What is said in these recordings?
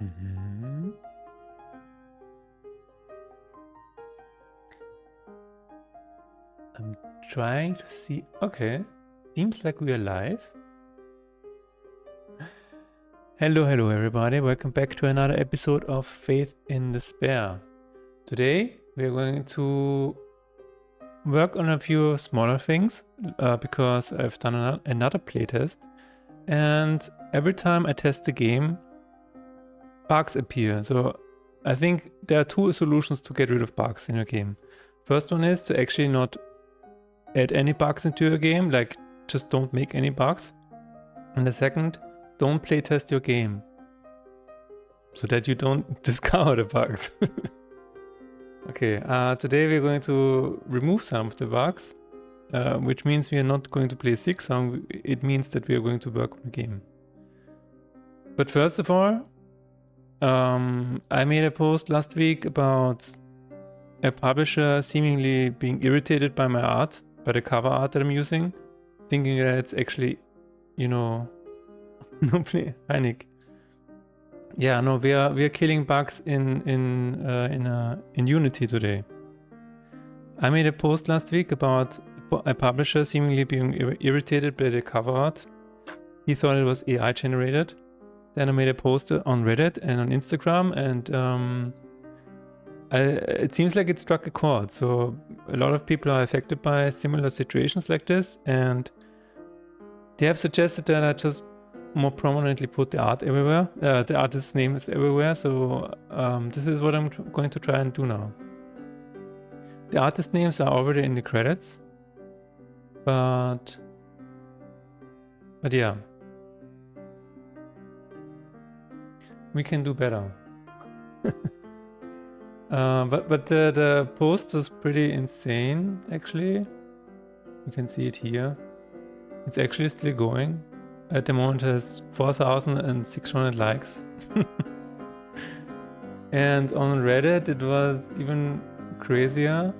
Mm-hmm. I'm trying to see. Okay. Seems like we are live. Hello, everybody. Welcome back to another episode of Faith in Despair. Today, we are going to work on a few smaller things because I've done another playtest. And every time I test the game, bugs appear. So I think there are two solutions to get rid of bugs in your game. First one is to actually not add any bugs into your game, like just don't make any bugs. And the second, don't playtest your game so that you don't discover the bugs. Okay, today we're going to remove some of the bugs, which means we are not going to play 6 song. It means that we are going to work on the game. But first of all, I made a post last week about a publisher seemingly being irritated by my art, by the cover art that I'm using, thinking that it's actually, no play. Hi Nick. Yeah, no, we are killing bugs in Unity today. I made a post last week about a publisher seemingly being irritated by the cover art. He thought it was AI generated. Then I made a post on Reddit and on Instagram, and it seems like it struck a chord. So a lot of people are affected by similar situations like this, and they have suggested that I just more prominently put the art everywhere. The artist's name is everywhere, so this is what I'm going to try and do now. The artist names are already in the credits, but yeah, we can do better. But the post was pretty insane, actually. You can see it here. It's actually still going. At the moment it has 4,600 likes. And on Reddit it was even crazier.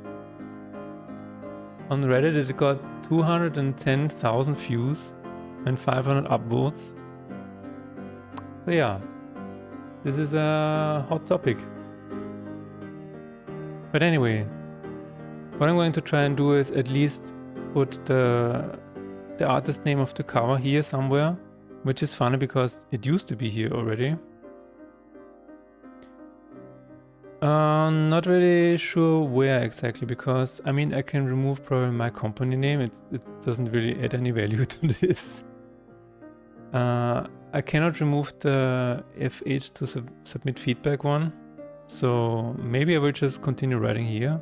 On Reddit it got 210,000 views and 500 upvotes. So yeah, this is a hot topic. But anyway, what I'm going to try and do is at least put the artist name of the cover here somewhere, which is funny because it used to be here already. Not really sure where exactly, because I mean I can remove probably my company name. It doesn't really add any value to this. I cannot remove the FH to submit feedback one, so maybe I will just continue writing here.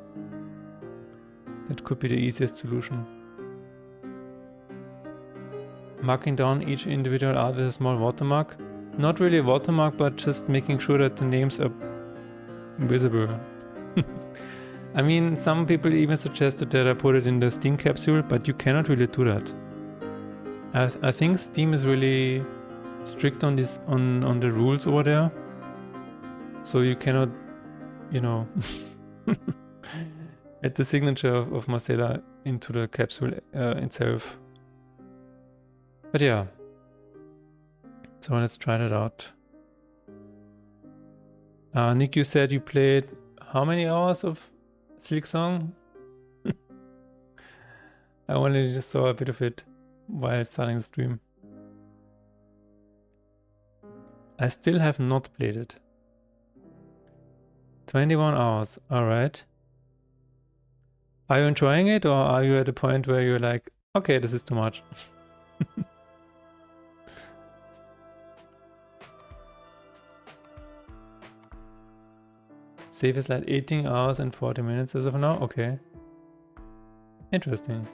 That could be the easiest solution. Marking down each individual art with a small watermark. Not really a watermark, but just making sure that the names are visible. I mean, some people even suggested that I put it in the Steam capsule, but you cannot really do that. I think Steam is really strict on this, on the rules over there. So you cannot, add the signature of Marcella into the capsule itself. But yeah, so let's try that out. Nick, you said you played how many hours of Silksong? I only just saw a bit of it while starting the stream. I still have not played it. 21 hours, alright. Are you enjoying it, or are you at a point where you're like, okay, this is too much? Save is like 18 hours and 40 minutes as of now. Okay. Interesting.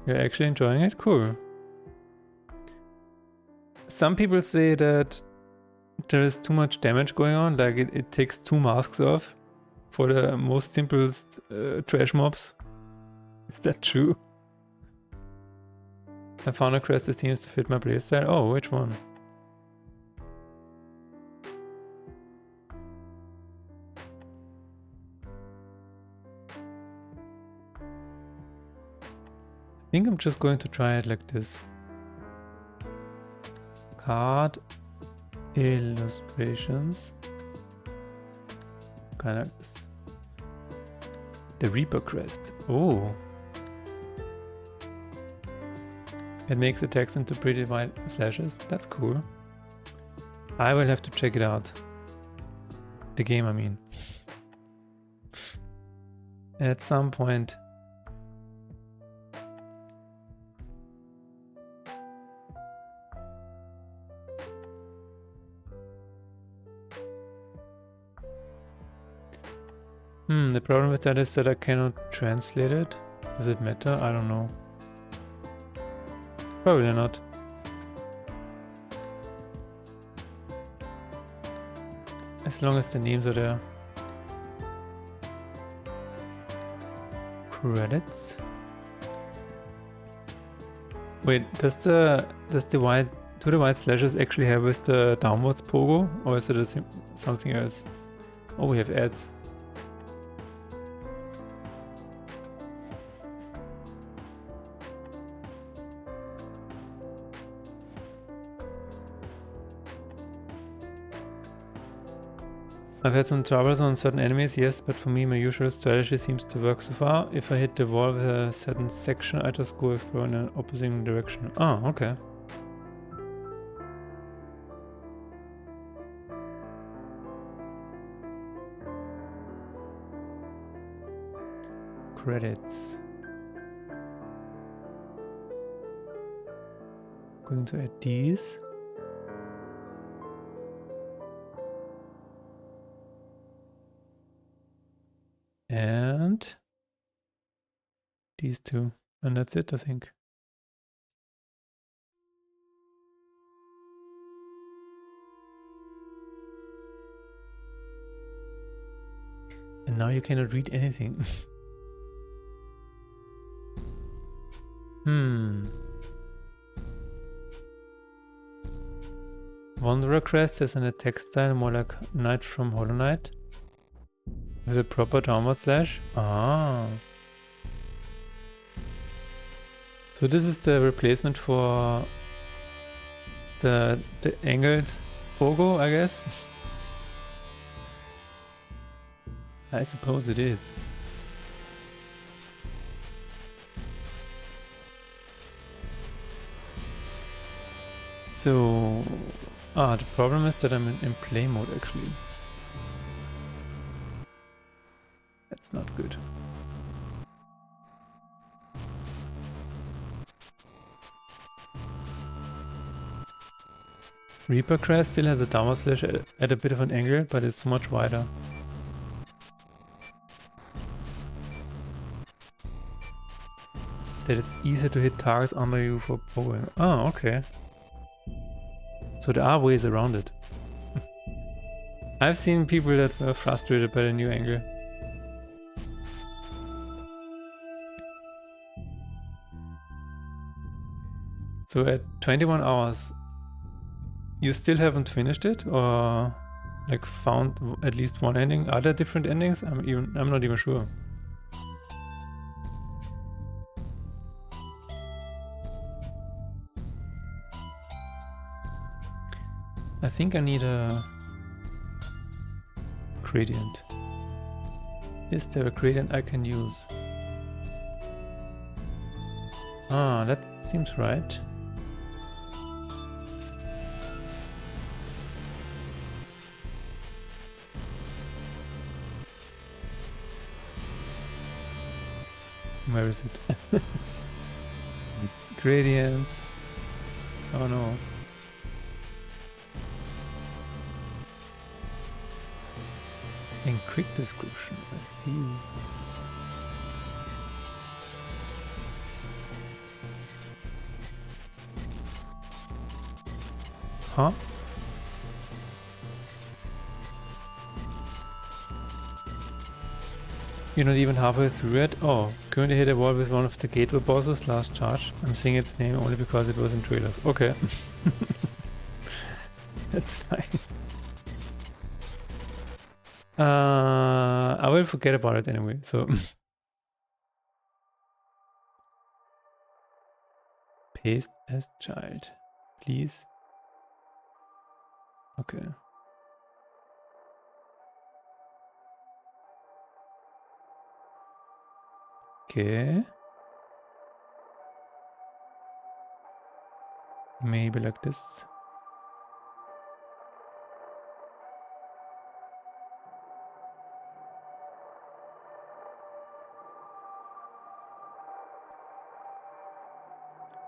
You're actually enjoying it? Cool. Some people say that there is too much damage going on, like it takes 2 masks off for the most simplest trash mobs. Is that true? I found a crest that seems to fit my playstyle. Oh, which one? I think I'm just going to try it like this. Card Illustrations. Kind of the Reaper crest. Oh. It makes attacks into pretty wide slashes. That's cool. I will have to check it out. The game, I mean. At some point. The problem with that is that I cannot translate it. Does it matter? I don't know. Probably not. As long as the names are there. Credits. Wait, do the white slashes actually have with the downwards pogo, or is it something else? Oh, we have ads. I've had some troubles on certain enemies, yes, but for me my usual strategy seems to work so far. If I hit the wall with a certain section, I just go explore in an opposing direction. Oh, okay. Credits. Going to add these. And these two. And that's it, I think. And now you cannot read anything. Wanderer crest has an attack style more like Knight from Hollow Knight. With a proper downward slash. Ah. So this is the replacement for the angled pogo, I guess. I suppose it is. So, the problem is that I'm in play mode actually. That's not good. Reaper crest still has a downward slash at a bit of an angle, but it's much wider. That it's easier to hit targets under you for pogoing. Oh, okay. So there are ways around it. I've seen people that were frustrated by the new angle. So at 21 hours, you still haven't finished it, or like found at least one ending? Are there different endings? I'm not even sure. I think I need a gradient. Is there a gradient I can use? Ah, that seems right. Where is it? Gradient. Oh no. In quick description, I see. Huh? You're not even halfway through it? Oh, currently hit a wall with one of the gateway bosses, last charge. I'm saying its name only because it was in trailers. Okay. That's fine. I will forget about it anyway, so. Paste as child, please. Okay. Okay. Maybe like this.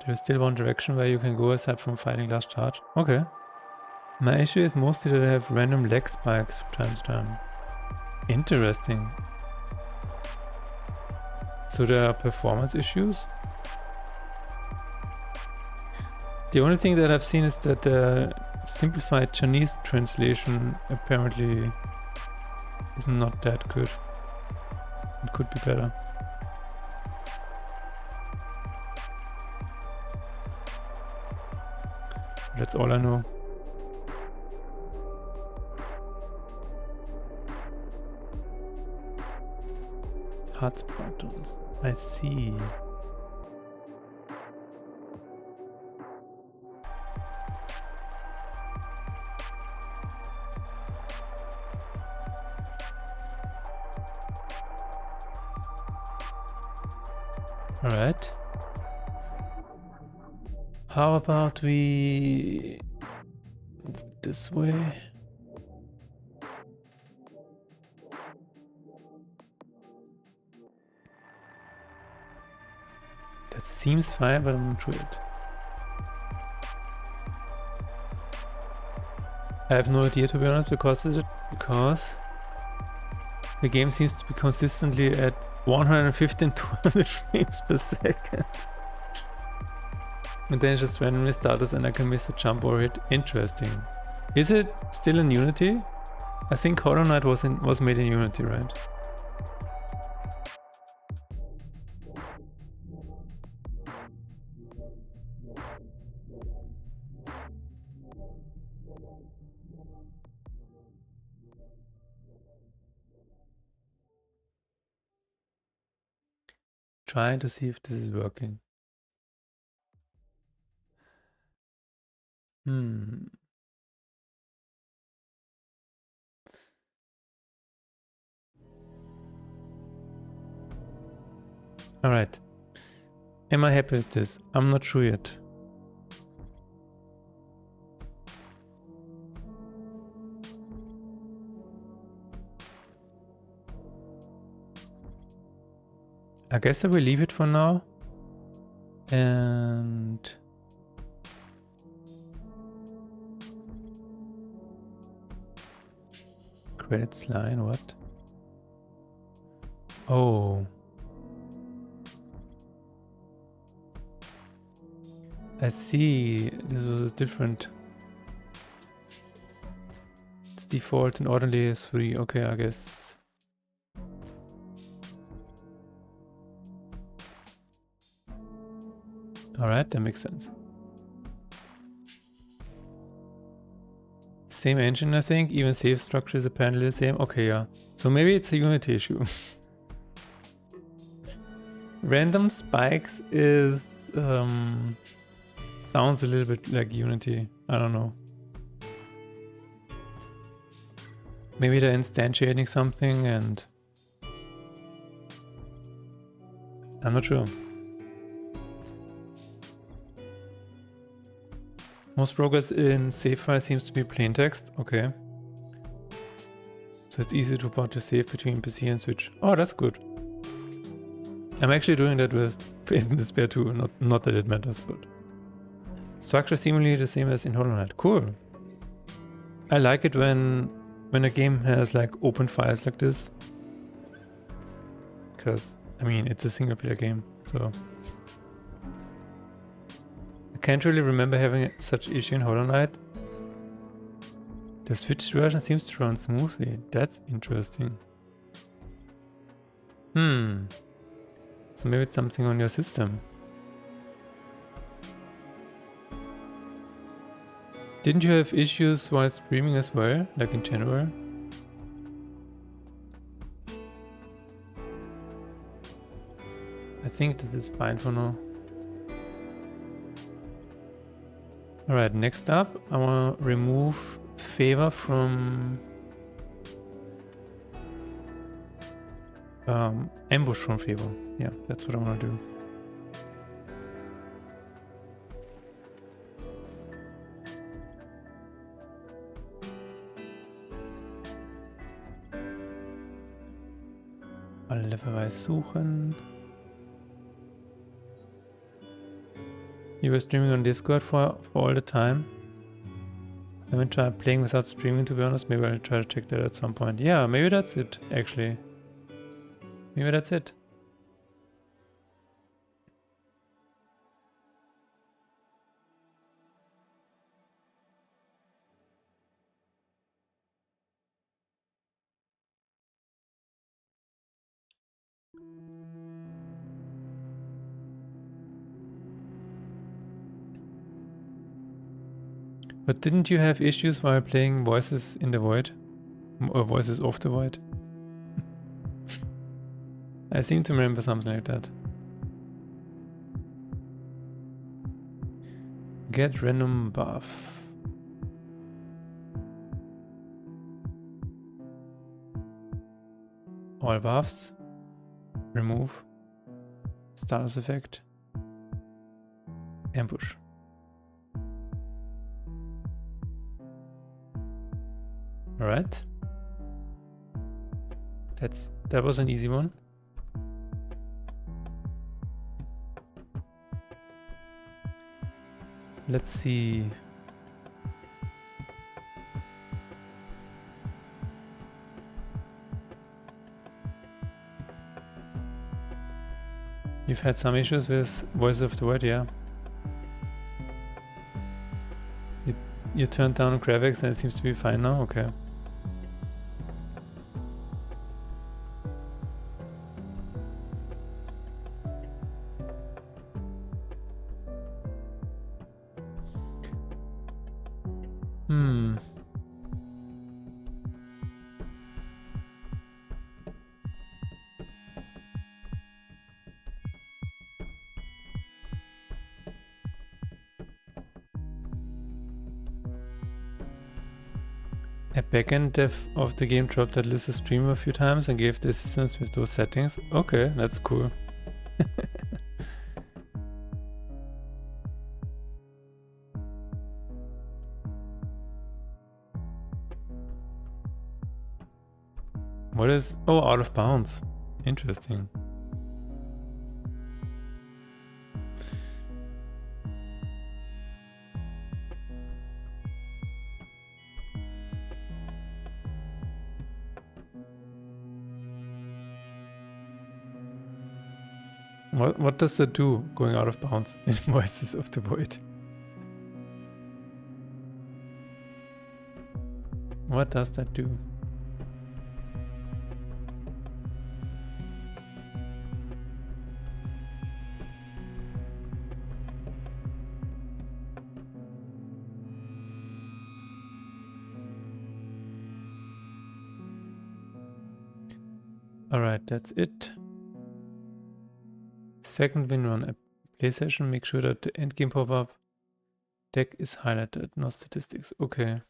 There is still one direction where you can go aside from fighting last charge. Okay. My issue is mostly that I have random leg spikes from time to time. Interesting. So there are performance issues? The only thing that I've seen is that the simplified Chinese translation apparently is not that good. It could be better. That's all I know. Hot buttons. I see. Alright. How about we... this way? That seems fine, but I'm not sure yet. I have no idea, to be honest, because the game seems to be consistently at 115 200 frames per second. And then it just randomly starts and I can miss a jump or hit. Interesting. Is it still in Unity? I think Hollow Knight was made in Unity, right? Trying to see if this is working. Alright. Am I happy with this? I'm not sure yet. I guess I will leave it for now. And... credits line, what? Oh. I see. This was different. It's default and orderly is 3. Okay, I guess. Alright, that makes sense. Same engine, I think. Even save structure is apparently the same. Okay, yeah. So maybe it's a Unity issue. Random spikes is... sounds a little bit like Unity. I don't know. Maybe they're instantiating something and... I'm not sure. Most progress in save file seems to be plain text. Okay. So it's easy to port to save between PC and Switch. Oh, that's good. I'm actually doing that with Faith in Despair too. Not that it matters, but... Structure seemingly the same as in Hollow Knight. Cool. I like it when a game has like open files like this. Because, I mean, it's a single player game, so... I can't really remember having such issue in Hollow Knight. The Switch version seems to run smoothly. That's interesting. So maybe it's something on your system. Didn't you have issues while streaming as well, like in January? I think this is fine for now. Alright, next up I want to remove favor from ambush from favor. Yeah, that's what I want to do. Alle Levelweise suchen. You were streaming on Discord for all the time. I haven't tried playing without streaming, to be honest. Maybe I'll try to check that at some point. Yeah, maybe that's it, actually. Maybe that's it. But didn't you have issues while playing Voices in the Void? Or Voices of the Void? I seem to remember something like that. Get random buff. All buffs. Remove. Status effect. Ambush. Alright. That was an easy one. Let's see. You've had some issues with Voices of the Void, yeah. You turned down graphics and it seems to be fine now? Okay. A backend dev of the game dropped that Liz's stream a few times and gave the assistance with those settings. Okay, that's cool. What is... Oh, out of bounds. Interesting. What does that do, going out of bounds in Voices of the Void? What does that do? Alright, that's it. Second win run a play session. Make sure that the endgame pop-up deck is highlighted, no statistics. Okay. I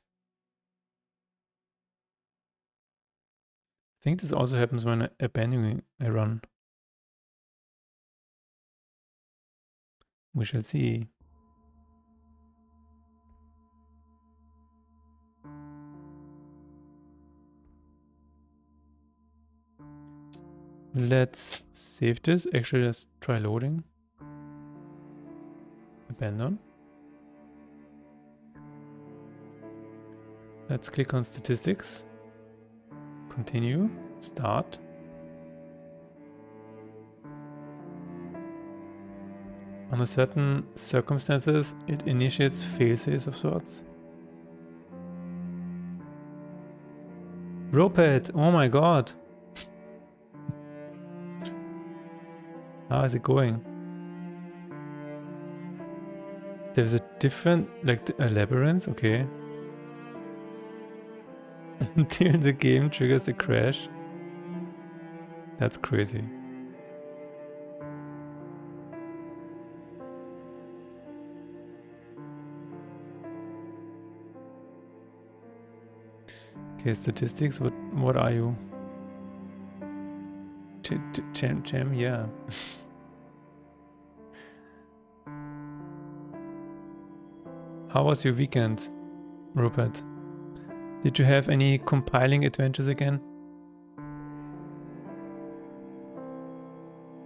think this also happens when abandoning a run. We shall see. Let's save this. Actually, let's try loading. Abandon. Let's click on statistics. Continue. Start. Under certain circumstances, it initiates failsafes of sorts. Ropehead! Oh my god! How is it going? There's a different, like a labyrinth, okay. Until the game triggers a crash. That's crazy. Okay, statistics, what are you? Champ, yeah. How was your weekend, Rupert? Did you have any compiling adventures again?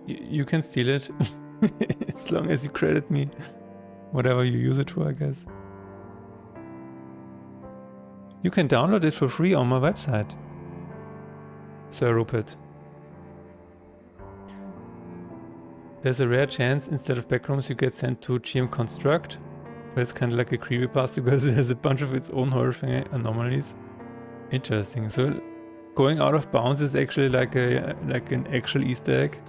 You can steal it. As long as you credit me. Whatever you use it for, I guess. You can download it for free on my website, Sir Rupert. There's a rare chance instead of backrooms you get sent to GM Construct. But it's kind of like a creepypasta because it has a bunch of its own horrifying anomalies. Interesting. So going out of bounds is actually like an actual Easter egg.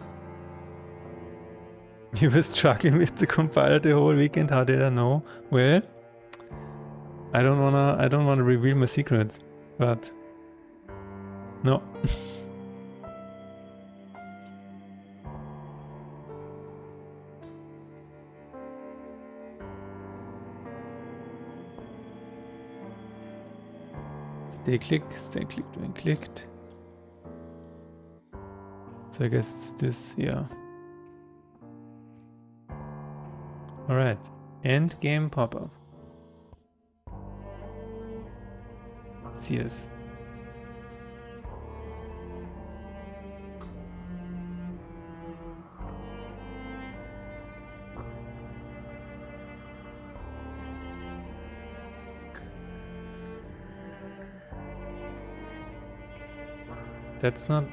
You were struggling with the compiler the whole weekend. How did I know? Well, I don't wanna reveal my secret, but no. Stay clicked, when clicked. So I guess it's this, yeah. Alright, end game pop-up. CS. That's not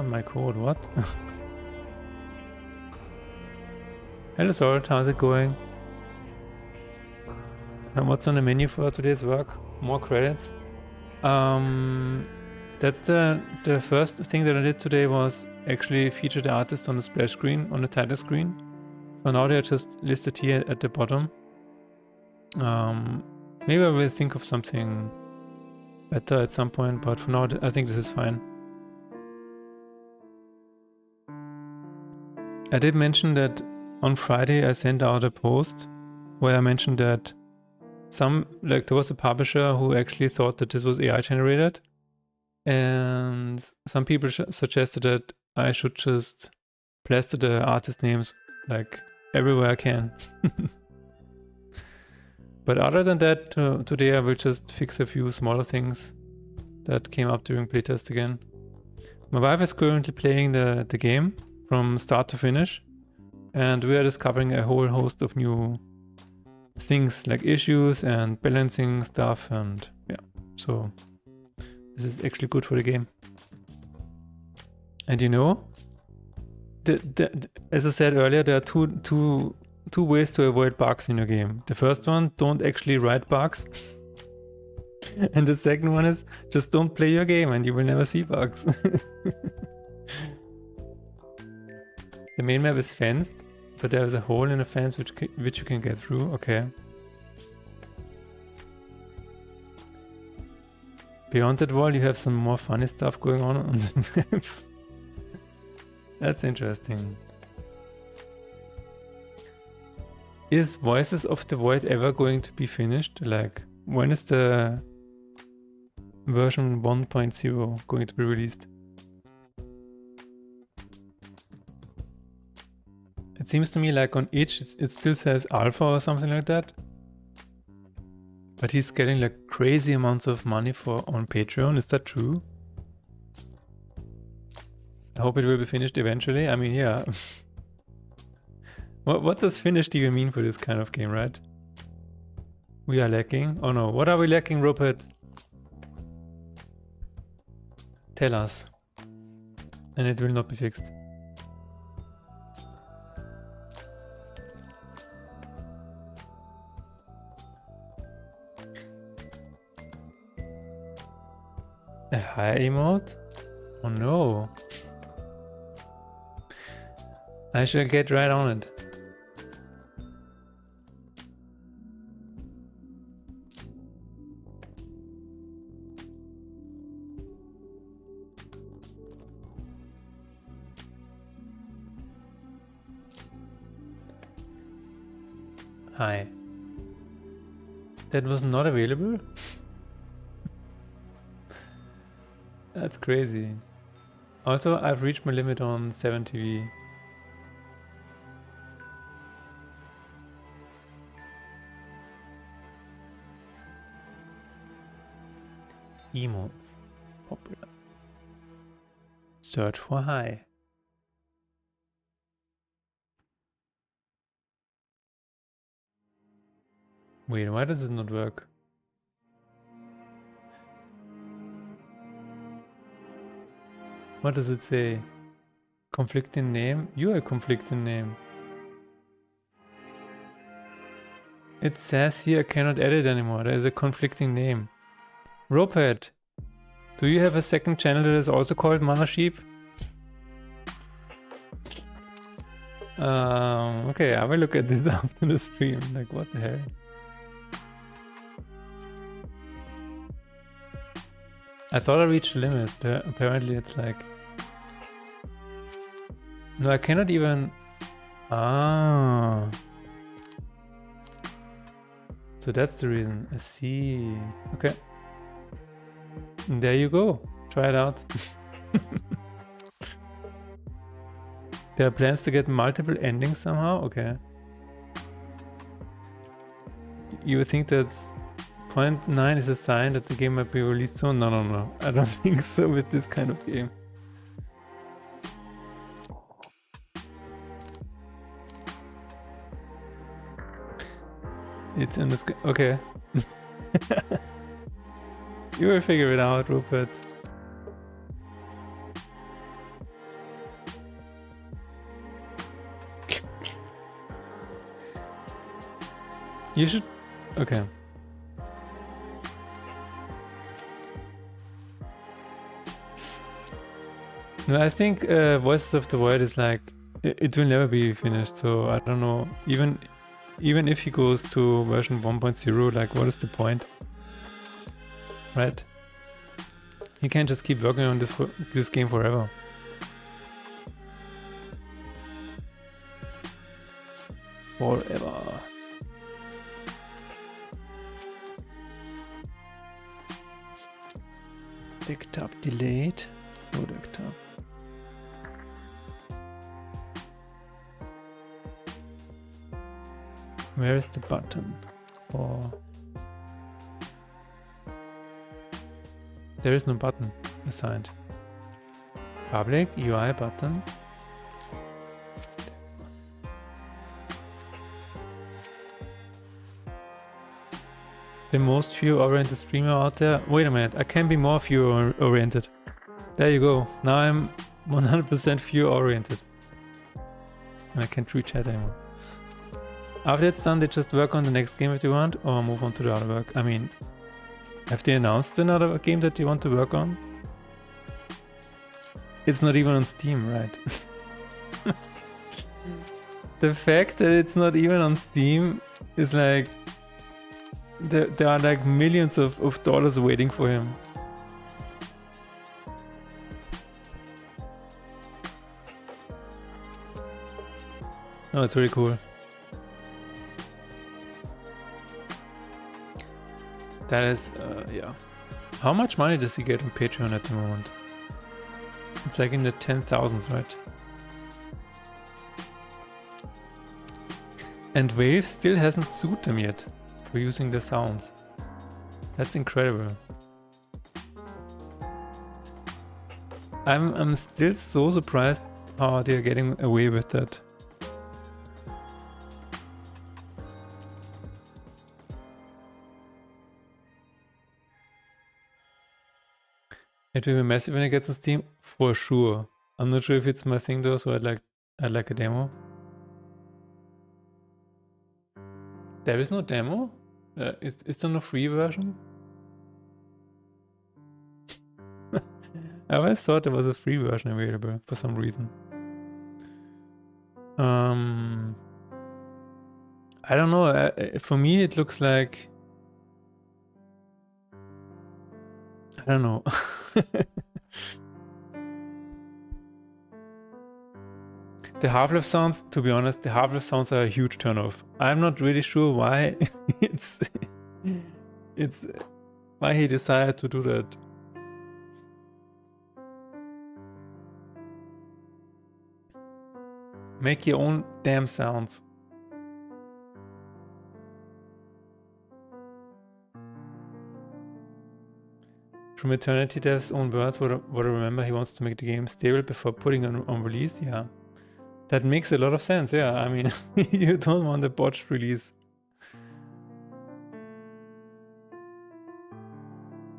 my code, what? Hello Salt, how's it going? And what's on the menu for today's work? More credits? That's the first thing that I did today was actually feature the artist on the splash screen, on the title screen. For now they're just listed here at the bottom. Maybe I will think of something better at some point, but for now I think this is fine. I did mention that on Friday I sent out a post where I mentioned that there was a publisher who actually thought that this was AI generated, and some people suggested that I should just plaster the artist names like everywhere I can. But other than that, today I will just fix a few smaller things that came up during playtest again. My wife is currently playing the game from start to finish, and we are discovering a whole host of new things like issues and balancing stuff, and yeah, so this is actually good for the game. And you know, as I said earlier, there are two ways to avoid bugs in your game. The first one, don't actually write bugs. And the second one is just don't play your game and you will never see bugs. The main map is fenced, but there is a hole in the fence which you can get through. Okay. Beyond that wall, you have some more funny stuff going on the map. That's interesting. Is Voices of the Void ever going to be finished? Like, when is the version 1.0 going to be released? It seems to me like on itch it still says alpha or something like that. But he's getting like crazy amounts of money on Patreon. Is that true? I hope it will be finished eventually. I mean, yeah. What does finished even mean for this kind of game, right? We are lacking. Oh no, what are we lacking, Rupert? Tell us. And it will not be fixed. A high emote? Oh no. I shall get right on it. Hi. That was not available? That's crazy. Also, I've reached my limit on 7 TV. Emotes. Popular. Search for high. Wait, why does it not work? What does it say? Conflicting name? You are a conflicting name. It says here I cannot edit anymore. There is a conflicting name. Roped, do you have a second channel that is also called Mana Sheep? Okay, I will look at this after the stream. Like, what the hell? I thought I reached the limit. Apparently it's like... No, I cannot even... Ah. So that's the reason. I see. Okay. There you go. Try it out. There are plans to get multiple endings somehow? Okay. You think that's 0.9 is a sign that the game might be released soon? No, no, no. I don't think so with this kind of game. It's in the sky. Okay. You will figure it out, Rupert. You should... Okay. No, I think Voices of the Void is like... It will never be finished, so I don't know. Even if he goes to version 1.0, like what is the point? Right? He can't just keep working on this game forever. Forever. Desktop delayed. Oh, desktop. Where is the button? For... There is no button assigned. Public UI button. The most view-oriented streamer out there. Wait a minute, I can be more view-oriented. There you go. Now I'm 100% view-oriented. And I can't reach chat anymore. After it's done, they just work on the next game if they want, or move on to the other work. I mean, have they announced another game that they want to work on? It's not even on Steam, right? The fact that it's not even on Steam is like... There are like millions of dollars waiting for him. Oh, it's really cool. That is, yeah. How much money does he get on Patreon at the moment? It's like in the 10,000s, right? And Wave still hasn't sued them yet for using the sounds. That's incredible. I'm still so surprised how they're getting away with that. It will be massive when it gets on Steam, for sure. I'm not sure if it's my thing though, so I'd like a demo. There is no demo? Is there no free version? I always thought there was a free version available for some reason. I don't know. For me, it looks like... I don't know. The Half-Life sounds, to be honest, the Half-Life sounds are a huge turnoff. I'm not really sure why it's why he decided to do that. Make your own damn sounds. From Eternity Dev's own words, what I remember, he wants to make the game stable before putting it on release. Yeah, that makes a lot of sense. Yeah, I mean, you don't want a botched release.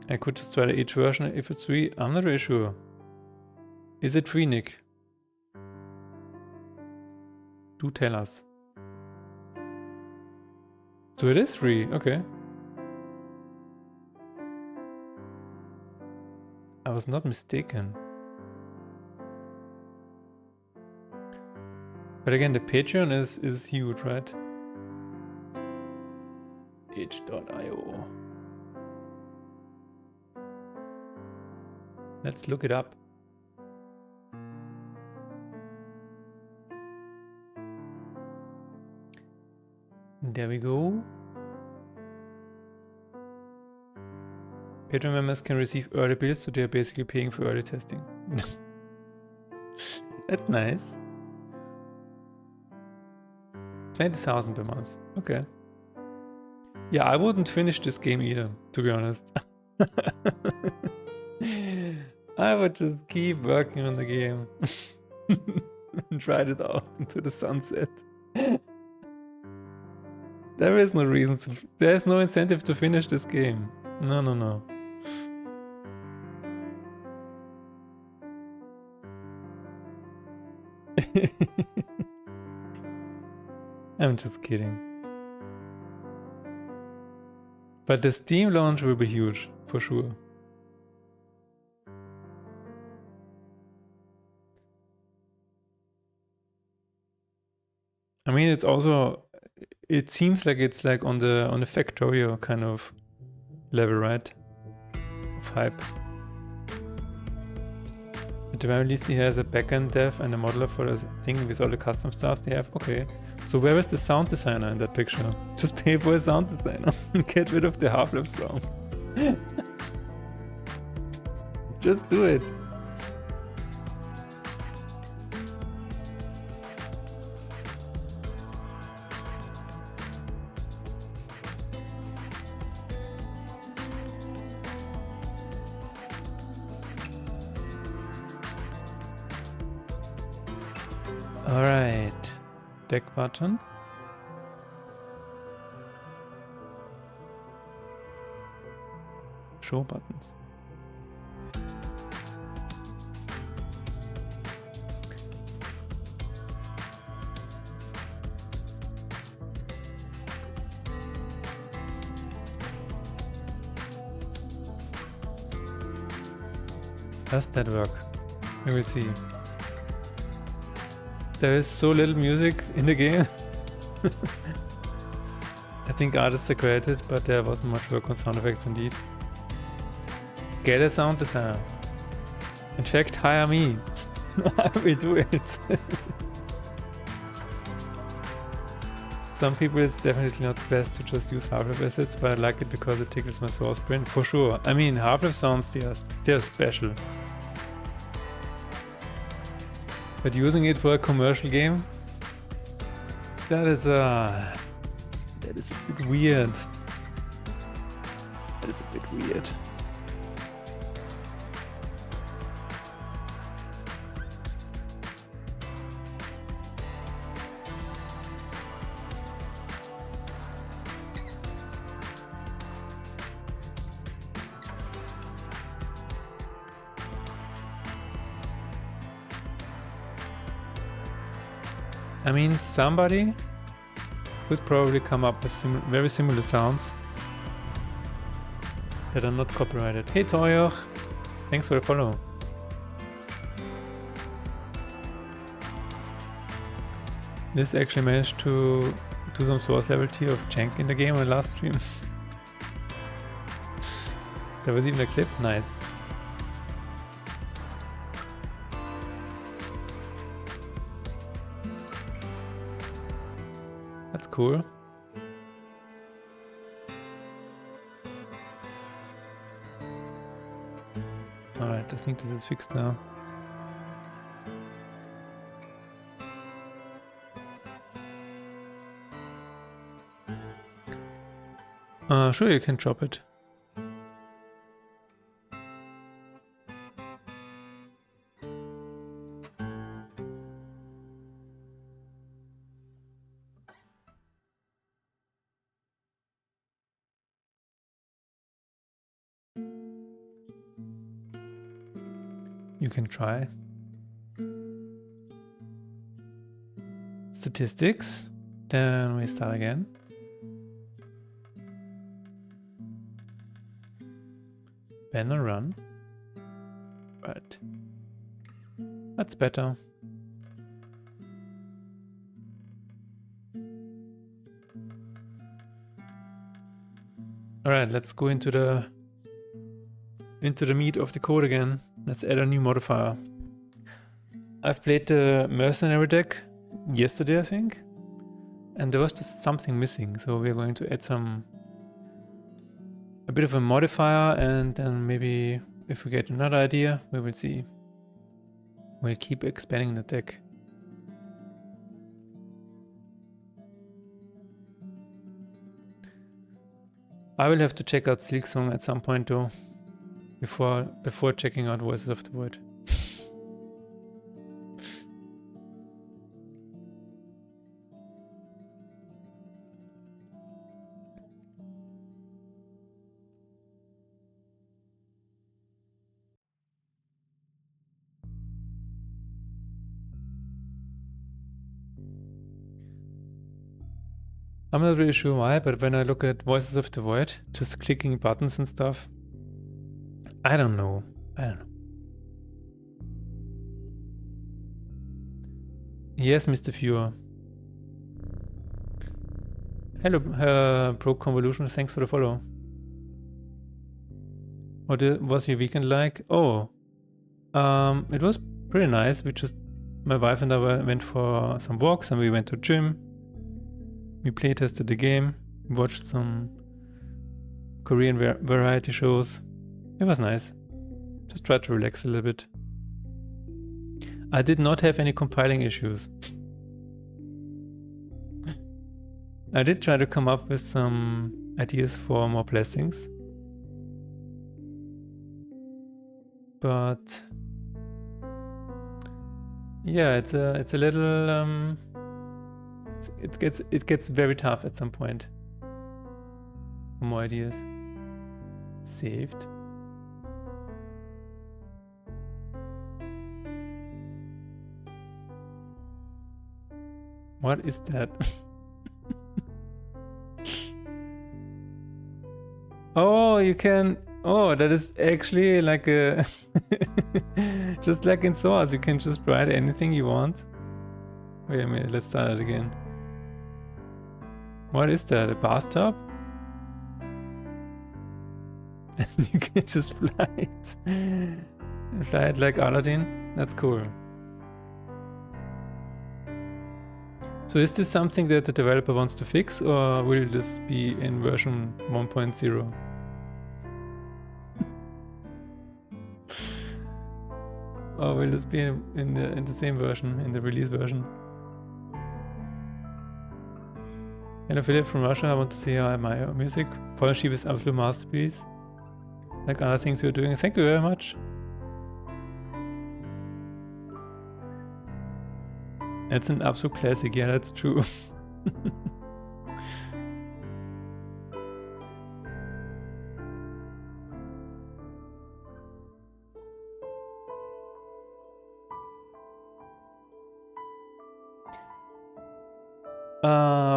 I could just try the H version if it's free. I'm not really sure. Is it free, Nick? Do tell us. So it is free, okay. I was not mistaken. But again, the Patreon is huge, right? H.io. Let's look it up. There we go. Patreon members can receive early builds, so they're basically paying for early testing. That's nice. 20,000 per month. Okay. Yeah, I wouldn't finish this game either, to be honest. I would just keep working on the game. And ride it out into the sunset. There is no reason to... There's no incentive to finish this game. No, no, no. I'm just kidding. But the Steam launch will be huge, for sure. I mean, it's also... It seems like it's like on the Factorio kind of level, right? Of hype. At the very least, he has a backend dev and a modeler for the thing with all the custom stuff they have. Okay. So where is the sound designer in that picture? Just pay for a sound designer and get rid of the Half-Life sound. Just do it. Alright. Deck button. Show buttons. Does that work? We will see. There is so little music in the game. I think artists are credited, but there wasn't much work on sound effects indeed. Get a sound designer. In fact, hire me. I will do it. Some people it's definitely not the best to just use Half-Life assets, but I like it because it tickles my source brain, for sure. I mean, Half-Life sounds, they're special. But using it for a commercial game, that is a bit weird. That is a bit weird. I mean, somebody could probably come up with very similar sounds that are not copyrighted. Hey Toyoch, thanks for the follow. Liz actually managed to do some source level tier of jank in the game on the last stream. There was even a clip, nice. That's cool. Alright, I think this is fixed now. Sure, you can drop it. You can try. Statistics. Then we start again. Bend and run. Right. That's better. Alright, let's go into the meat of the code again. Let's add a new modifier. I've played the mercenary deck yesterday, I think. And there was just something missing, so we're going to add a bit of a modifier, and then maybe if we get another idea, we will see. We'll keep expanding the deck. I will have to check out Silksong at some point though, before checking out Voices of the Void. I'm not really sure why, but when I look at Voices of the Void, just clicking buttons and stuff, I don't know. Yes, Mr. Viewer. Hello, Pro Convolution, thanks for the follow. What was your weekend like? Oh, it was pretty nice. My wife and I went for some walks and we went to gym. We playtested the game, watched some Korean variety shows. It was nice. Just tried to relax a little bit. I did not have any compiling issues. I did try to come up with some ideas for more blessings. But yeah, it's a little it gets very tough at some point. More ideas. Saved. What is that? Oh, you can. Oh, that is actually like a just like in Source, you can just write anything you want. Wait a minute, let's start it again. What is that? A bathtub? And you can just fly it. And fly it like Aladdin. That's cool. So is this something that the developer wants to fix, or will this be in version 1.0? Or will this be in the same version, in the release version? Hello Philip from Russia, I want to say I admire your music. Voll Sheep is absolute masterpiece. Like other things you're doing. Thank you very much. It's an absolute classic, yeah, that's true.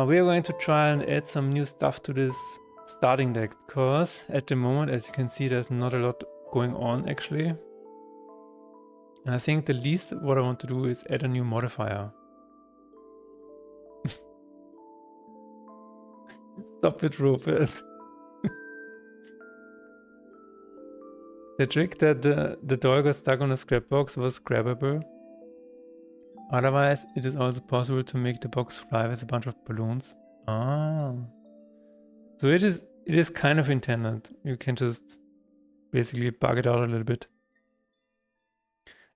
We are going to try and add some new stuff to this starting deck, because at the moment, as you can see, there's not a lot going on actually. And I think the least what I want to do is add a new modifier. Stop it, Robert. The trick that the doll got stuck on a scrap box was grabbable. Otherwise, it is also possible to make the box fly with a bunch of balloons. Ah. So it is kind of intended. You can just basically bug it out a little bit.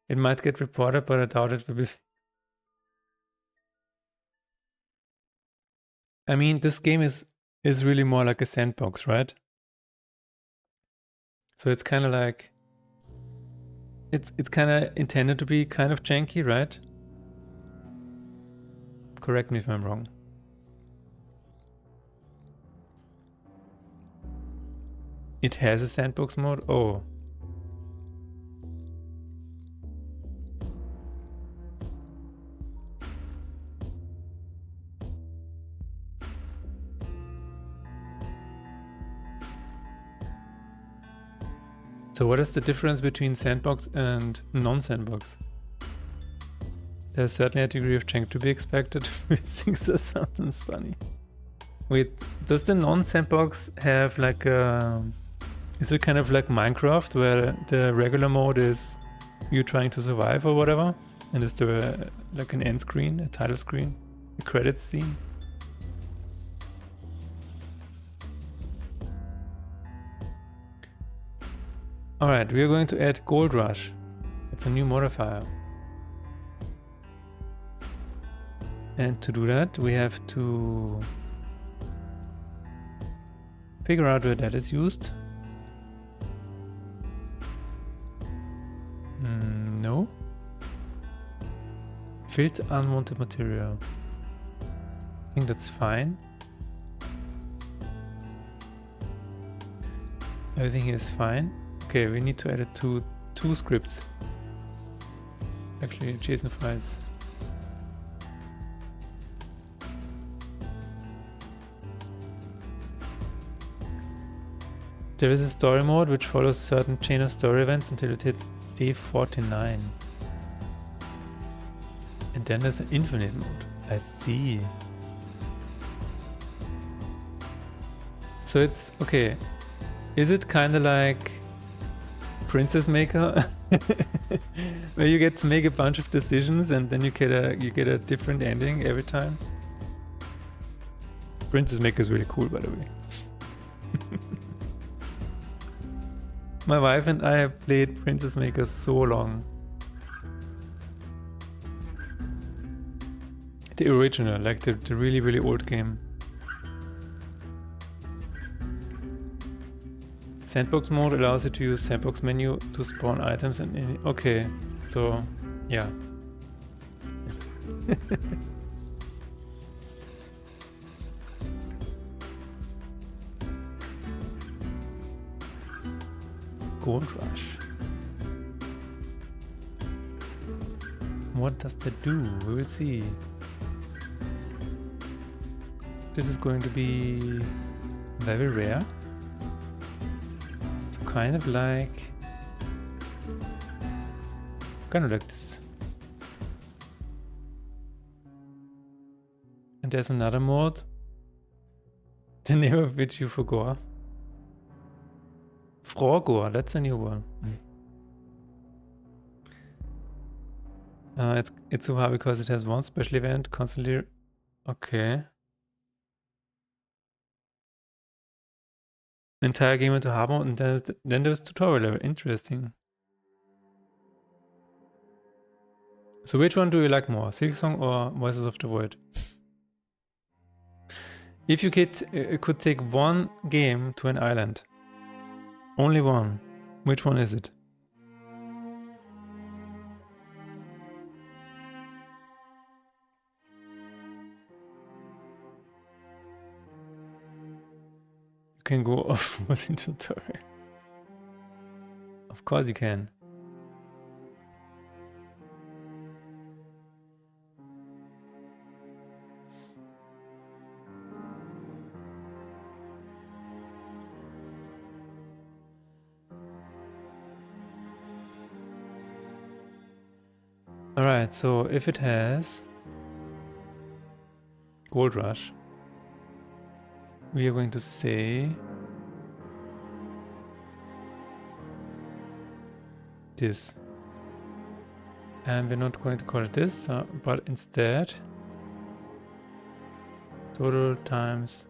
It might get reported, but I doubt it will be. I mean, this game is is really more like a sandbox, right? So it's kind of like, it's kind of intended to be kind of janky, right? Correct me if I'm wrong. It has a sandbox mode? Oh. So what is the difference between sandbox and non-sandbox? There's certainly a degree of jank to be expected. Things are sometimes funny. Wait, does the non-sandbox have like a... Is it kind of like Minecraft where the regular mode is you trying to survive or whatever? And is there like an end screen, a title screen, a credits scene? Alright, we are going to add Gold Rush. It's a new modifier. And to do that, we have to figure out where that is used. No. Filter unwanted material. I think that's fine. Everything here is fine. Okay, we need to add it to two scripts. Actually, JSON files. There is a story mode which follows certain chain of story events until it hits day 49. And then there's an infinite mode. I see. So it's okay. Is it kind of like Princess Maker, where you get to make a bunch of decisions and then you get a different ending every time? Princess Maker is really cool, by the way. My wife and I have played Princess Maker so long. The original, like the really, really old game. Sandbox mode allows you to use sandbox menu to spawn items and okay, so yeah. Gold Rush. What does that do? We will see. This is going to be very rare. So kind of like this. And there's another mode, the name of which you forgot. Frogor, that's a new one. It's so hard because it has one special event constantly. Okay. Entire game into hard mode, and then there's tutorial level. Interesting. So which one do you like more, Silksong or Voices of the Void? If you could take one game to an island, only one, which one is it? You can go off within tutorial. Of course you can. Alright, so if it has Gold Rush, we are going to say this. And we're not going to call it this, but instead total times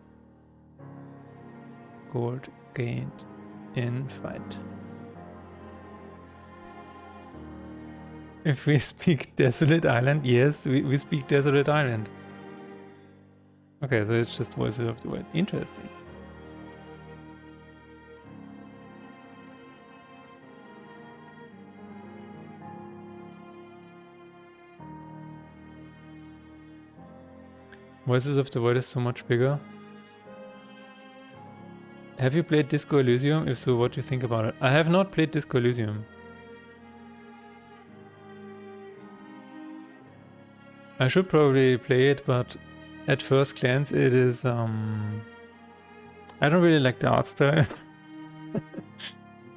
gold gained in fight. If we speak Desolate Island, yes, we speak Desolate Island. Okay, so it's just Voices of the Wild. Interesting. Voices of the Wild is so much bigger. Have you played Disco Elysium? If so, what do you think about it? I have not played Disco Elysium. I should probably play it, but at first glance it is... I don't really like the art style.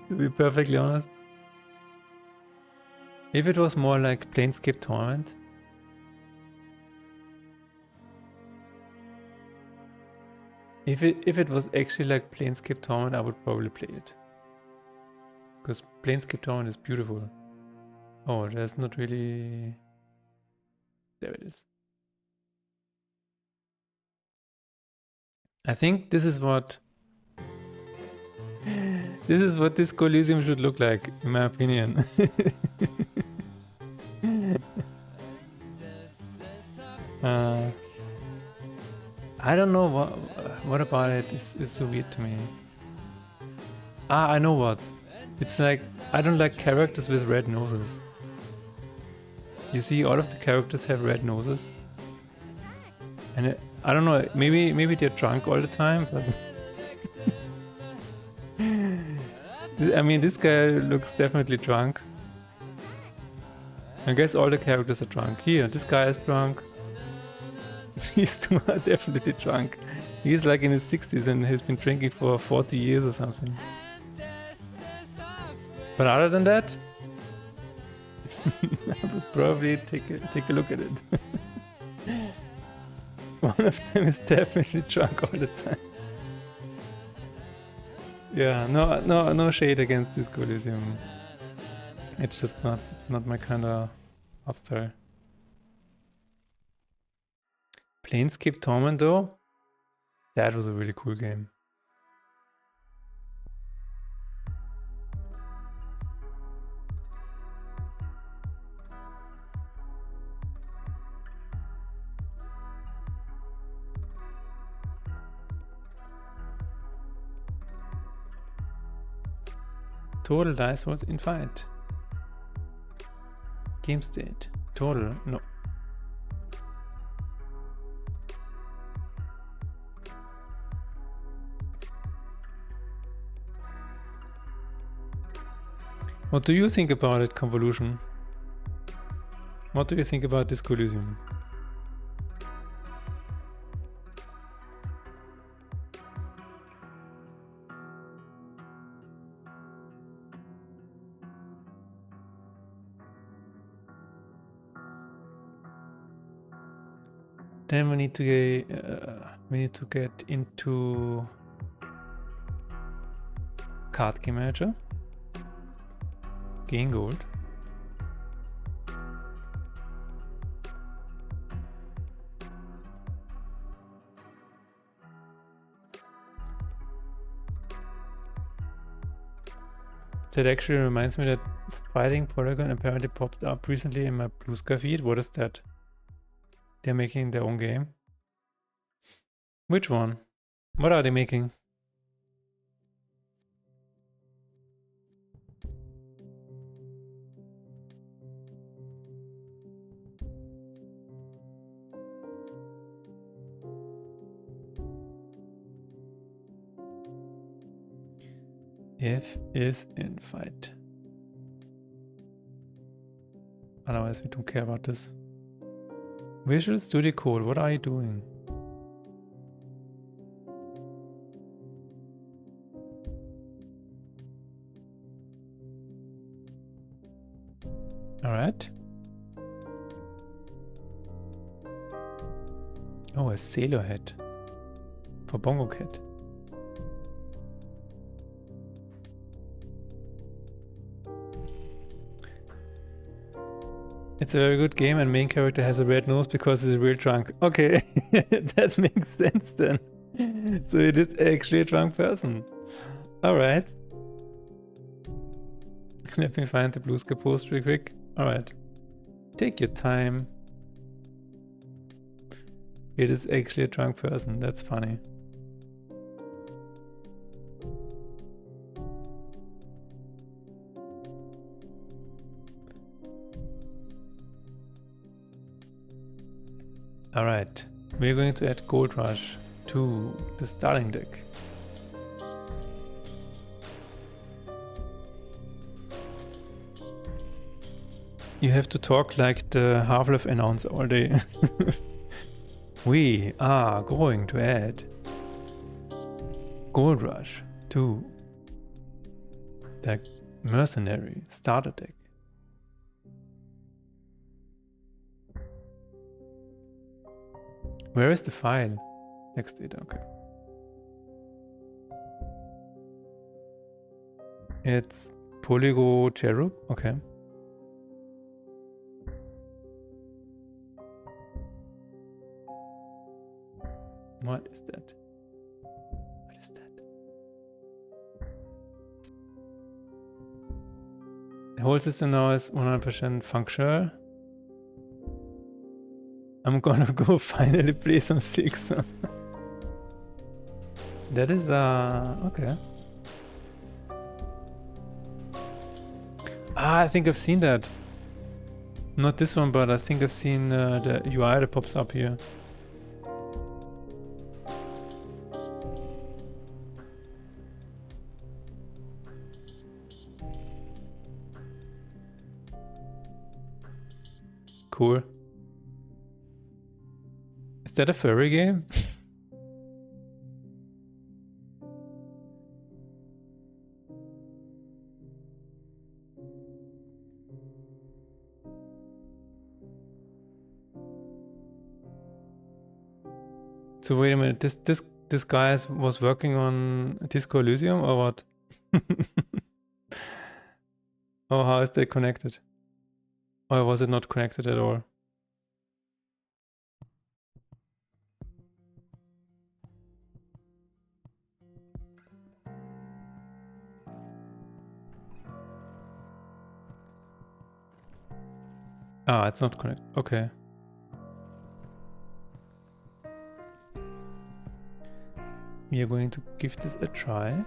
To be perfectly honest. If it was more like Planescape Torment... If it was actually like Planescape Torment, I would probably play it. Because Planescape Torment is beautiful. Oh, there's not really... There it is. I think this is what... This is what this Coliseum should look like, in my opinion. I don't know what about it is so weird to me. Ah, I know what. It's like, I don't like characters with red noses. You see, all of the characters have red noses. And I don't know, maybe they're drunk all the time, but... I mean, this guy looks definitely drunk. I guess all the characters are drunk. Here, this guy is drunk. These two are definitely drunk. He's like in his 60s and he's been drinking for 40 years or something. But other than that, I would probably take a look at it. One of them is definitely drunk all the time. Yeah, no shade against this Coliseum. It's just not my kind of art style. Planescape Torment though, that was a really cool game. Total dice was infinite. Game state. Total, no. What do you think about it, Convolution? What do you think about this Coliseum? Then we need to get into card game manager. Gain gold. That actually reminds me that Fighting Polygon apparently popped up recently in my Blue Sky feed. What is that? They're making their own game. Which one? What are they making? If is in fight. Otherwise we don't care about this. Visual Studio Code, what are you doing? Alright. Oh, a sailor hat. For Bongo Cat. It's a very good game and main character has a red nose because he's a real drunk. Okay, that makes sense then. So it is actually a drunk person. Alright. Let me find the Blue Sky post real quick. Alright. Take your time. It is actually a drunk person. That's funny. Alright, we're going to add Gold Rush to the starting deck. You have to talk like the Half-Life announcer all day. We are going to add Gold Rush to the Mercenary starter deck. Where is the file? Text data, okay. It's Polygo Cherub, okay. What is that? What is that? The whole system now is 100% functional. I'm gonna go finally play some Silksong. That is, okay. Ah, I think I've seen that. Not this one, but I think I've seen the UI that pops up here. Cool. Is that a furry game? So wait a minute, this guy was working on Disco Elysium or what? Oh, how is that connected? Or was it not connected at all? Ah, it's not connected. Okay. We are going to give this a try.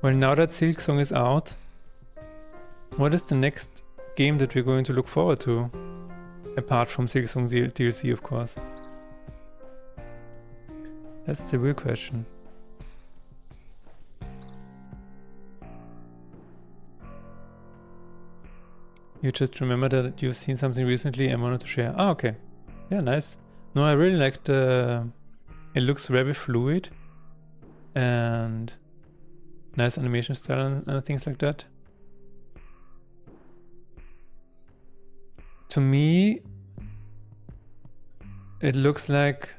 Well, now that Silksong is out, what is the next game that we're going to look forward to? Apart from Silksong DLC, of course. That's the real question. You just remember that you've seen something recently and wanted to share. Ah, okay. Yeah, nice. No, I really liked the... It looks very fluid. And... nice animation style and things like that. To me... It looks like...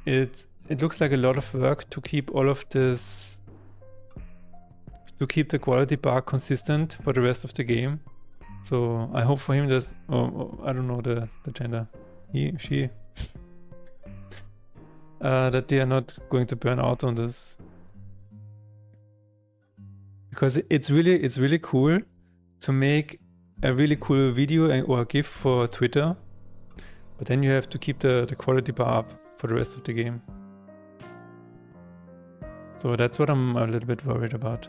It looks like a lot of work to keep all of this... to keep the quality bar consistent for the rest of the game. So I hope for him that, I don't know the gender, he, she, that they are not going to burn out on this. Because it's really cool to make a really cool video or a GIF for Twitter, but then you have to keep the quality bar up for the rest of the game. So that's what I'm a little bit worried about.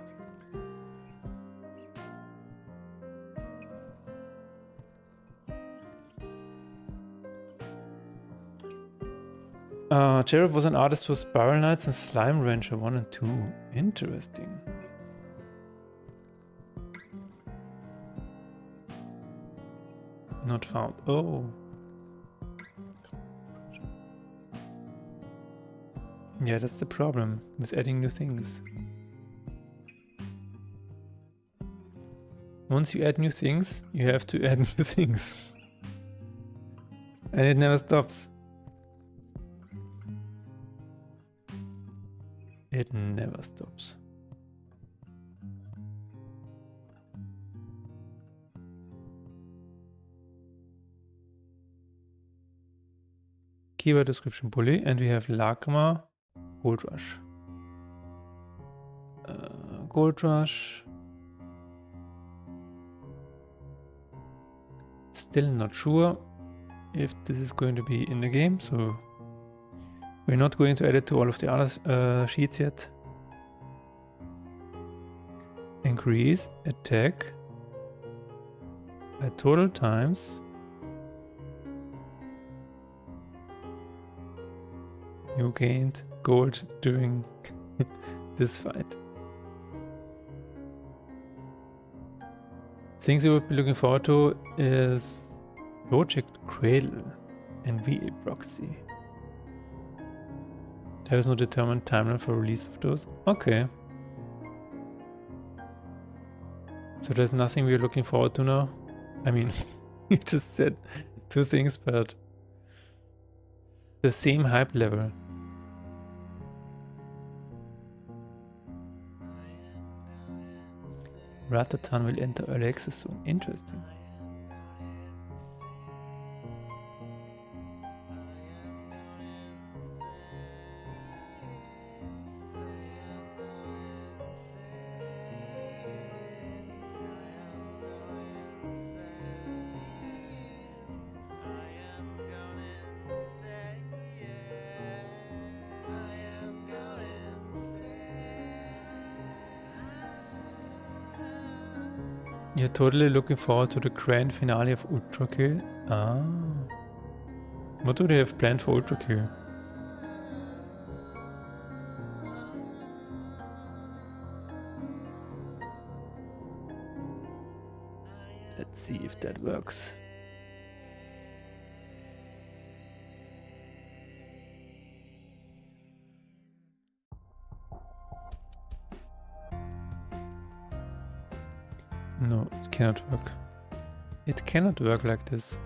Jared was an artist for Spiral Knights and Slime Rancher 1 and 2. Interesting. Not found. Oh. Yeah, that's the problem with adding new things. Once you add new things, you have to add new things. And it never stops. It never stops. Keyword description bully, and we have Lagma, Gold Rush. Gold Rush. Still not sure if this is going to be in the game, so we're not going to add it to all of the other sheets yet. Increase attack by total times. You gained gold during this fight. Things you would be looking forward to is Project Cradle and VA Proxy. There is no determined timeline for release of those. Okay. So there's nothing we're looking forward to now? I mean, you just said two things, but the same hype level. Ratatan will enter early access soon. Interesting. You're totally looking forward to the grand finale of Ultra Kill? Ah. What do they have planned for Ultra Kill? Let's see if that works. No, it cannot work. It cannot work like this.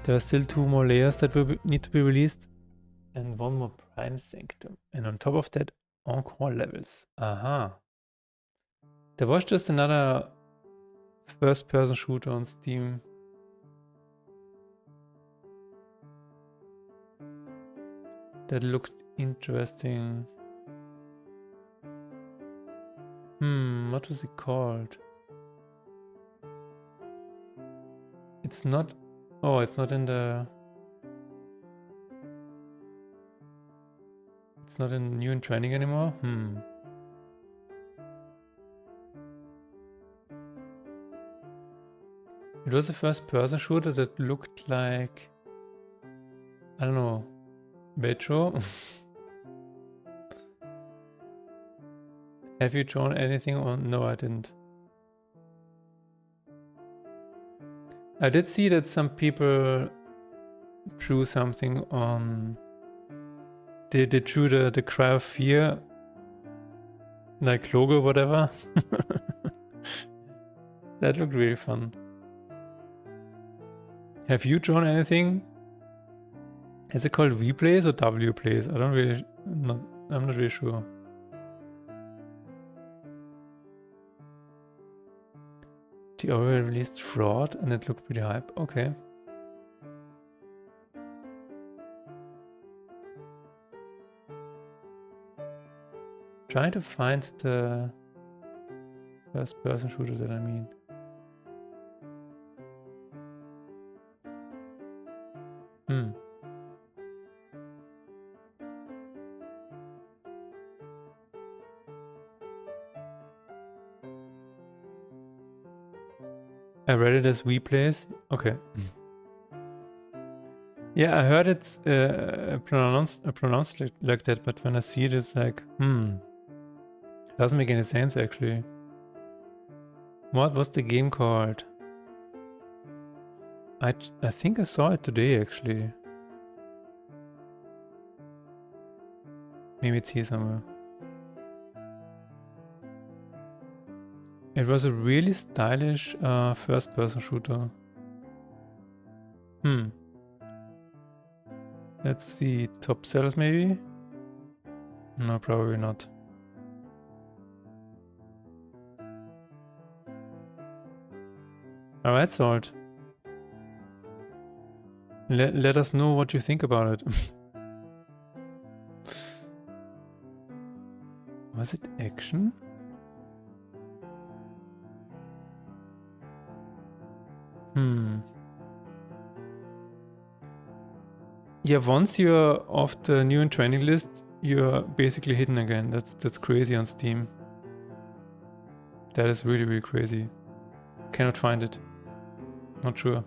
There are still 2 more layers that will need to be released and 1 more Prime Sanctum. And on top of that, Encore levels. Aha. There was just another first-person shooter on Steam. That looked interesting. What was it called? It's not... Oh, it's not in the... It's not in new and training anymore? It was a first-person shooter that looked like... I don't know... Metro? Have you drawn anything on? No, I didn't. I did see that some people drew something on... They drew the Cry of Fear, like logo, whatever. That looked really fun. Have you drawn anything? Is it called V plays or W plays? I don't really... I'm not really sure. The already released Fraud and it looked pretty hype. Okay. Trying to find the first person shooter that I mean. I read it as We Plays. Okay. Yeah, I heard it's pronounced like that, but when I see it, it's like, it doesn't make any sense actually. What was the game called? I think I saw it today actually. Maybe it's here somewhere. It was a really stylish first-person shooter. Let's see, top sellers maybe? No, probably not. Alright, Salt. Let us know what you think about it. Was it action? Yeah, once you're off the new and training list, you're basically hidden again. That's crazy on Steam. That is really, really crazy. Cannot find it. Not sure.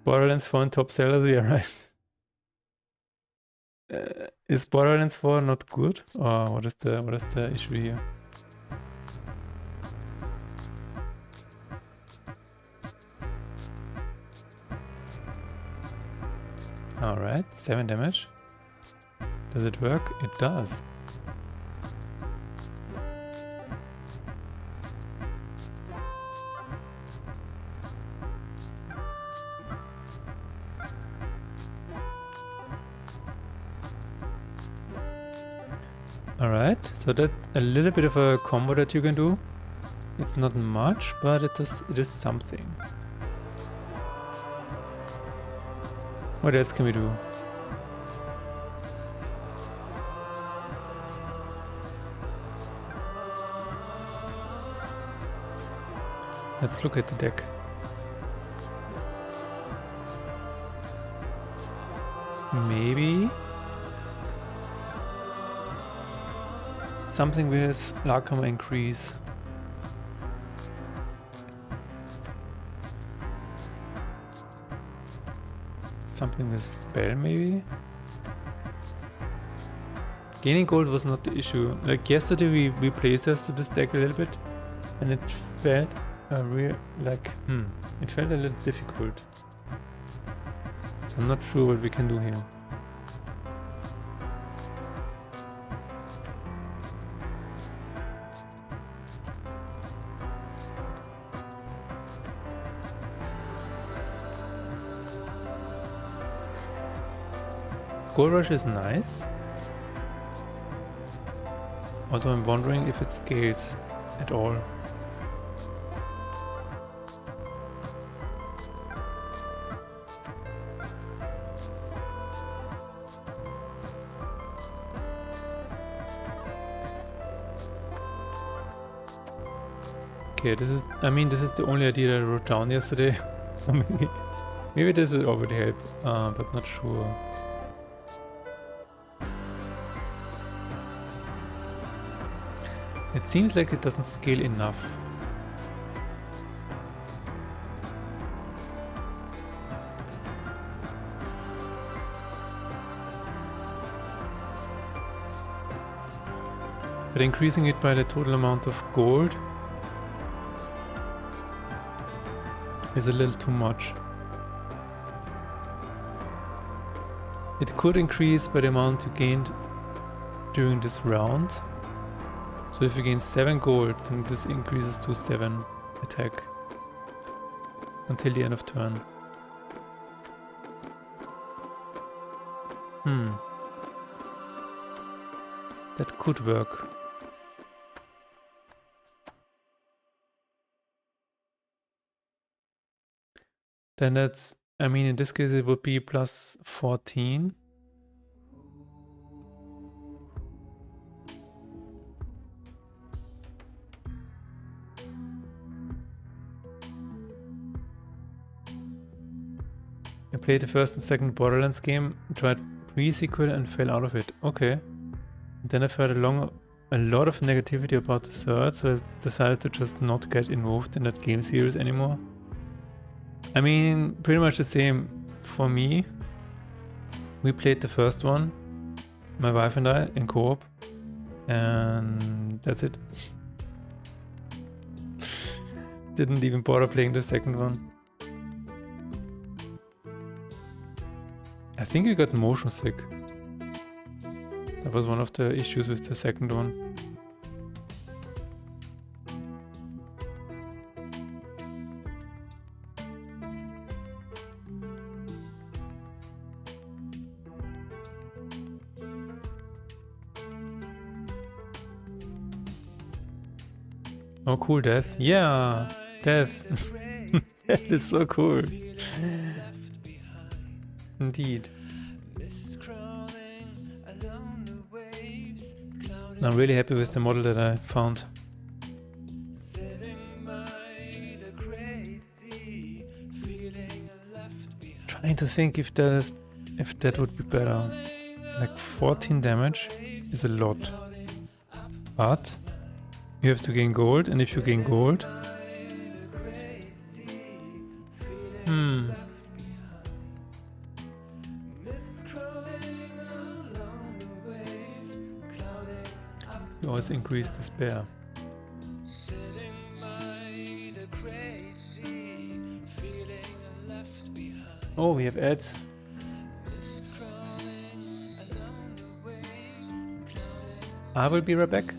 Borderlands 4 and top sellers, yeah, right. Is Borderlands 4 not good? Or what is the issue here? Alright, 7 damage. Does it work? It does. Alright, so that's a little bit of a combo that you can do. It's not much, but it is something. What else can we do? Let's look at the deck. Maybe something with Larkhammer increase. Something with spell maybe? Gaining gold was not the issue. Like yesterday we playtested this deck a little bit and it felt it felt a little difficult. So I'm not sure what we can do here. Gold Rush is nice. Although I'm wondering if it scales at all. Okay, this is the only idea that I wrote down yesterday. maybe this would already help, but not sure. It seems like it doesn't scale enough. But increasing it by the total amount of gold is a little too much. It could increase by the amount you gained during this round. So if you gain 7 gold, then this increases to 7 attack until the end of turn. That could work. Then that's, in this case it would be plus 14. I played the first and second Borderlands game, tried pre-sequel and fell out of it. Okay. And then I've heard a lot of negativity about the third, so I decided to just not get involved in that game series anymore. Pretty much the same for me. We played the first one, my wife and I, in co-op, and that's it. Didn't even bother playing the second one. I think we got motion sick. That was one of the issues with the second one. Oh, cool, Death. Yeah, Death. Death is so cool. Indeed. I'm really happy with the model that I found. Trying to think if that would be better. Like 14 damage is a lot. But you have to gain gold, and if you gain gold... You always increase despair. Oh, we have ads. I will be right back.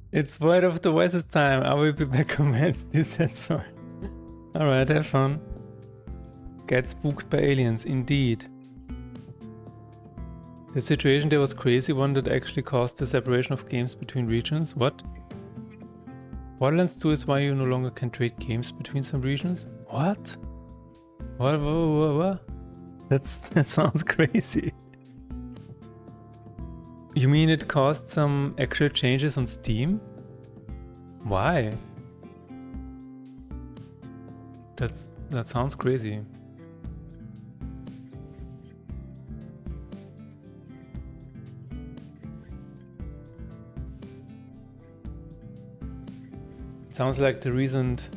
It's Void of the Wisest time. I will be back on Wednesday, said so. Alright, have fun. Get spooked by aliens, indeed. The situation there was crazy one that actually caused the separation of games between regions. What? Borderlands 2 is why you no longer can trade games between some regions? What? What? That sounds crazy. You mean it caused some actual changes on Steam? Why? That sounds crazy. It sounds like the recent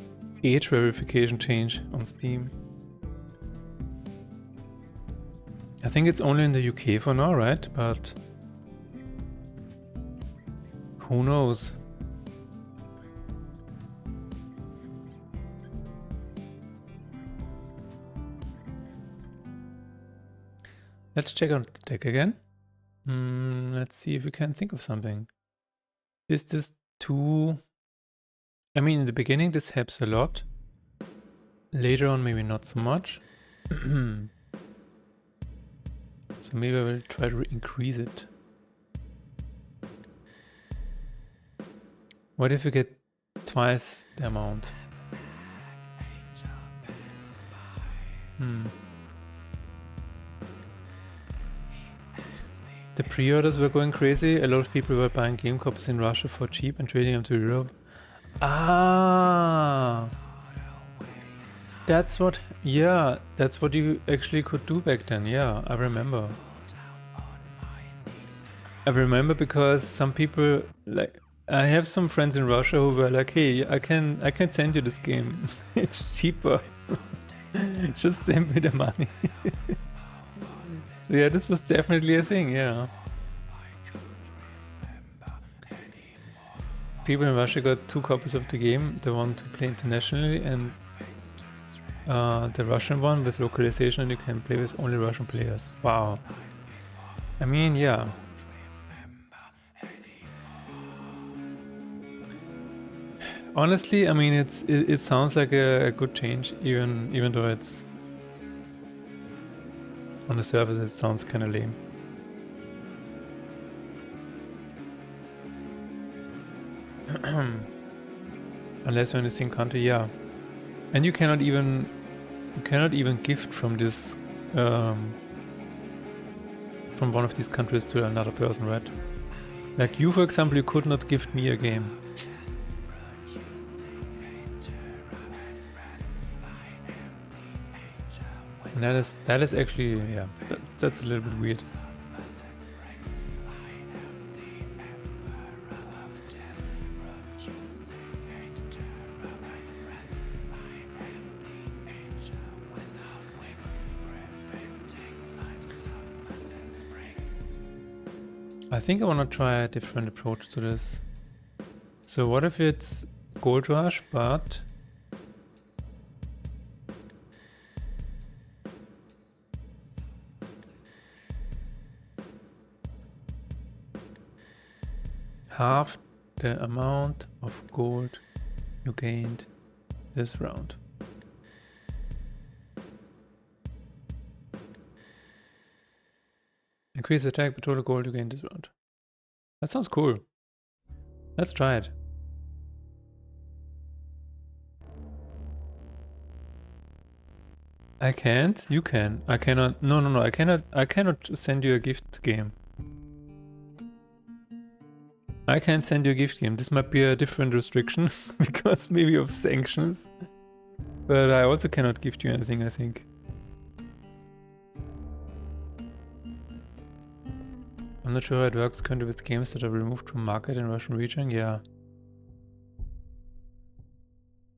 age verification change on Steam. I think it's only in the UK for now, right? But who knows? Let's check out the deck again. Let's see if we can think of something. is this too... I mean, in the beginning this helps a lot. Later on maybe not so much. So maybe I will try to increase it. What if we get twice the amount? The pre-orders were going crazy. A lot of people were buying game copies in Russia for cheap and trading them to Europe. Ah! That's what... Yeah, that's what you actually could do back then. Yeah, I remember. I remember because some people... like, I have some friends in Russia who were like, hey, I can send you this game. It's cheaper. Just send me the money. So yeah, this was definitely a thing, yeah. People in Russia got 2 copies of the game, the one to play internationally and the Russian one with localization, and you can play with only Russian players. Wow. I mean, yeah. Honestly, I mean, it sounds like a good change, even though it's on the surface it sounds kind of lame. Unless you're in the same country, yeah. And you cannot even gift from this from one of these countries to another person, right? Like you, for example, you could not gift me a game. And that is actually, yeah, that's a little bit weird. I think I want to try a different approach to this. So what if it's Gold Rush, but half the amount of gold you gained this round. Increase attack by total gold you gained this round. That sounds cool. Let's try it. I can't? You can. I cannot. No. I cannot send you a gift game. I can't send you a gift game. This might be a different restriction because maybe of sanctions. But I also cannot gift you anything, I think. I'm not sure how it works currently with games that are removed from market in Russian region. Yeah.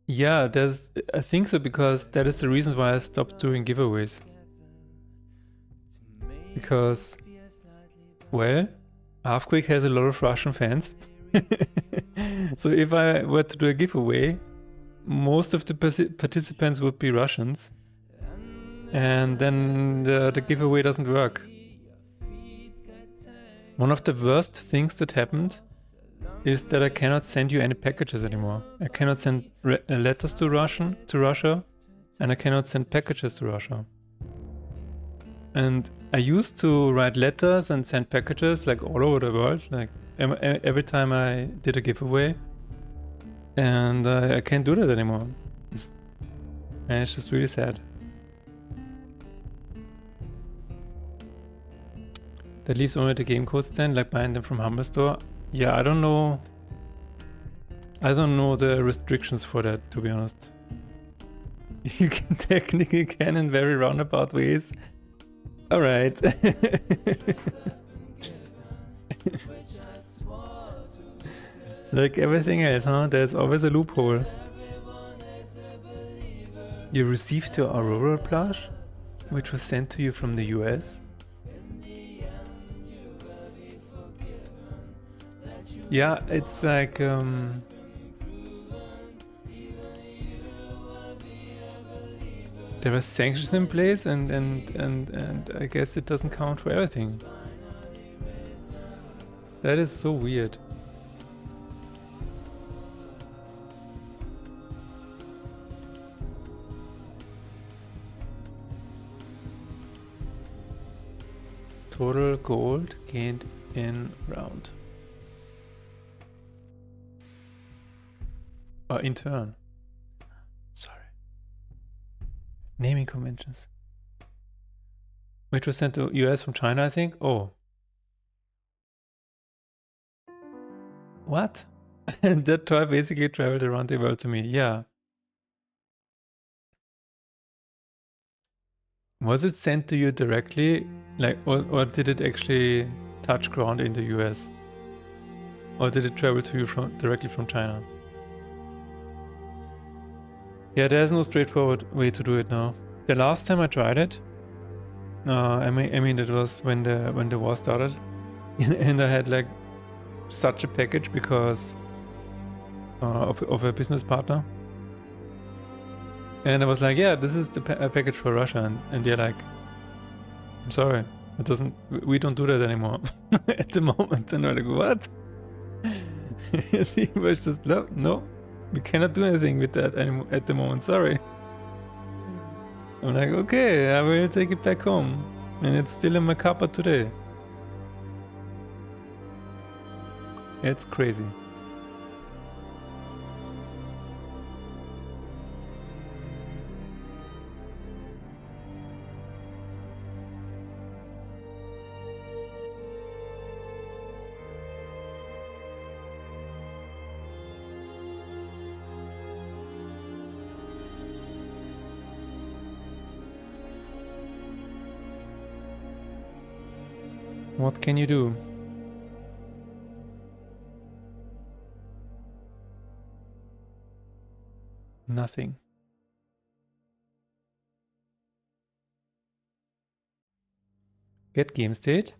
Yeah, I think so, because that is the reason why I stopped doing giveaways. Because, well, Halfquake has a lot of Russian fans. So if I were to do a giveaway, most of the participants would be Russians. And then the giveaway doesn't work. One of the worst things that happened is that I cannot send you any packages anymore. I cannot send letters to Russia, and I cannot send packages to Russia. And I used to write letters and send packages like all over the world, like every time I did a giveaway. And I can't do that anymore. And it's just really sad. That leaves only the game codes then, like buying them from Humble Store. Yeah, I don't know. I don't know the restrictions for that, to be honest. You can technically can in very roundabout ways. Alright. Like everything else, huh? There's always a loophole. You received your Aurora plush, which was sent to you from the US. Yeah, it's like there are sanctions in place, and I guess it doesn't count for everything. That is so weird. Total gold gained in round. In turn. Sorry. Naming conventions. Which was sent to US from China, I think. Oh. What? That toy basically traveled around the world to me. Yeah. Was it sent to you directly? Like, or did it actually touch ground in the US? Or did it travel to you directly from China? Yeah, there's no straightforward way to do it now. The last time I tried it, I mean, it was when the war started, and I had like such a package because of a business partner, and I was like, yeah, this is the package for Russia, and they're like, I'm sorry, it doesn't. We don't do that anymore at the moment. And I'm like, what? He was just no, we cannot do anything with that anymore at the moment. Sorry. I'm like, okay, I will take it back home, and it's still in my cupboard today. It's crazy. What can you do? Nothing. Get game state.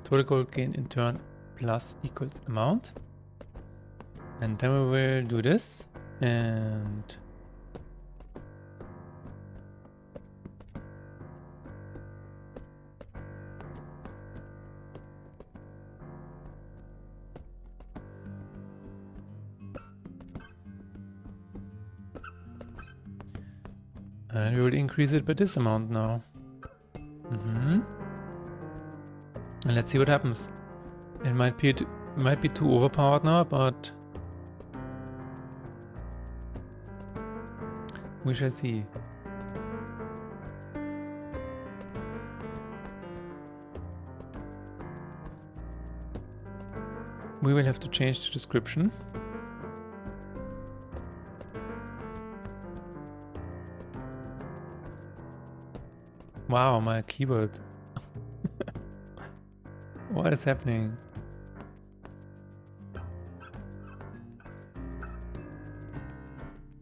Total gold gain in turn plus equals amount. And then we will do this. And we will increase it by this amount now. And let's see what happens. It might be too overpowered now, but we shall see. We will have to change the description. Wow, my keyboard. What is happening?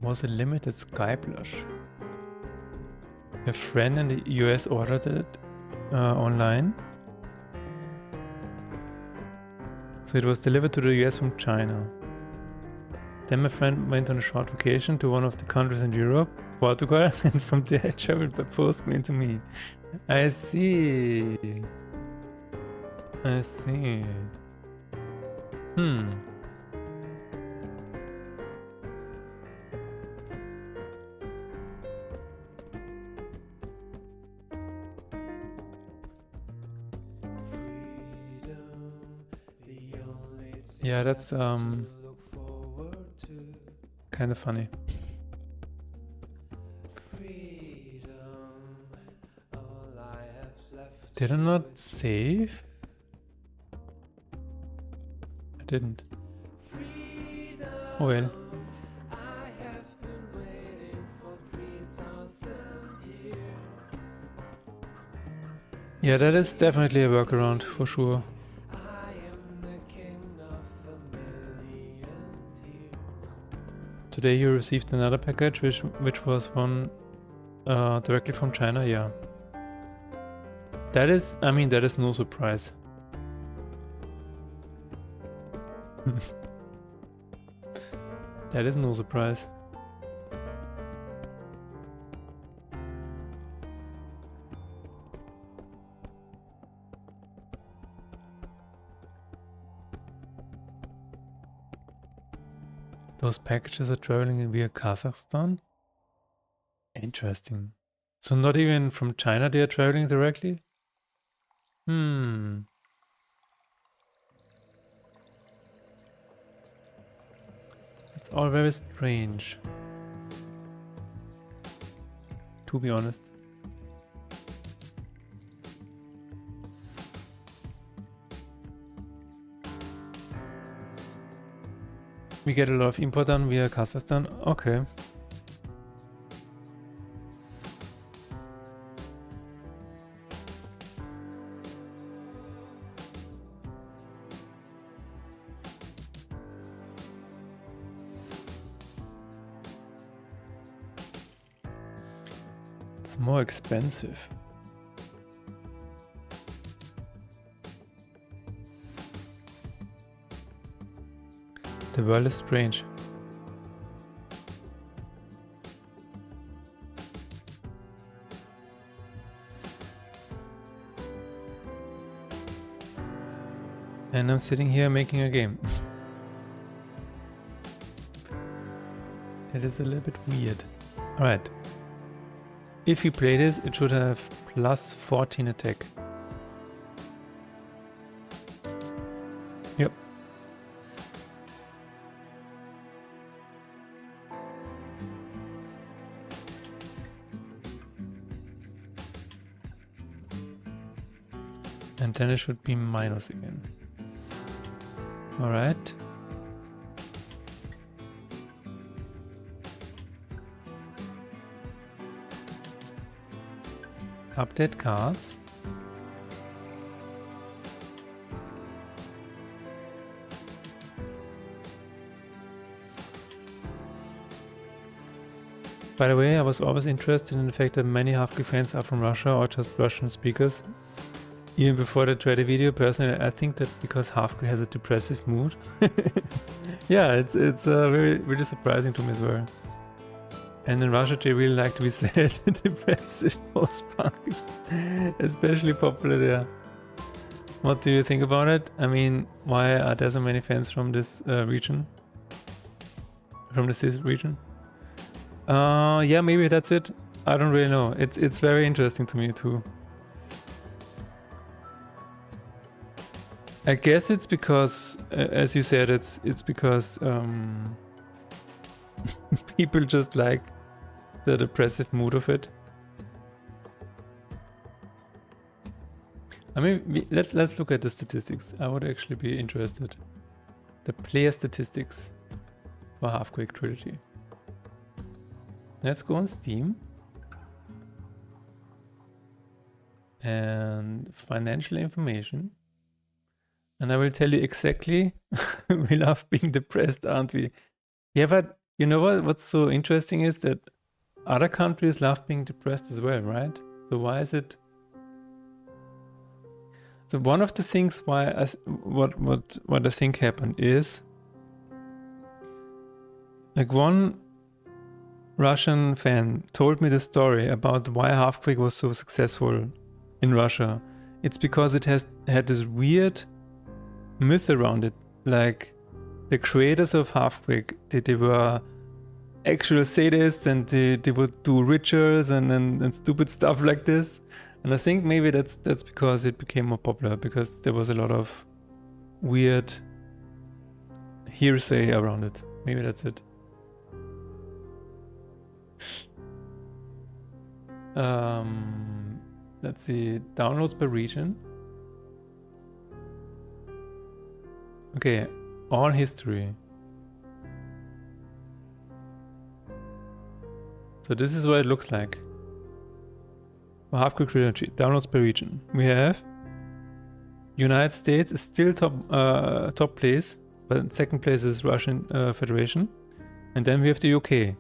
Was a limited sky blush. A friend in the US ordered it online. So it was delivered to the US from China. Then my friend went on a short vacation to one of the countries in Europe, Portugal, and from there it traveled by postmail to me. I see. I see. Yeah, that's kind of funny. Did I not save? I didn't. Oh well. Yeah, that is definitely a workaround for sure. Today you received another package which was one directly from China, yeah. That is, I mean, that is no surprise. That is no surprise. Those packages are traveling via Kazakhstan? Interesting. So not even from China they are traveling directly? It's all very strange, to be honest. We get a lot of import done via Kazakhstan. Okay. It's more expensive. The world is strange. And I'm sitting here making a game. It is a little bit weird. Alright. If you play this, it should have plus 14 attack. Yep. And then it should be minus again. Alright. Update cards. By the way, I was always interested in the fact that many Half-Greek fans are from Russia or just Russian speakers. Even before the Twitter video, personally, I think that because Half-Greek has a depressive mood. Yeah, it's really surprising to me as well. And in Russia, they really like to be sad and depressive. Post-punk is especially popular there. What do you think about it? I mean, why are there so many fans from this region? From the CIS region? Yeah, maybe that's it. I don't really know. It's very interesting to me too. I guess it's because, as you said, it's because people just like the depressive mood of it. I mean, let's look at the statistics. I would actually be interested. The player statistics for Half-Quake Trilogy. Let's go on Steam. And financial information. And I will tell you exactly, we love being depressed, aren't we? Yeah, but you know what? What's so interesting is that other countries love being depressed as well, right? So why is it? So one of the things why what I think happened is, like, one Russian fan told me the story about why Half-Quake was so successful in Russia. It's because it has had this weird myth around it. Like, the creators of Half-Quake, they were actual sadists, and they would do rituals and stupid stuff like this. And I think maybe that's because it became more popular, because there was a lot of weird hearsay around it. Maybe that's it. Let's see, downloads per region. Okay, all history. So this is what it looks like. For Half-Quake Trilogy, downloads per region. We have United States is still top place, but second place is Russian Federation. And then we have the UK.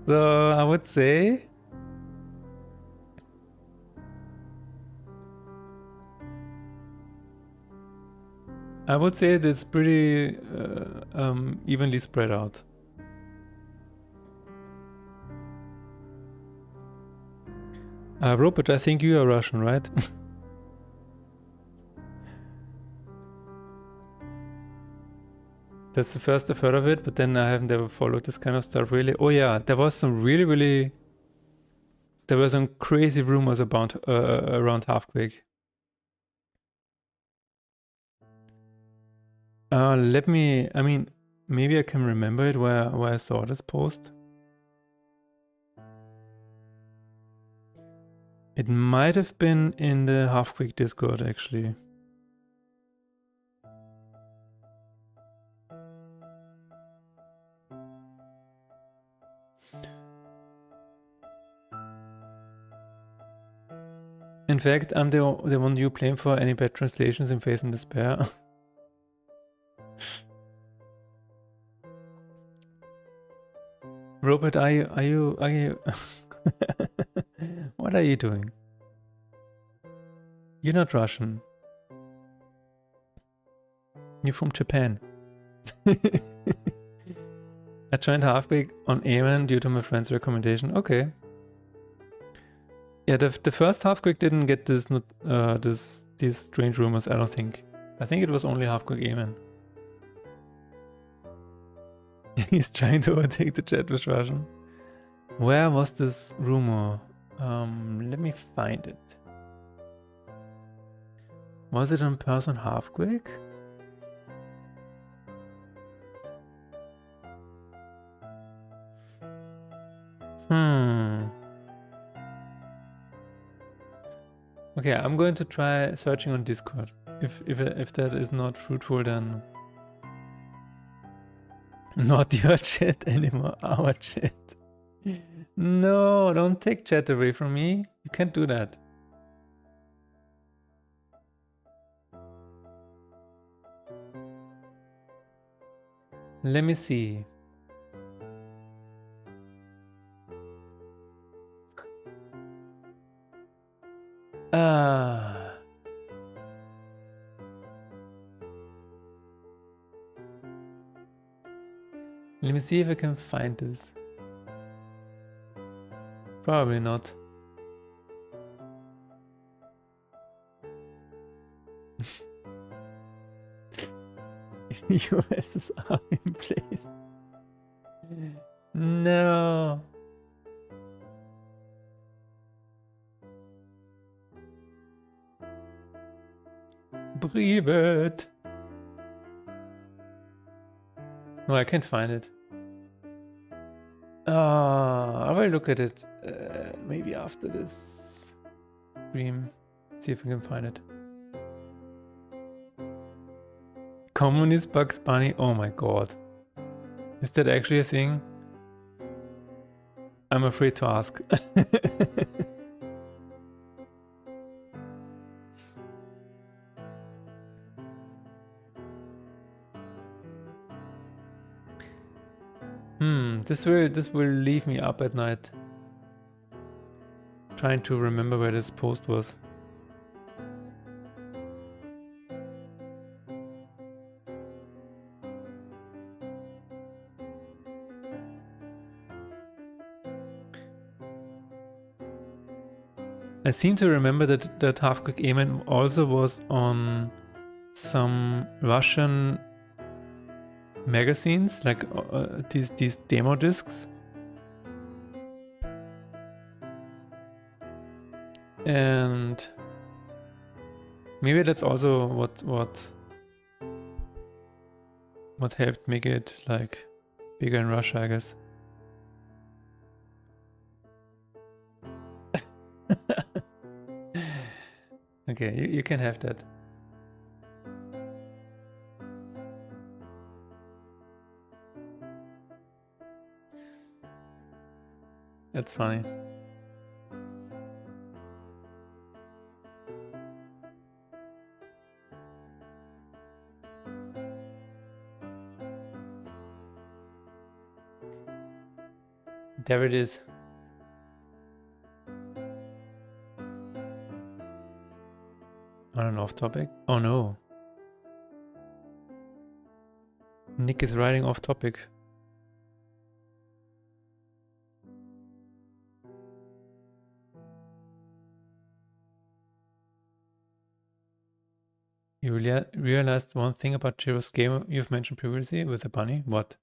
So I would say it's pretty evenly spread out. Robert, I think you are Russian, right? That's the first I've heard of it, but then I haven't ever followed this kind of stuff really. Oh yeah, there was some really There were some crazy rumors about around Halfquake. Let me, I mean, maybe I can remember it where I saw this post. It might have been in the Halfquake Discord, actually. In fact, I'm the one you blame for any bad translations in Faith and Despair. Robert, are you what are you doing? You're not Russian. You're from Japan. I joined Halfquake on Amen due to my friend's recommendation. Okay. Yeah, the first Halfquake didn't get these strange rumors, I don't think. I think it was only Halfquake Amen. He's trying to overtake the chat with Russian. Where was this rumor? Let me find it. Was it on Person Halfquake? Okay, I'm going to try searching on Discord. If that is not fruitful, then not your chat anymore, our chat. No, don't take chat away from me. You can't do that. Let me see. Let me see if I can find this. Probably not. USSR in place. No. Privet. No, I can't find it. I will look at it maybe after this stream. See if I can find it. Communist Bugs Bunny? Oh my god. Is that actually a thing? I'm afraid to ask. This will leave me up at night. Trying to remember where this post was. I seem to remember that Halfquake Amen also was on some Russian magazines, like these demo discs. And maybe that's also what helped make it like bigger in Russia, I guess. Okay, you can have that. That's funny. There it is. On an off topic? Oh no. Nick is writing off topic. You realized one thing about Jiro's game you've mentioned previously with the bunny? What?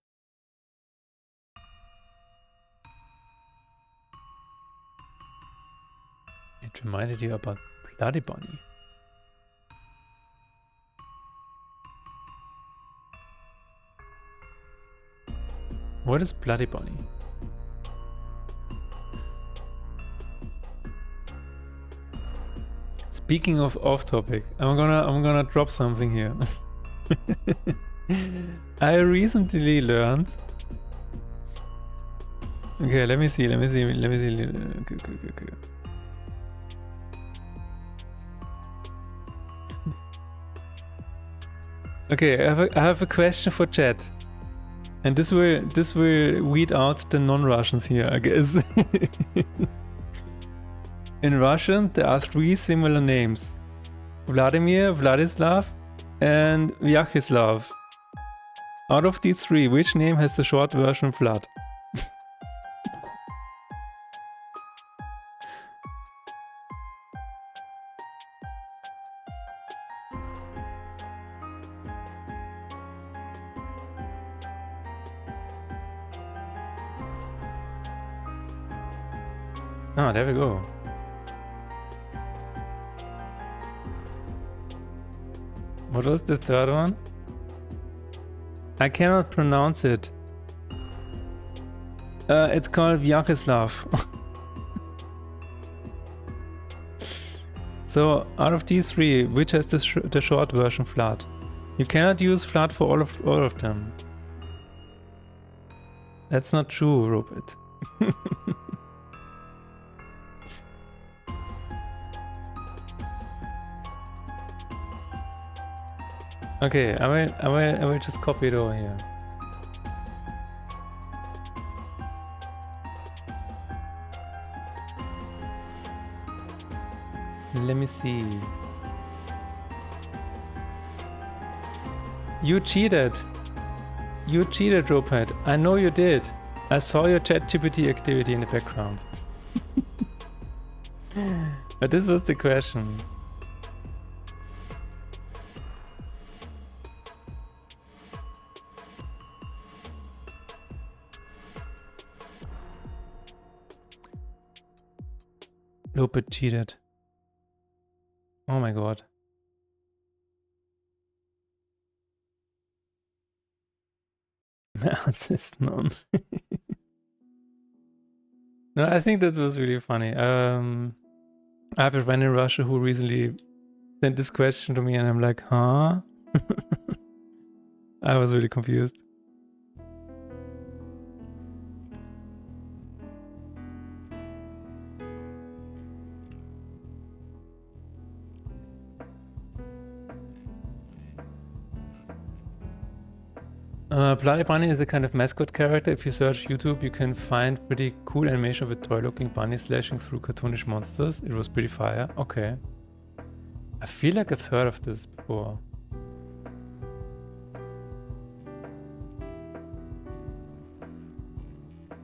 It reminded you about Bloody Bunny. What is Bloody Bunny? Speaking of off topic, I'm gonna drop something here. I recently learned. Okay, let me see. Okay. Okay, I have a question for chat. And this will weed out the non-Russians here, I guess. In Russian, there are 3 similar names. Vladimir, Vladislav, and Vyacheslav. Out of these 3, which name has the short version Vlad? Ah, there we go. What was the third one? I cannot pronounce it. It's called Vyacheslav. So, out of these 3, which has the short version Vlad? You cannot use Vlad for all of them. That's not true, Robert. Okay, I will just copy it over here. Let me see. You cheated. You cheated, Robert. I know you did. I saw your ChatGPT activity in the background. But this was the question. Lopet cheated. Oh my god. Answer is none. No, I think that was really funny. I have a friend in Russia who recently sent this question to me and I'm like, huh? I was really confused. Bloody Bunny is a kind of mascot character. If you search YouTube, you can find pretty cool animation of a toy-looking bunny slashing through cartoonish monsters. It was pretty fire. Okay. I feel like I've heard of this before.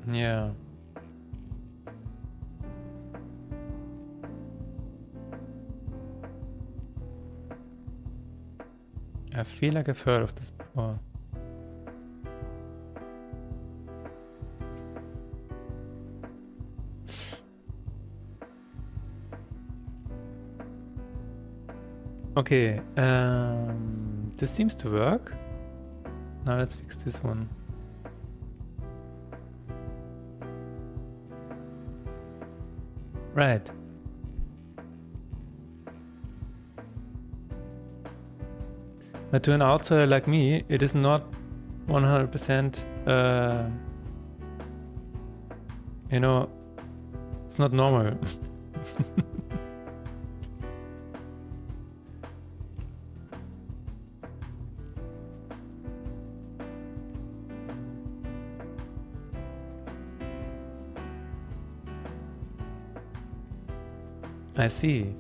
Yeah. I feel like I've heard of this before. Okay, this seems to work. Now let's fix this one. Right. But to an outsider like me, it is not 100%, you know, it's not normal. I see.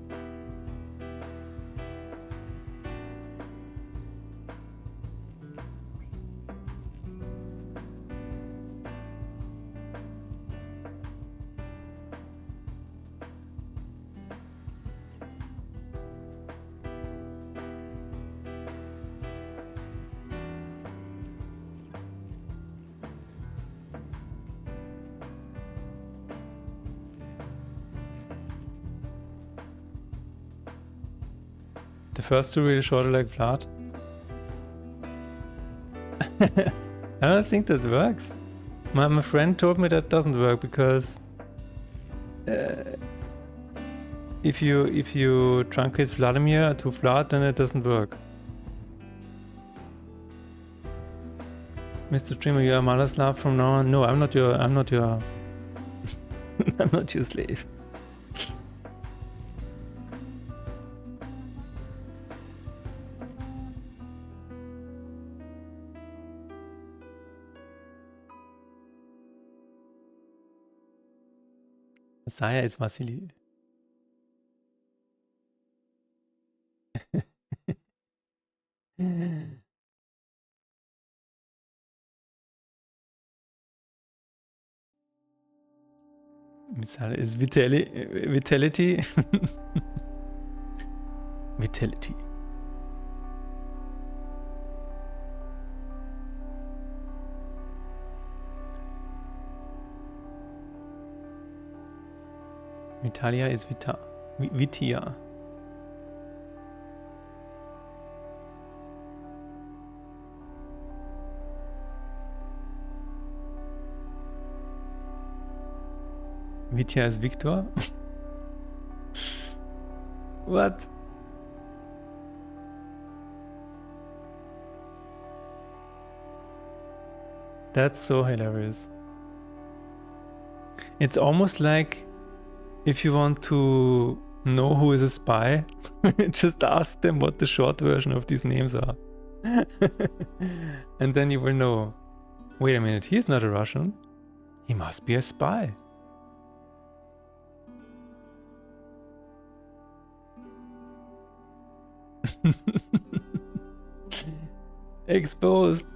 The first two really short like Vlad. I don't think that works. My friend told me that doesn't work because if you truncate Vladimir to Vlad, then it doesn't work. Mr. Streamer, you are mother's love from now on. No, I'm not your I'm not your slave. Saya is Vasily. Misale is vitality. Vitality. Vitalia is Vita. Vitia. Vitya is Victor? What? That's so hilarious. It's almost like if you want to know who is a spy, just ask them what the short version of these names are. And then you will know, wait a minute, he's not a Russian. He must be a spy. Exposed.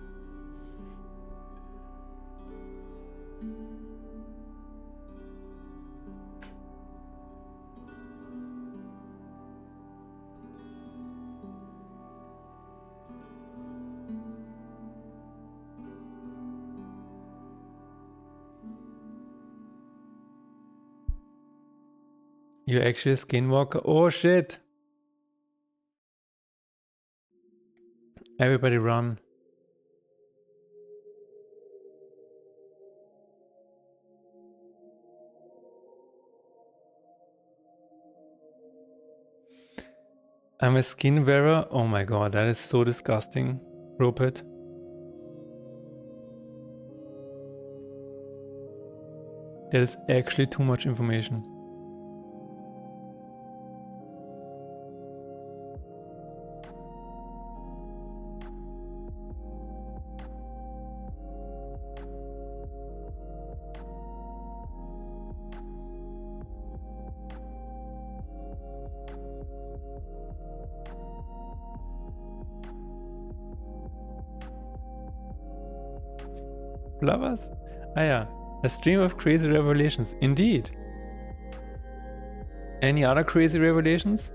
You're actually a skinwalker? Oh shit! Everybody run. I'm a skin wearer? Oh my god, that is so disgusting, Rupert. That is actually too much information. Lovers? Ah yeah, a stream of crazy revelations. Indeed. Any other crazy revelations?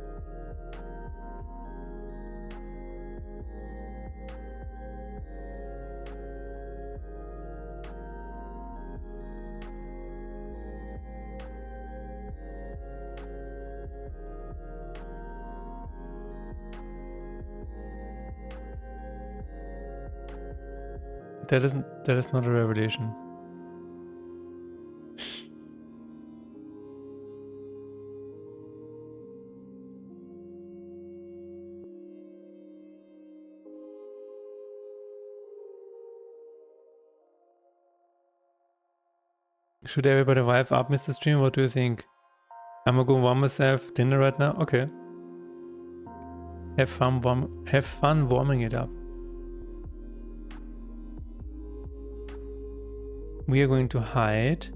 That is not a revelation. Should everybody wipe up, Mr. Stream? What do you think? I'm gonna go warm myself dinner right now. Okay. Have fun warming it up. We are going to hide.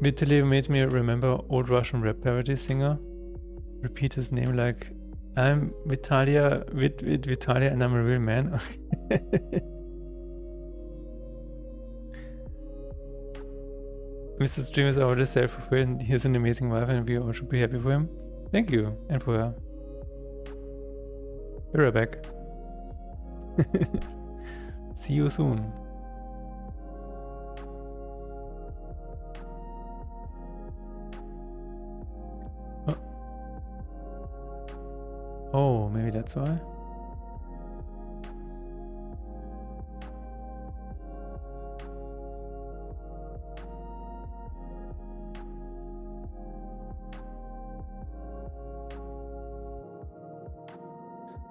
Vitaly made me remember old Russian rap parody singer. Repeat his name like, I'm Vitalia with Vitalia and I'm a real man. Mr. Stream is already self-fulfilled and he has an amazing wife and we all should be happy for him. Thank you, and for her. Be right back. See you soon. Oh, maybe that's why.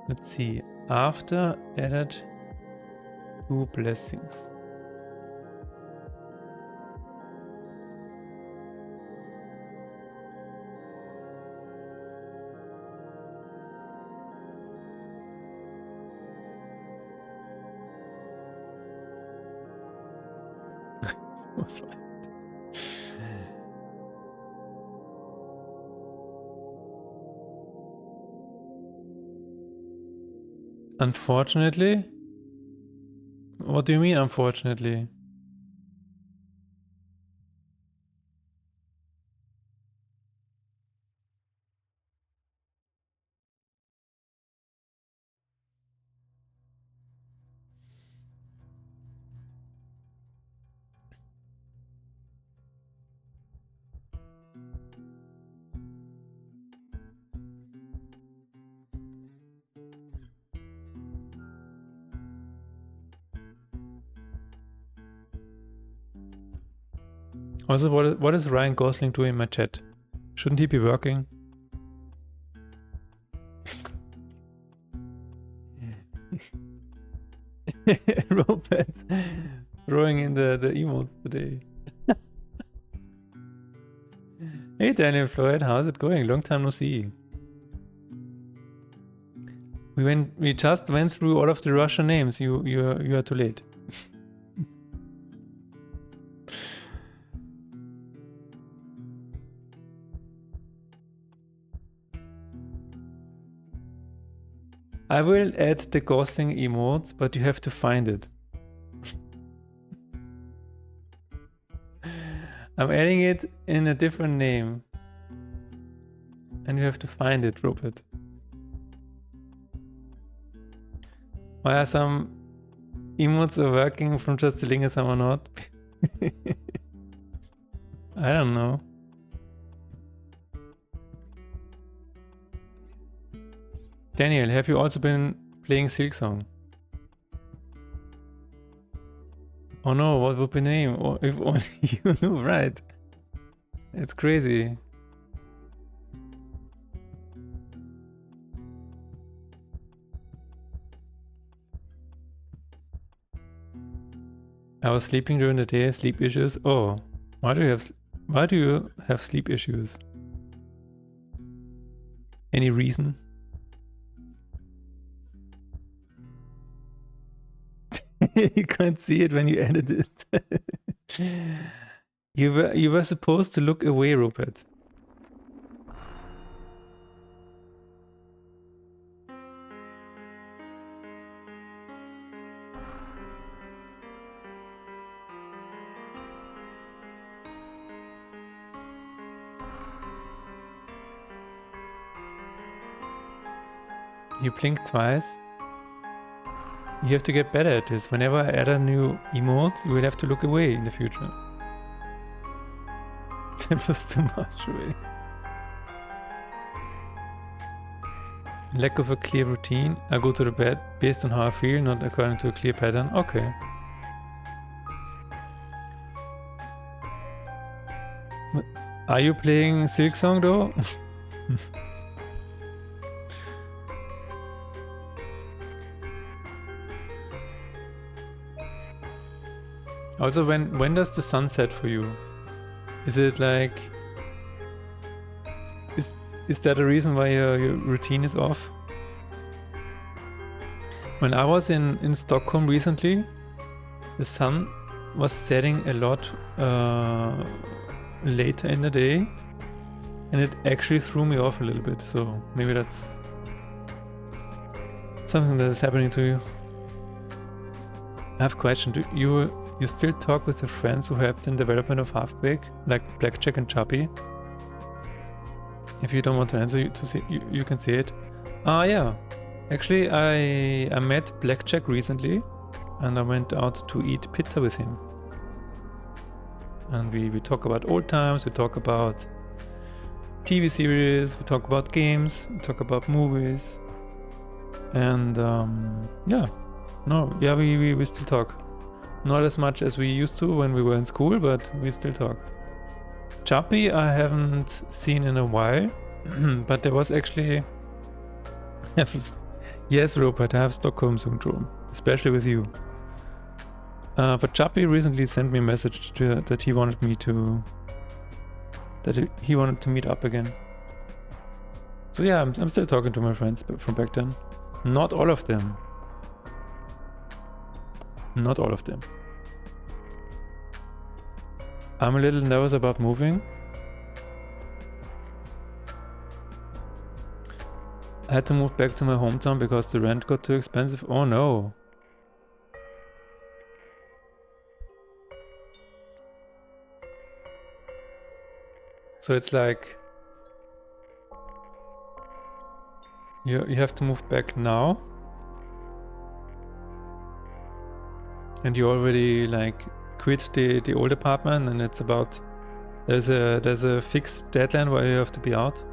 Let's see. After added 2 blessings. Was war? Unfortunately? What do you mean, unfortunately? Also, what is Ryan Gosling doing in my chat? Shouldn't he be working? Robert throwing in the emotes today. Hey Daniel Floyd, how's it going? Long time no see. We just went through all of the Russian names. You are too late. I will add the Gosling emotes, but you have to find it. I'm adding it in a different name. And you have to find it, Robert. Why are some emotes are working from just the link and some are not? I don't know. Daniel, have you also been playing Silksong? Oh no, what would be the name? Oh, if only you knew, right? It's crazy. I was sleeping during the day, sleep issues. Oh, why do you have sleep issues? Any reason? You can't see it when you edit it. You were supposed to look away, Rupert. You blinked twice. You have to get better at this. Whenever I add a new emote, you will have to look away in the future. That was too much, really. Lack of a clear routine. I go to the bed based on how I feel, not according to a clear pattern. Okay. Are you playing Silksong though? Also, when does the sun set for you? Is it like... Is that a reason why your routine is off? When I was in Stockholm recently, the sun was setting a lot later in the day, and it actually threw me off a little bit, so maybe that's something that is happening to you. I have a question. Do you still talk with your friends who helped in development of Halfbake, like Blackjack and Chubby? If you don't want to answer, you can say it. Yeah. Actually, I met Blackjack recently. and I went out to eat pizza with him. And we talk about old times, we talk about TV series, we talk about games, we talk about movies. And we still talk. Not as much as we used to when we were in school, but we still talk. Chappie I haven't seen in a while, but there was actually... Yes, Rupert, I have Stockholm Syndrome, especially with you. But Chappie recently sent me a message that he wanted me to... he wanted to meet up again. So yeah, I'm still talking to my friends from back then. Not all of them. Not all of them. I'm a little nervous about moving. I had to move back to my hometown because the rent got too expensive. Oh no. So it's like... You have to move back now. And you already like quit the old apartment, and it's about... There's a fixed deadline where you have to be out.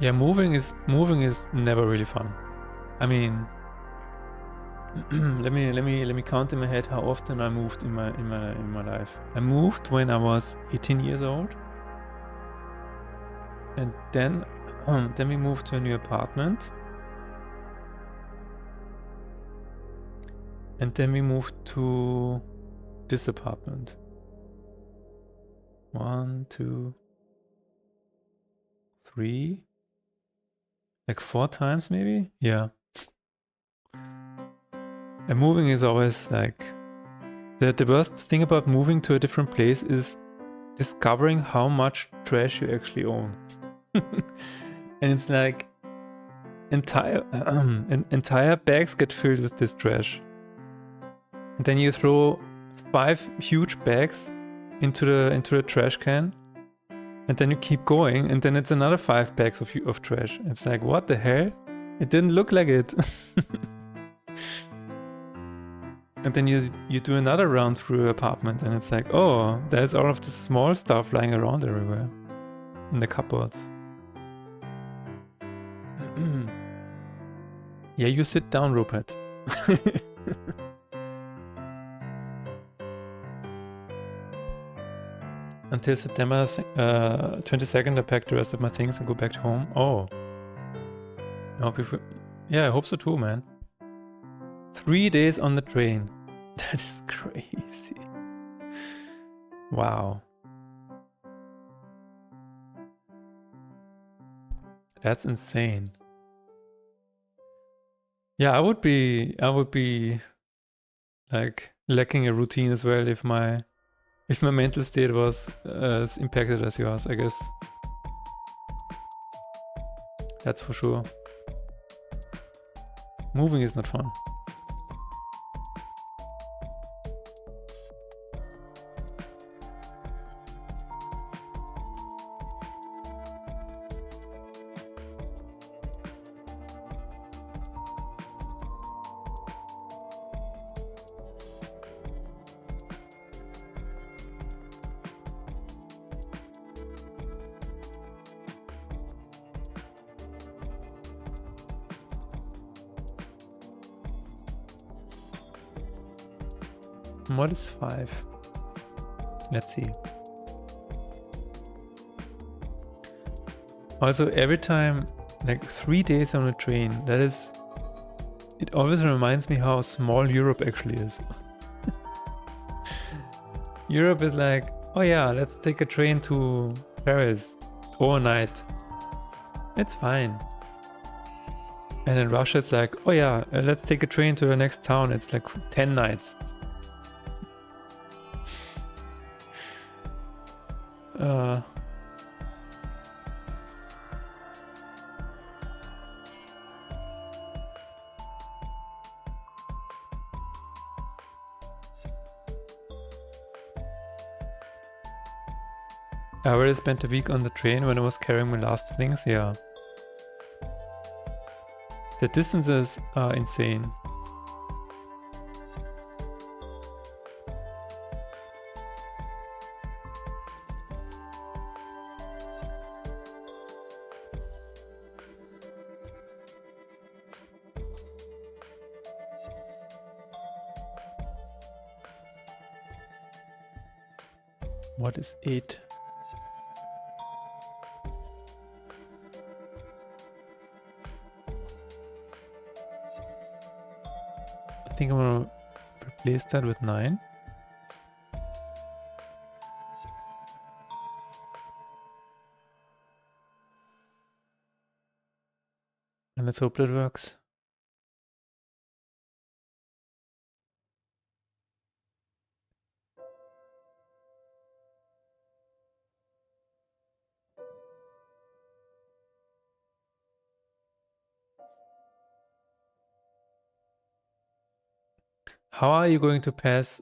Yeah, moving is never really fun. I mean, let me count in my head how often I moved in my life. I moved when I was 18 years old, and then we moved to a new apartment, and then we moved to this apartment. 1, 2, 3, like 4 times maybe. Yeah. And moving is always like... The worst thing about moving to a different place is discovering how much trash you actually own. And it's like entire bags get filled with this trash. And then you throw 5 huge bags into the trash can, and then you keep going, and then it's another 5 bags of trash. It's like, what the hell? It didn't look like it. And then you do another round through your apartment, and it's like, oh, there's all of this small stuff lying around everywhere in the cupboards. Yeah, you sit down, Rupert. Until September 22nd, I pack the rest of my things and go back home. Oh. Yeah, I hope so too, man. 3 days on the train. That is crazy. Wow. That's insane. Yeah, I would be like lacking a routine as well if my mental state was as impacted as yours, I guess. That's for sure. Moving is not fun. What is 5? Let's see. Also, every time, like 3 days on a train, it always reminds me how small Europe actually is. Europe is like, oh yeah, let's take a train to Paris overnight. It's fine. And in Russia, it's like, oh yeah, let's take a train to the next town. It's like 10 nights. I already spent a week on the train when I was carrying my last things, yeah. The distances are insane. What is 8? I think I'm gonna replace that with 9. And let's hope that works. How are you going to pass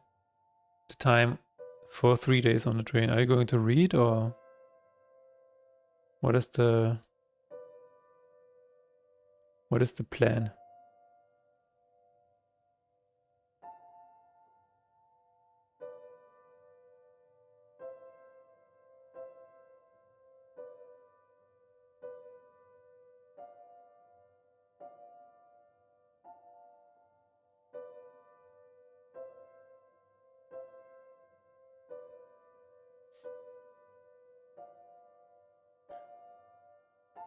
the time for 3 days on the train? Are you going to read, or what is the plan?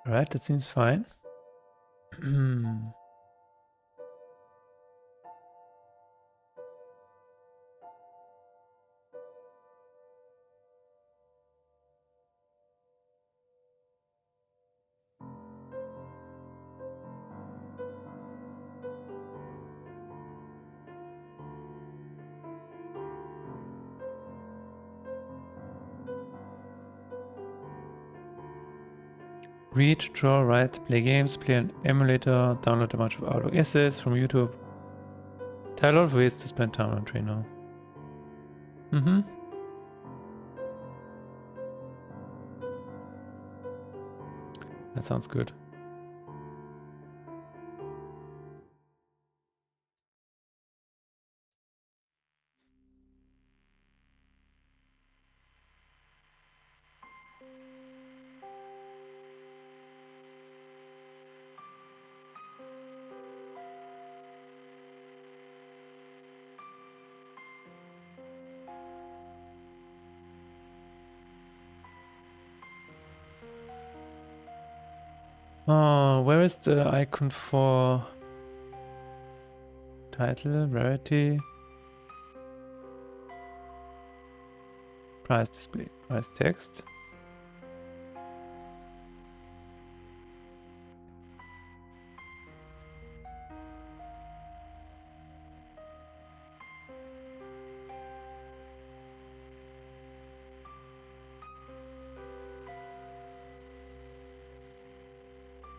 Alright, that seems fine. Read, draw, write, play games, play an emulator, download a bunch of Outlook essays from YouTube. There are a lot of ways to spend time on train now. That sounds good. Oh, where is the icon for title, rarity, price display, price text?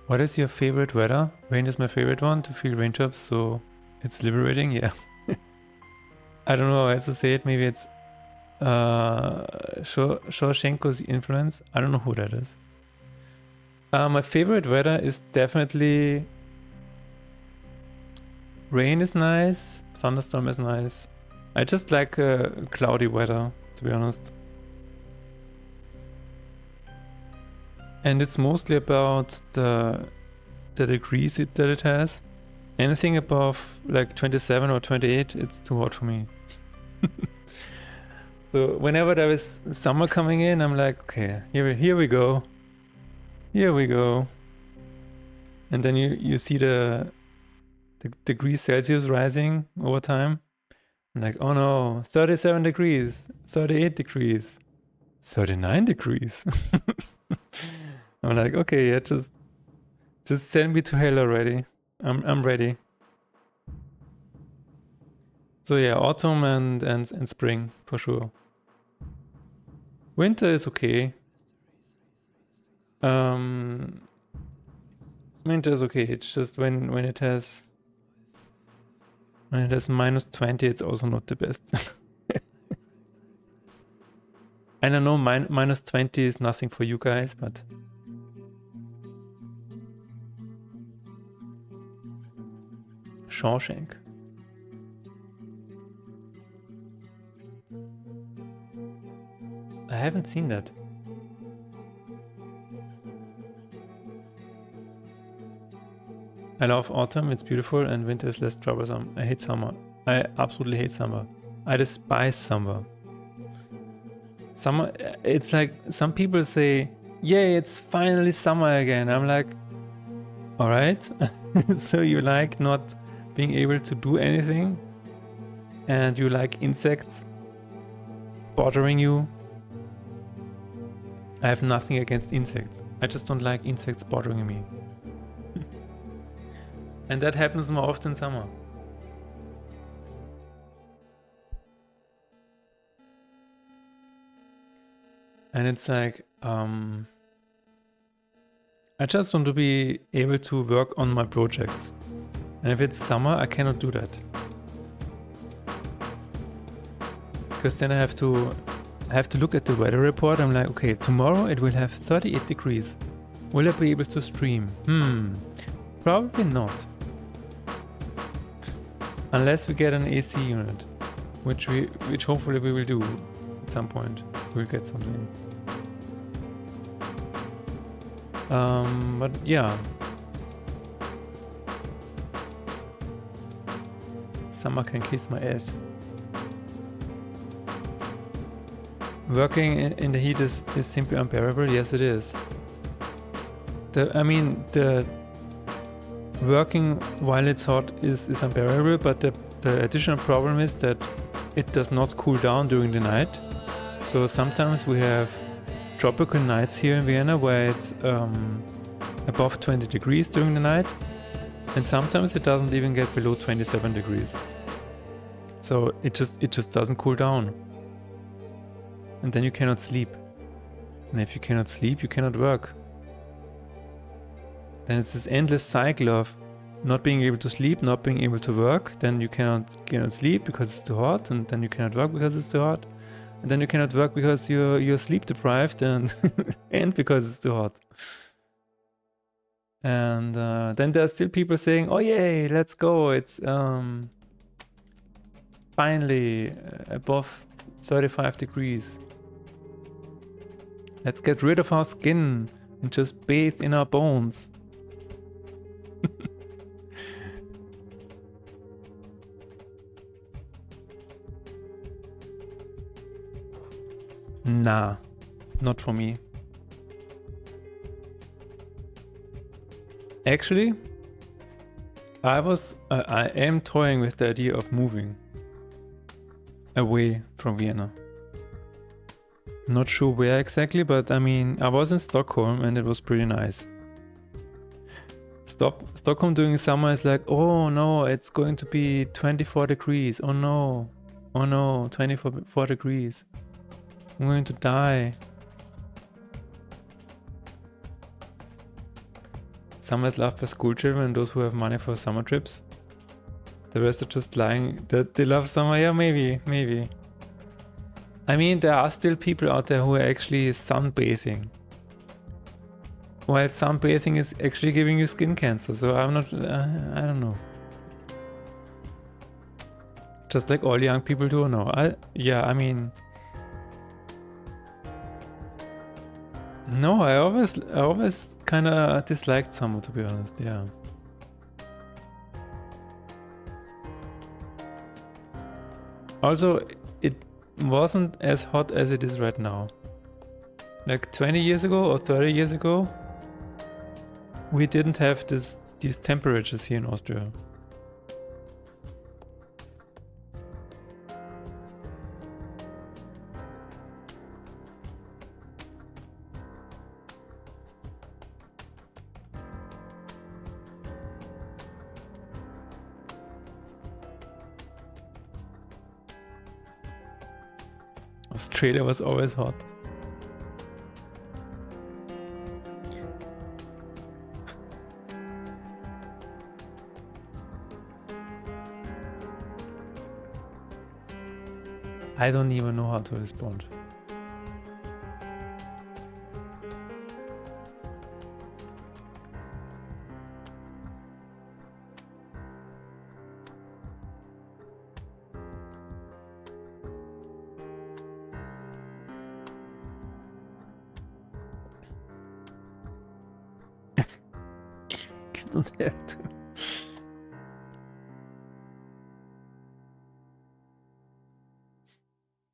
What is your favorite weather? Rain is my favorite one to feel raindrops, so it's liberating, yeah. I don't know how else to say it. Maybe it's Shawshanko's influence. I don't know who that is. My favorite weather is definitely rain is nice, thunderstorm is nice. I just like cloudy weather, to be honest. And it's mostly about the degrees that it has. Anything above like 27 or 28, it's too hot for me. So whenever there is summer coming in, I'm like, okay, here we go. Here we go. And then you see the degrees Celsius rising over time. I'm like, oh no, 37 degrees, 38 degrees, 39 degrees. I'm like, okay, yeah, just send me to hell already. I'm ready. So yeah, autumn and spring for sure. Winter is okay. Winter is okay. It's just when it has minus 20, it's also not the best. I don't know, minus 20 is nothing for you guys, but... Shawshank. I haven't seen that. I love autumn, it's beautiful, and winter is less troublesome. I hate summer. I absolutely hate summer. I despise summer. Summer, it's like some people say, yay, it's finally summer again. I'm like, all right. So you like not being able to do anything, and you like insects bothering you. I have nothing against insects. I just don't like insects bothering me. And that happens more often in summer. And it's like, I just want to be able to work on my projects. And if it's summer, I cannot do that. Because then I have to look at the weather report. I'm like, okay, tomorrow it will have 38 degrees. Will I be able to stream? Probably not. Unless we get an AC unit, which hopefully we will do at some point. We'll get something. But yeah. Summer can kiss my ass. Working in the heat is simply unbearable. Yes, it is. The working while it's hot is unbearable, but the additional problem is that it does not cool down during the night. So sometimes we have tropical nights here in Vienna where it's above 20 degrees during the night, and sometimes it doesn't even get below 27 degrees. So it just doesn't cool down. And then you cannot sleep. And if you cannot sleep, you cannot work. Then it's this endless cycle of not being able to sleep, not being able to work. Then you cannot sleep because it's too hot, and then you cannot work because it's too hot. And then you cannot work because you're sleep deprived, and and because it's too hot. And then there are still people saying, "Oh yay, let's go! It's finally above 35 degrees. Let's get rid of our skin and just bathe in our bones." Nah, not for me. Actually, I am toying with the idea of moving away from Vienna. Not sure where exactly, but I mean, I was in Stockholm and it was pretty nice. Stockholm during summer is like, oh no, it's going to be 24 degrees. Oh no, 24 degrees. I'm going to die. Summer is loved by school children and those who have money for summer trips. The rest are just lying that they love summer. Yeah, maybe. I mean, there are still people out there who are actually sunbathing. While sunbathing is actually giving you skin cancer, so I'm not, I don't know. Just like all young people do, no. I mean... No, I always kind of disliked summer, to be honest, yeah. Also, it wasn't as hot as it is right now. Like 20 years ago or 30 years ago, we didn't have these temperatures here in Austria. Australia was always hot. I don't even know how to respond. don't have to.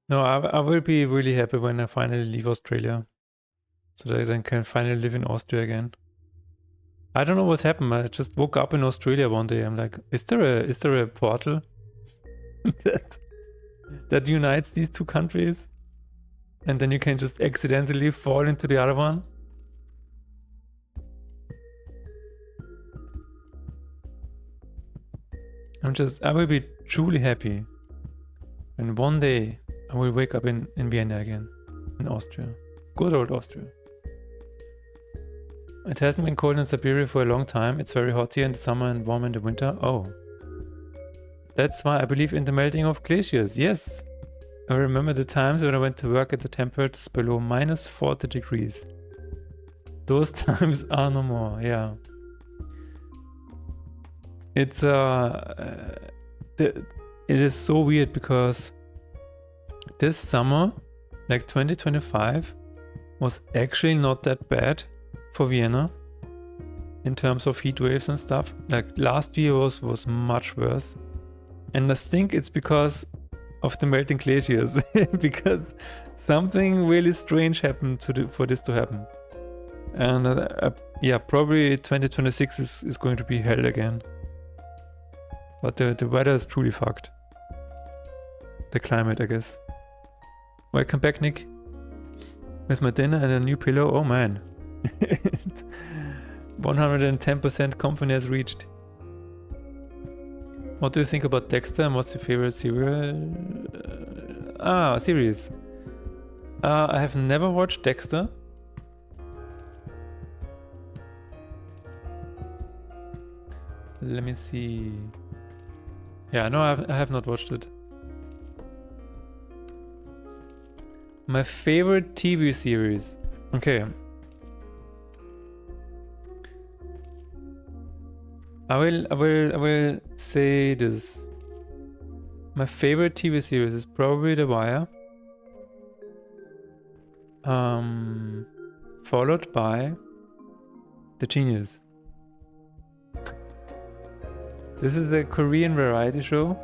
No, I will be really happy when I finally leave Australia, so that I then can finally live in Austria again. I don't know what's happened. I just woke up in Australia one day. I'm like, is there a portal that unites these two countries, and then you can just accidentally fall into the other one? I will be truly happy when one day I will wake up in Vienna again, in Austria. Good old Austria. It hasn't been cold in Siberia for a long time. It's very hot here in the summer and warm in the winter. Oh. That's why I believe in the melting of glaciers. Yes. I remember the times when I went to work at the temperatures below minus 40 degrees. Those times are no more, yeah. It's it is so weird because this summer, like 2025, was actually not that bad for Vienna in terms of heat waves and stuff. Like last year was much worse, and I think it's because of the melting glaciers because something really strange happened for this to happen. And yeah, probably 2026 is going to be hell again. But the weather is truly fucked. The climate, I guess. Welcome back, Nick. With my dinner and a new pillow. Oh man. 110% confidence reached. What do you think about Dexter and what's your favorite series? I have never watched Dexter. Let me see. Yeah, no, I have not watched it. My favorite TV series. Okay. I will say this. My favorite TV series is probably The Wire. Followed by The Genius. This is a Korean variety show.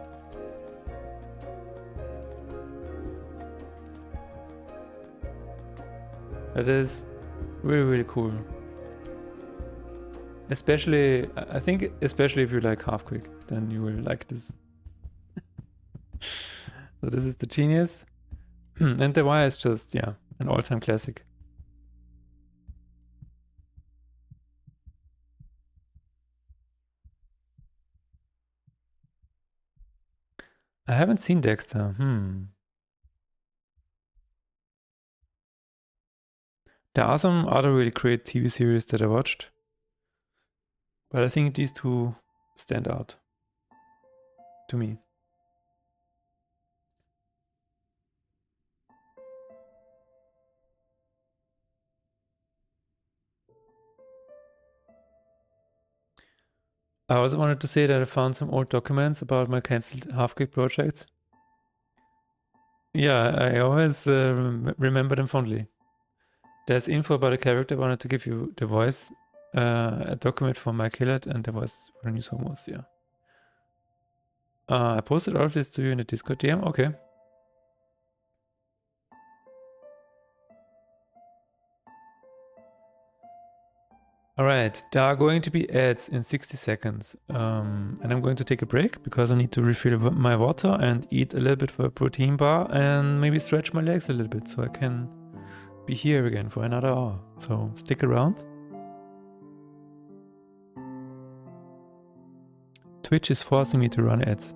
That is really, really cool. Especially, I think, especially if you like Half Quick, then you will like this. So this is The Genius. And The Wire is just, yeah, an all-time classic. I haven't seen Dexter. There are some other really great TV series that I watched. But I think these two stand out to me. I also wanted to say that I found some old documents about my cancelled half-gig projects. Yeah, I always remember them fondly. There's info about a character. I wanted to give you the voice, a document for Mike Hillard, and the voice for the News Homos, yeah. I posted all of this to you in the Discord DM, okay. Alright, there are going to be ads in 60 seconds. And I'm going to take a break because I need to refill my water and eat a little bit of a protein bar and maybe stretch my legs a little bit so I can be here again for another hour. So stick around. Twitch is forcing me to run ads.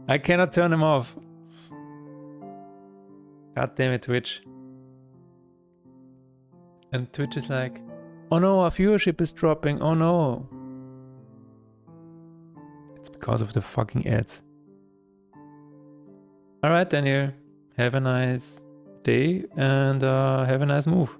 I cannot turn them off. God damn it, Twitch. And Twitch is like, oh no, our viewership is dropping, oh no. It's because of the fucking ads. Alright, Daniel, have a nice day and have a nice move.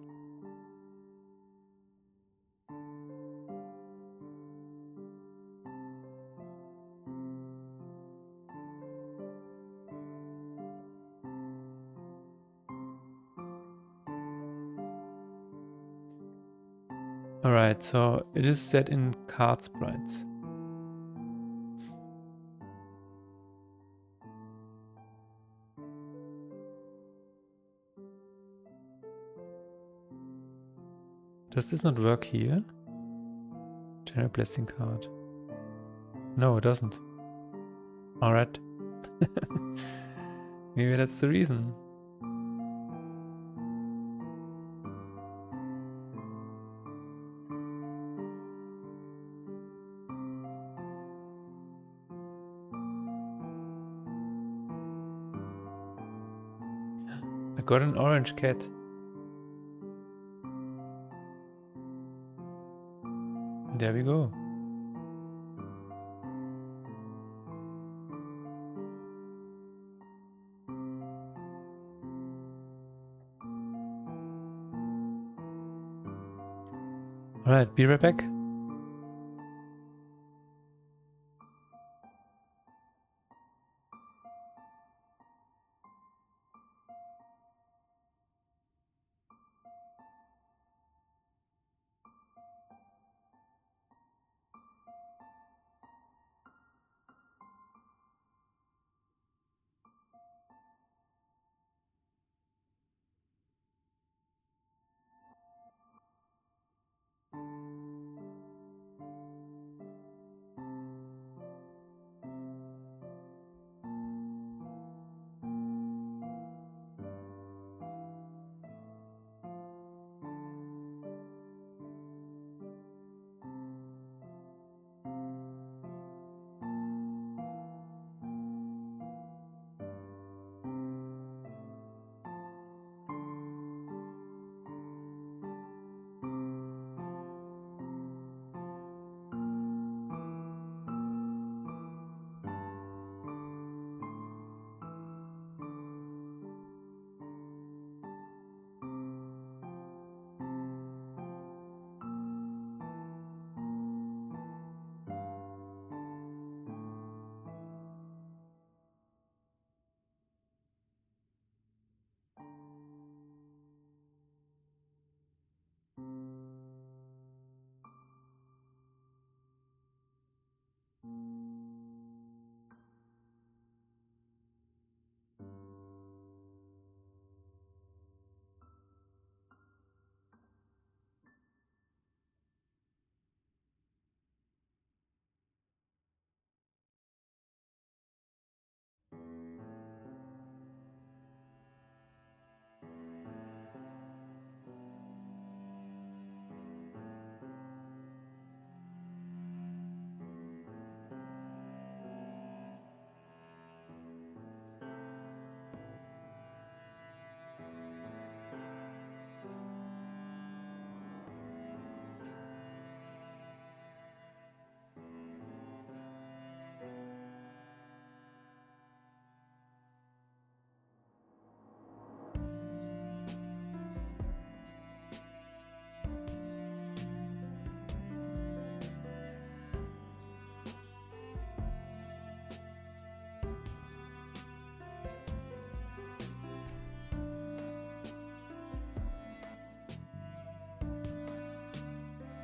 Alright, so it is set in card sprites. Does this not work here? General blessing card. No, it doesn't. Alright. Maybe that's the reason. I got an orange cat. There we go. Alright, be right back.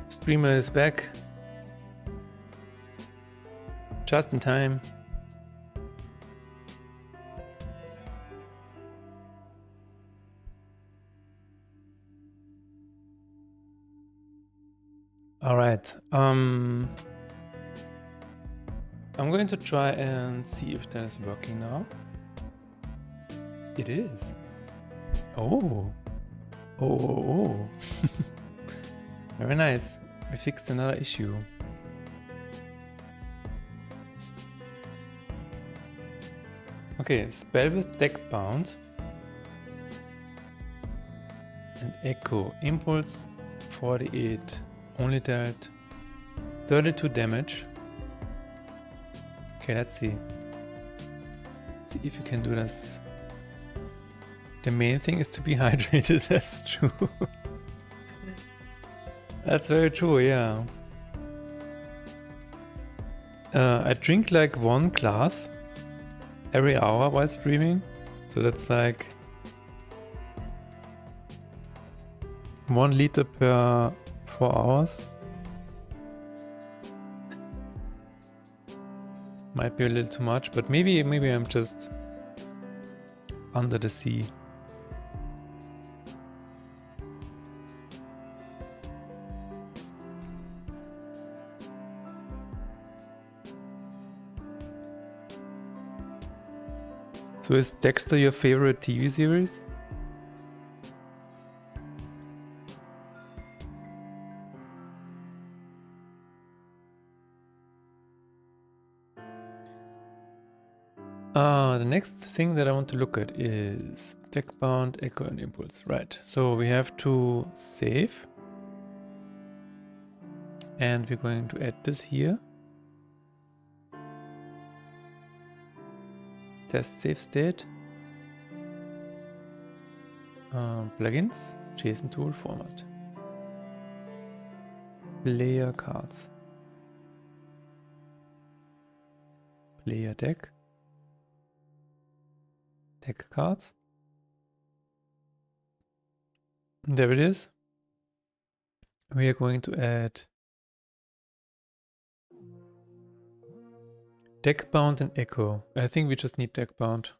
Streamer is back. Just in time. All right. I'm going to try and see if that is working now. It is. Oh. Oh. Very nice. We fixed another issue. Okay, spell with deck bound. And echo. Impulse 48. Only dealt 32 damage. Okay, let's see. Let's see if you can do this. The main thing is to be hydrated, that's true. That's very true, yeah. I drink like 1 glass every hour while streaming. So that's like 1 liter per 4 hours. Might be a little too much, but maybe I'm just under the sea. So is Dexter your favorite TV series? The next thing that I want to look at is deck bound, echo, and impulse. Right, so we have to save. And we're going to add this here. Test save state. Plugins, JSON tool format. Player cards. Player deck. Deck cards. There it is. We are going to add deck bound and echo. I think we just need deck bound.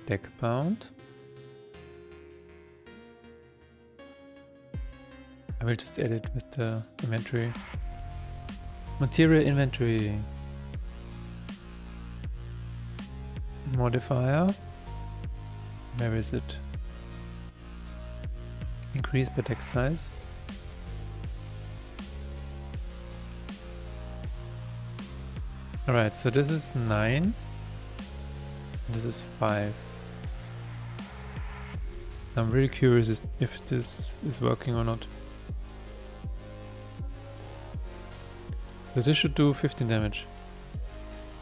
Deck bound. I will just edit with the inventory. Material inventory. Modifier. Where is it? Increase by deck size. Alright, so this is 9. This is 5. I'm really curious if this is working or not. So this should do 15 damage.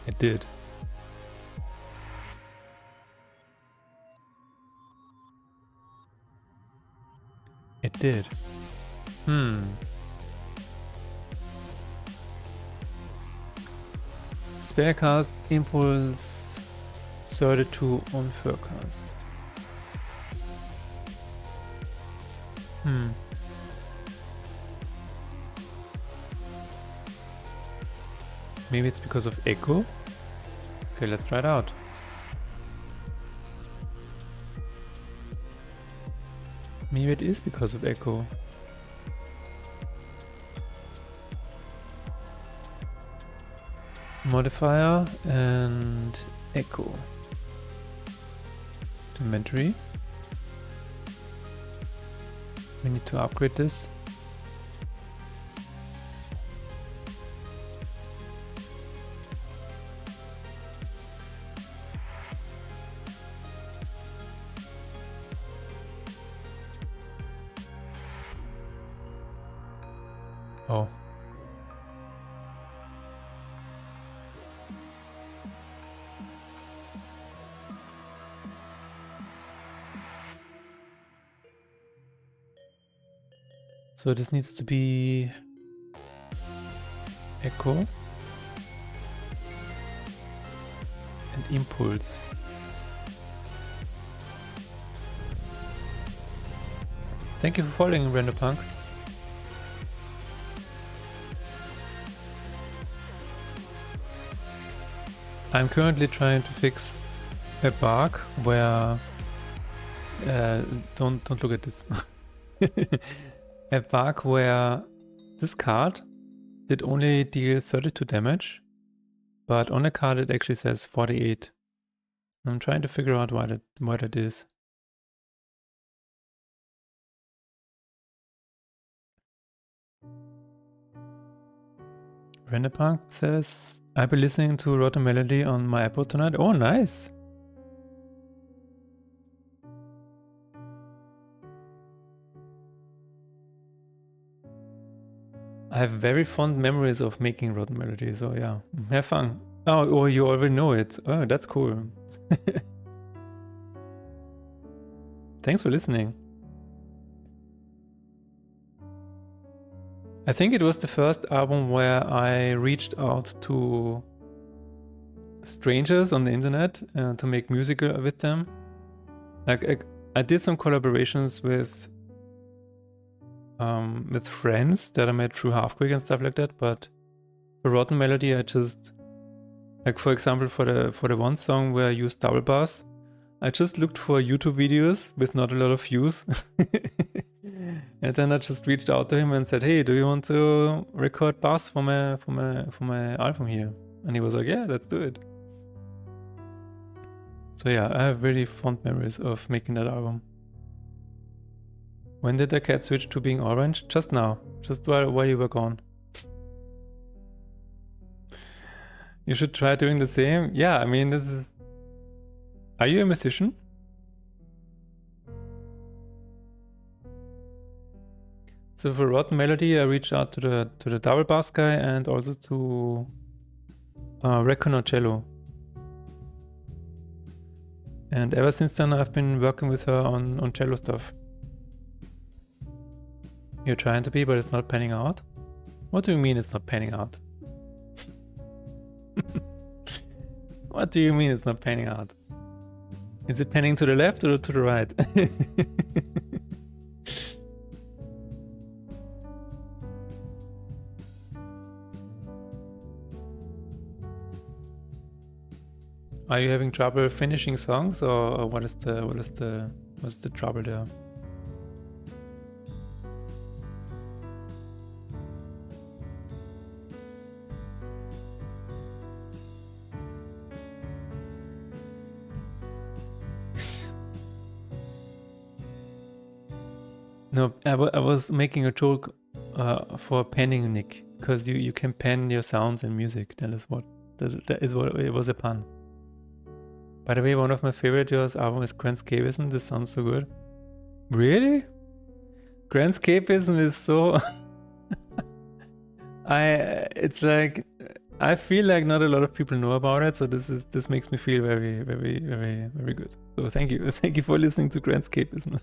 It did. It did. Spellcast, impulse, 32 on Furcast. Maybe it's because of echo? Okay, let's try it out. Maybe it is because of echo. Modifier and echo. Inventory. We need to upgrade this. Oh. So this needs to be echo and impulse. Thank you for following, Renderpunk. I'm currently trying to fix a bug where don't look at this. A bug where this card did only deal 32 damage, but on the card it actually says 48. I'm trying to figure out why that is. Renderpunk says, I'll be listening to Rotten Melody on my iPod tonight. Oh, nice! I have very fond memories of making Rotten Melody, so yeah, have fun. Oh, you already know it. Oh, that's cool. Thanks for listening. I think it was the first album where I reached out to strangers on the internet to make music with them. Like I did some collaborations with friends that I met through Halfquick and stuff like that, but for Rotten Melody I just, like for example for the one song where I used double bass, I just looked for YouTube videos with not a lot of views. And then I just reached out to him and said, hey, do you want to record bass for my album here? And he was like, yeah, let's do it. So yeah, I have very fond memories of making that album. When did the cat switch to being orange? Just now. Just while you were gone. You should try doing the same. Yeah, I mean, this is... Are you a musician? So for Rotten Melody, I reached out to the double bass guy and also to Recono Cello. And ever since then, I've been working with her on cello stuff. You're trying to be, but it's not panning out? What do you mean it's not panning out? What do you mean it's not panning out? Is it panning to the left or to the right? Are you having trouble finishing songs, or what's the trouble there? No, I was making a joke for panning, Nick, because you can pan your sounds in music. That is what it was a pun. By the way, one of my favorite yours album is Grandscapism. This sounds so good. Really? Grandscapism is so... it's like, I feel like not a lot of people know about it, so this makes me feel very, very, very, very good. So thank you for listening to Grandscapism.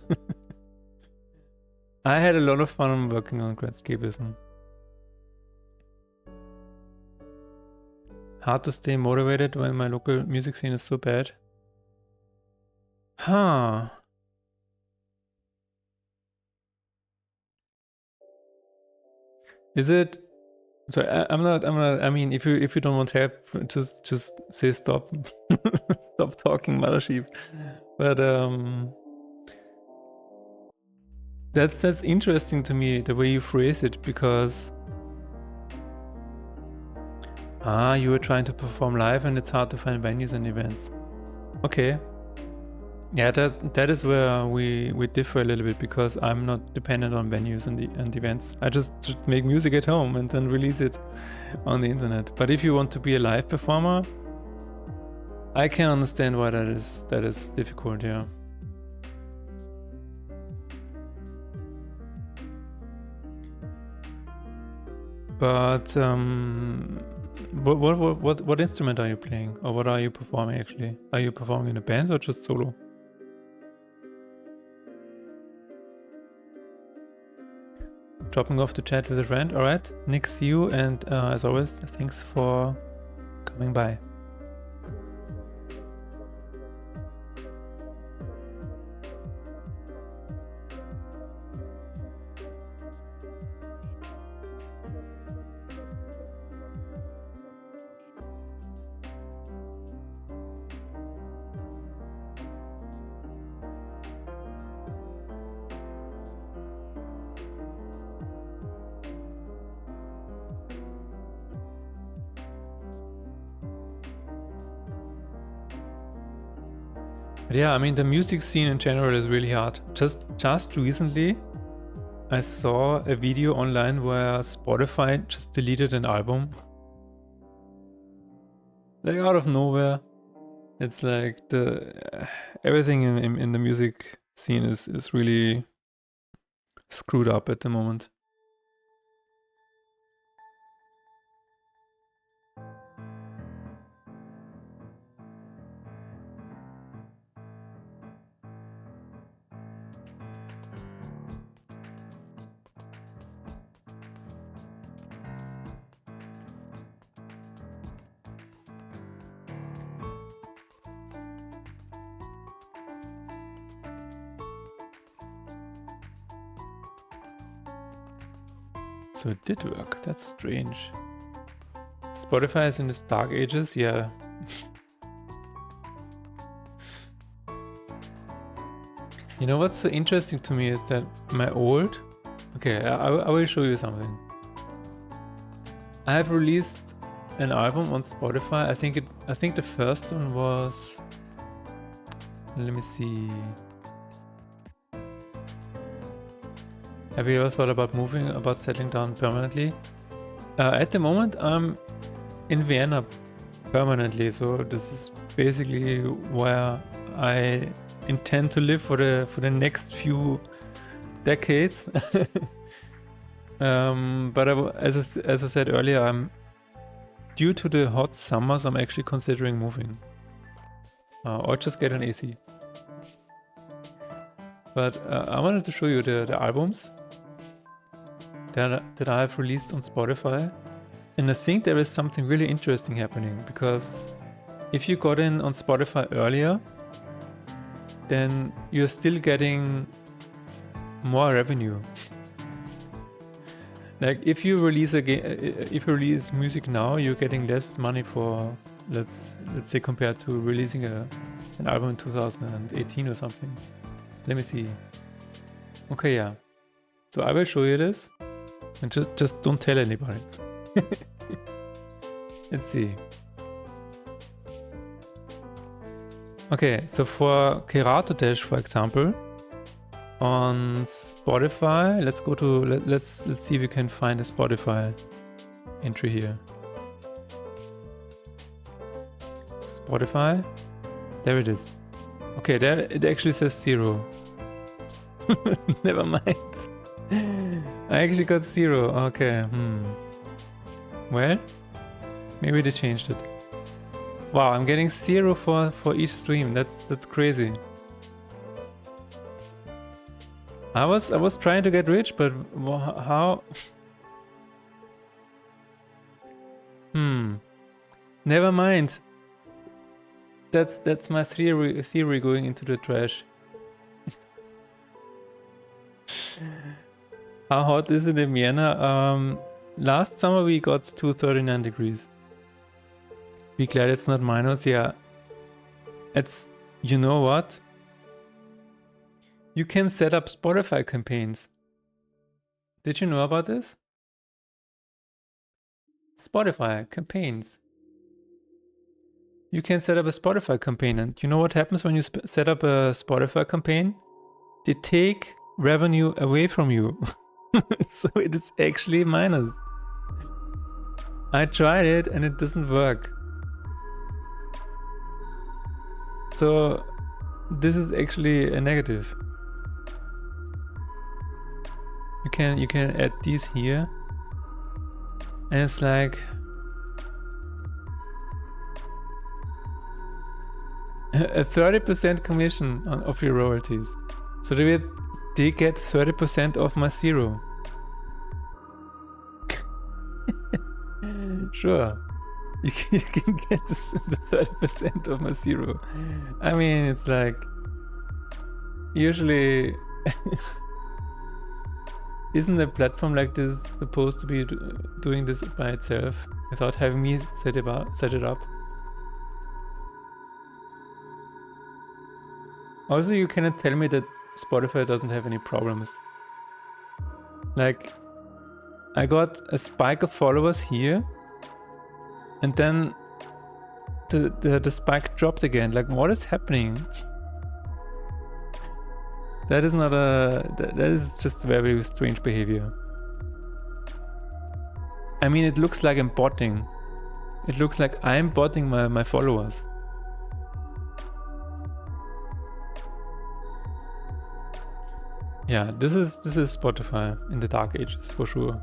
I had a lot of fun working on Grandscapism. Hard to stay motivated when my local music scene is so bad. Huh. Is it? So I'm not. I mean, if you don't want help, just say stop. Stop talking, mother sheep. But that's interesting to me, the way you phrase it, because you were trying to perform live and it's hard to find venues and events. Okay. Yeah, that is where we differ a little bit, because I'm not dependent on venues and events. I just make music at home and then release it on the internet. But if you want to be a live performer, I can understand why that is difficult, yeah. But what instrument are you playing, or what are you performing actually? Are you performing in a band or just solo? Dropping off the chat with a friend. All right, Nick, see you, and as always, thanks for coming by. But yeah, I mean, the music scene in general is really hard. Just recently, I saw a video online where Spotify just deleted an album. Like out of nowhere. It's like everything in the music scene is really screwed up at the moment. So it did work. That's strange. Spotify is in its dark ages, yeah. You know what's so interesting to me is that my old... Okay, I will show you something. I have released an album on Spotify. I think the first one was... Let me see. Have you ever thought about moving, about settling down permanently? At the moment, I'm in Vienna permanently, so this is basically where I intend to live for the next few decades. But as I said earlier, due to the hot summers, I'm actually considering moving, or just get an AC. But I wanted to show you the albums that I have released on Spotify. And I think there is something really interesting happening, because if you got in on Spotify earlier, then you're still getting more revenue. Like if you release music now, you're getting less money for, let's say, compared to releasing an album in 2018 or something. Let me see. Okay, yeah. So I will show you this, and just don't tell anybody. Let's see. Okay, so for Kerato Dash, for example, on Spotify, let's go to let's see if we can find a Spotify entry here. Spotify, there it is. Okay, there it actually says 0. Never mind. I actually got 0. Okay. Well, maybe they changed it. Wow, I'm getting 0 for each stream. That's crazy. I was trying to get rich, but how? Never mind. That's my theory going into the trash. How hot is it in Vienna? Last summer we got to 39 degrees. Be glad it's not minus. Yeah, it's, you know what? You can set up Spotify campaigns. Did you know about this? Spotify campaigns. You can set up a Spotify campaign, and you know what happens when you set up a Spotify campaign? They take revenue away from you. So it is actually minus. I tried it and it doesn't work. So this is actually a negative. You can add these here, and it's like a 30% commission of your royalties. So they get 30% of my 0. Sure, you can get the 30% of my 0. I mean, it's like, usually isn't a platform like this supposed to be doing this by itself without having me set it up? Also, you cannot tell me that Spotify doesn't have any problems. Like, I got a spike of followers here, and then the spike dropped again. Like, what is happening? That is not that is just very strange behavior. I mean, it looks like I'm botting. It looks like I'm botting my followers. Yeah, this is Spotify in the dark ages for sure.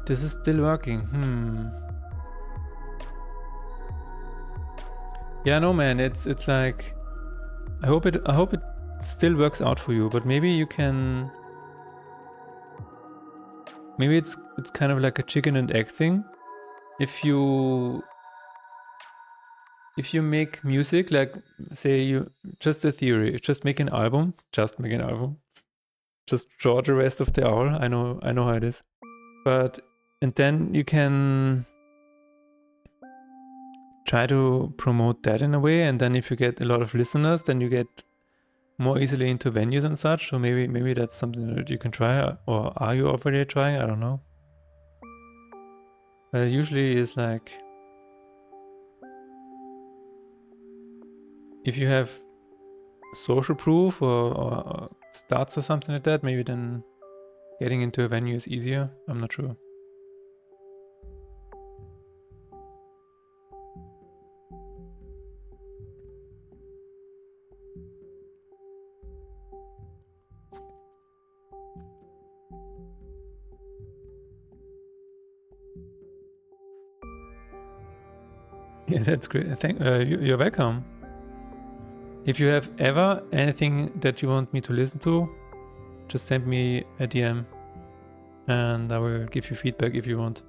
This is still working. Yeah, no man, it's like, I hope it still works out for you, but maybe you can, maybe it's kind of like a chicken and egg thing. If you if you make music, like say you just a theory, just make an album, just draw the rest of the hour. I know how it is, but and then you can try to promote that in a way, and then if you get a lot of listeners, then you get more easily into venues and such. So maybe that's something that you can try, or are you already trying? I don't know. But usually is like if you have social proof or stats or something like that, maybe then getting into a venue is easier. I'm not sure. Yeah, that's great. You're welcome. If you have ever anything that you want me to listen to, just send me a DM and I will give you feedback if you want.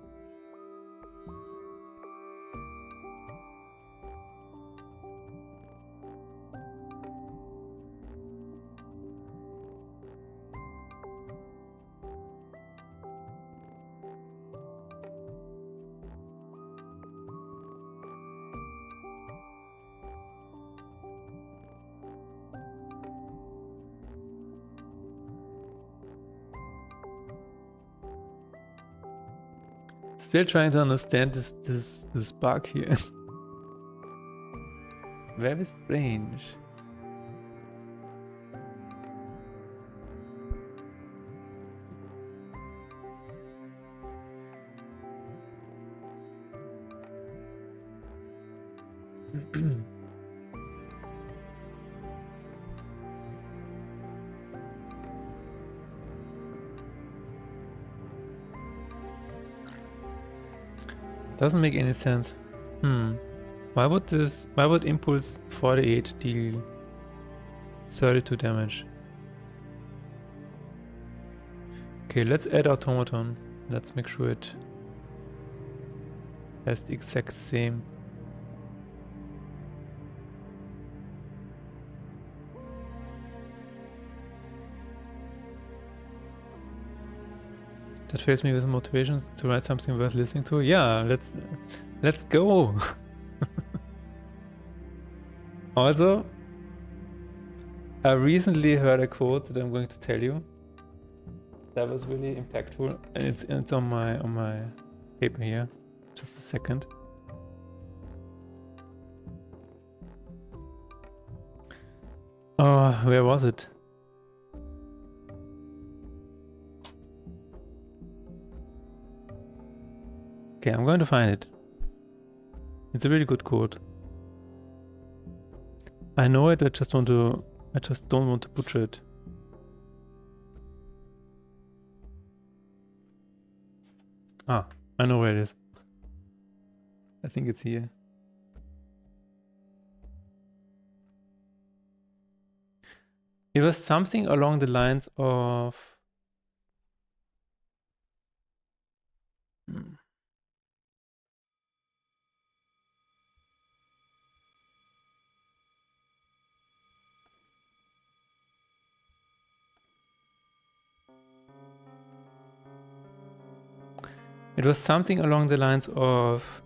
Still trying to understand this bug here. Very strange. Doesn't make any sense. Why would Impulse 48 deal 32 damage? Okay, let's add Automaton. Let's make sure it has the exact same. That fills me with motivation to write something worth listening to. Yeah, let's go. Also, I recently heard a quote that I'm going to tell you. That was really impactful, and it's on my paper here. Just a second. Oh, where was it? Okay, I'm going to find it. It's a really good quote. I know it, I just don't want to butcher it. Ah, I know where it is. I think it's here. It was something along the lines of... It was something along the lines of...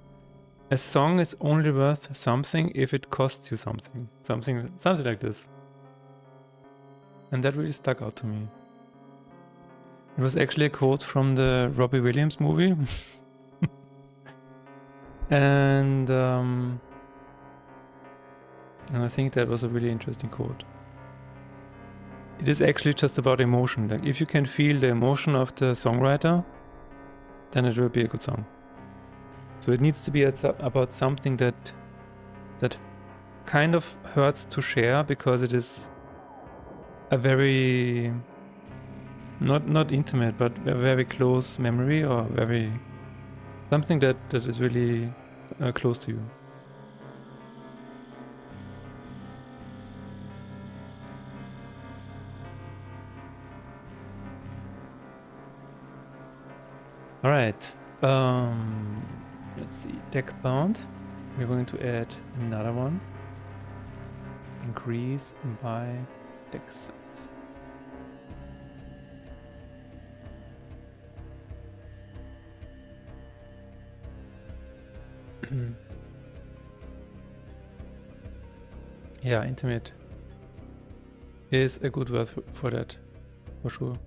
A song is only worth something if it costs you something. Something like this. And that really stuck out to me. It was actually a quote from the Robbie Williams movie. and I think that was a really interesting quote. It is actually just about emotion. Like if you can feel the emotion of the songwriter, then it will be a good song. So it needs to be about something that kind of hurts to share because it is a very not intimate but a very close memory or very something that is really close to you. All right. Let's see. Deck bound. we're going to add another one. Increase by deck size. Yeah, intimate is a good word for that, for sure.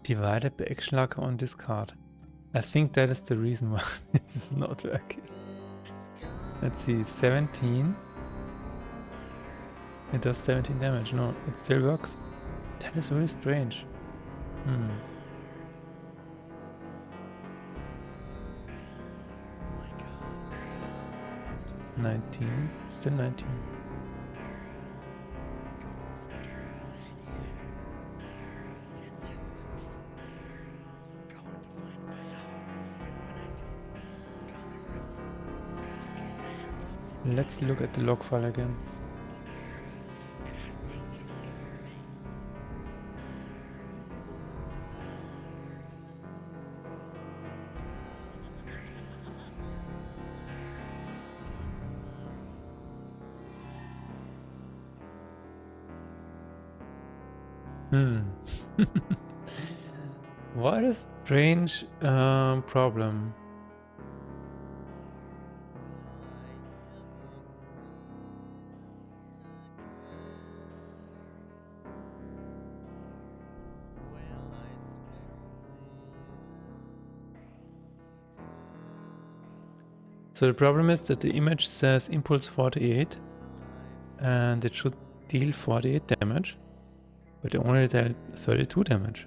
Divided by action marker on this card. I think that is the reason why this is not working. Let's see, 17. It does 17 damage. No, it still works. That is very strange. 19. Still 19. Let's look at the log file again. What a strange problem. So the problem is that the image says impulse 48 and it should deal 48 damage, but it only dealt 32 damage.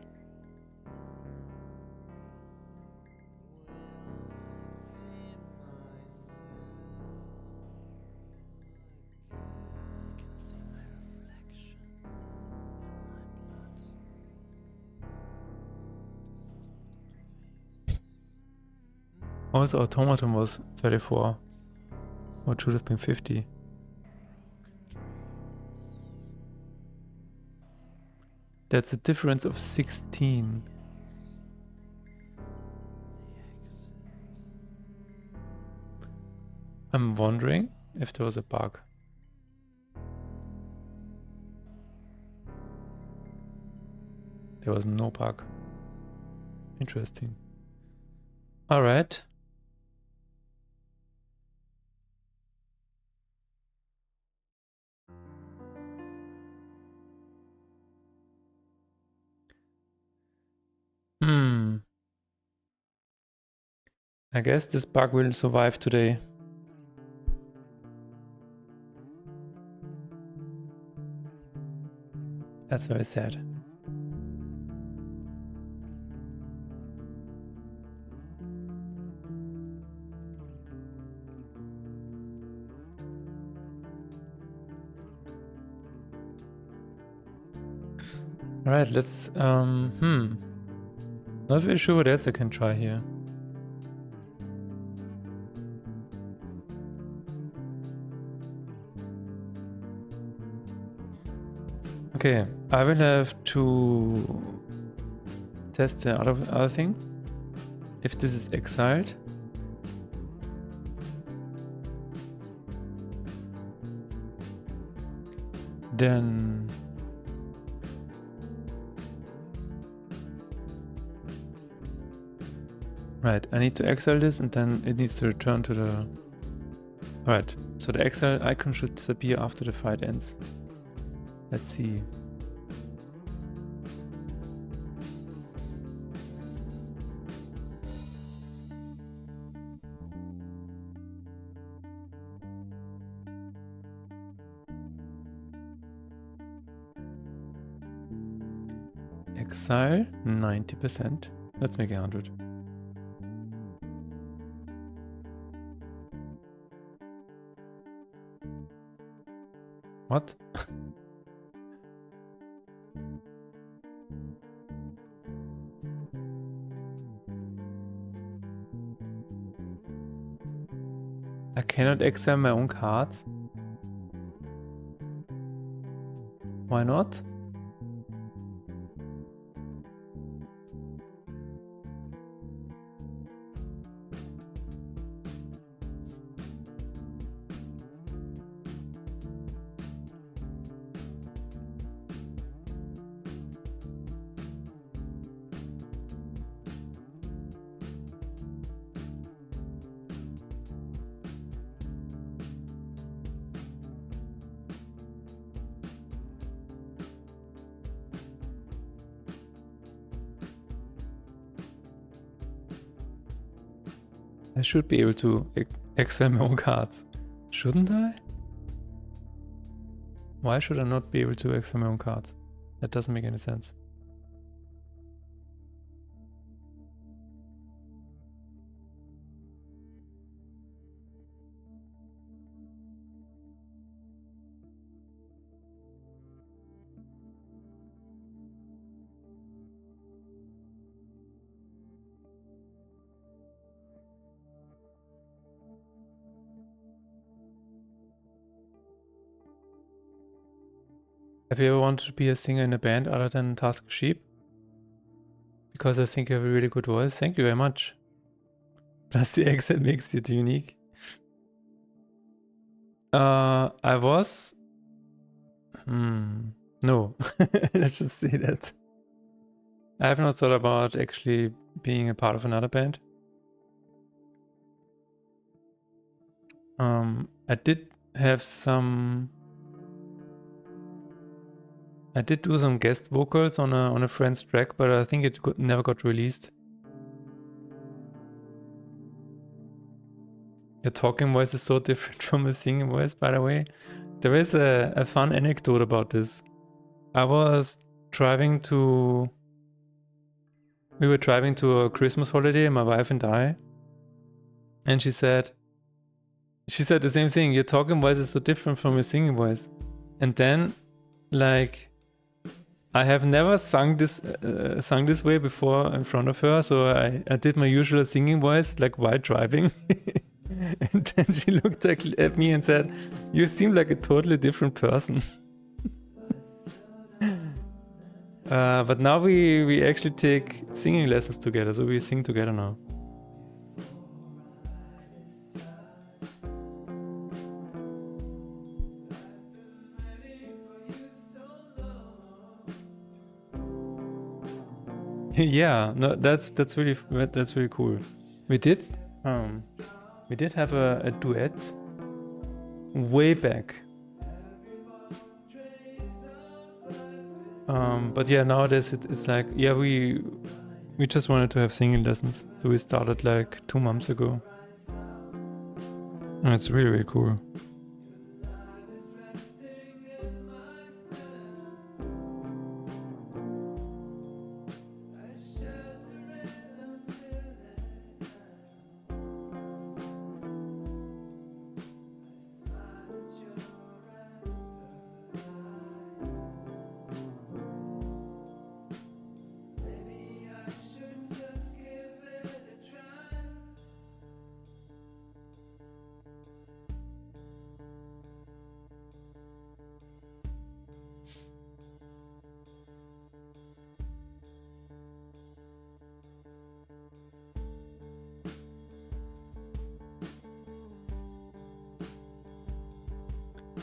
Also, automaton was 34, or it should have been 50. That's a difference of 16. I'm wondering if there was a bug. There was no bug. Interesting. All right. I guess this bug will survive today. That's very sad. Alright, let's not very sure what else I can try here. Okay, I will have to test the other thing. If this is exiled, then right, I need to exile this and then it needs to return to the... Alright, so the exile icon should disappear after the fight ends. Let's see. Exile 90%. Let's make 100. What? I cannot exile my own cards. Why not? I should be able to exile my own cards. Shouldn't I? Why should I not be able to exile my own cards? That doesn't make any sense. Have you ever wanted to be a singer in a band other than Task Sheep? Because I think you have a really good voice. Thank you very much. Plus the accent makes it unique. I was... No. Let's just say that. I have not thought about actually being a part of another band. I did have some... I did do some guest vocals on a friend's track, but I think it never got released. Your talking voice is so different from a singing voice, by the way. There is a fun anecdote about this. I was driving to... We were driving to a Christmas holiday, my wife and I. And she said the same thing. Your talking voice is so different from your singing voice. And then, like... I have never sung this way before in front of her, so I did my usual singing voice, like while driving. And then she looked at me and said, "You seem like a totally different person." But now we actually take singing lessons together, so we sing together now. Yeah, no, that's really cool. We did have a duet way back. But yeah, nowadays it's like, yeah, we just wanted to have singing lessons, so we started like 2 months ago, and it's really, really cool.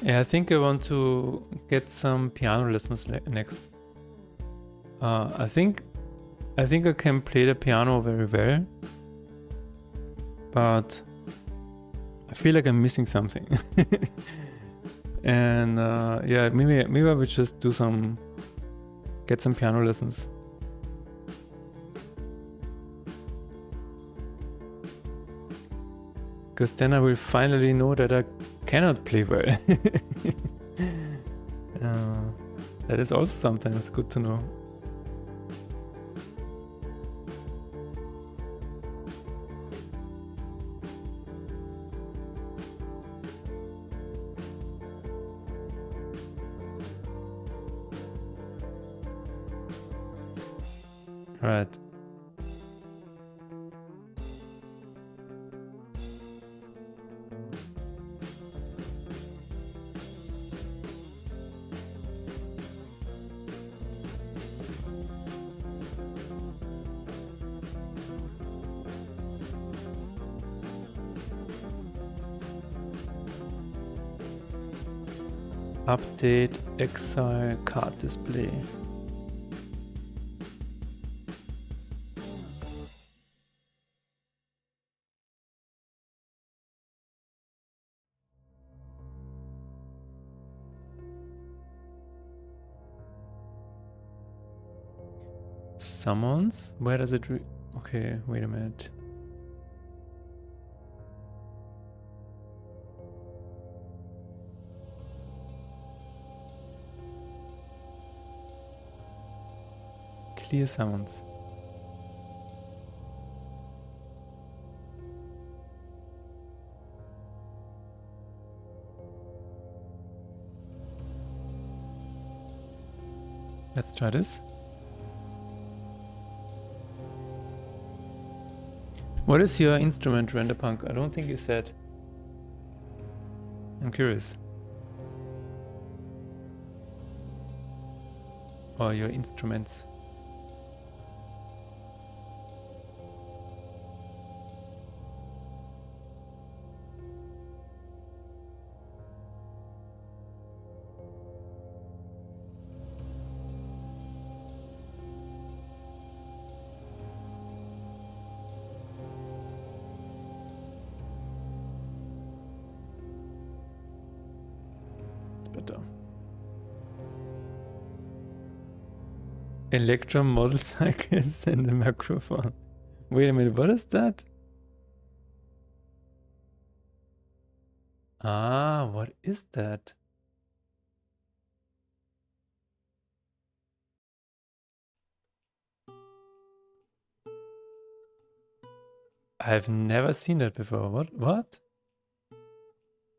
Yeah, I think I want to get some piano lessons next. I think I can play the piano very well, but I feel like I'm missing something. And yeah, maybe I would just get some piano lessons. Because then I will finally know that I cannot play well. That is also sometimes good to know. Right. Update exile card display. Summons? Where does it okay, wait a minute. Clear summons. Let's try this. What is your instrument, Renderpunk? I don't think you said. I'm curious. Or your instruments. Better. Electrum model cycles and a microphone. Wait a minute, what is that? Ah, what is that? I've never seen that before. What?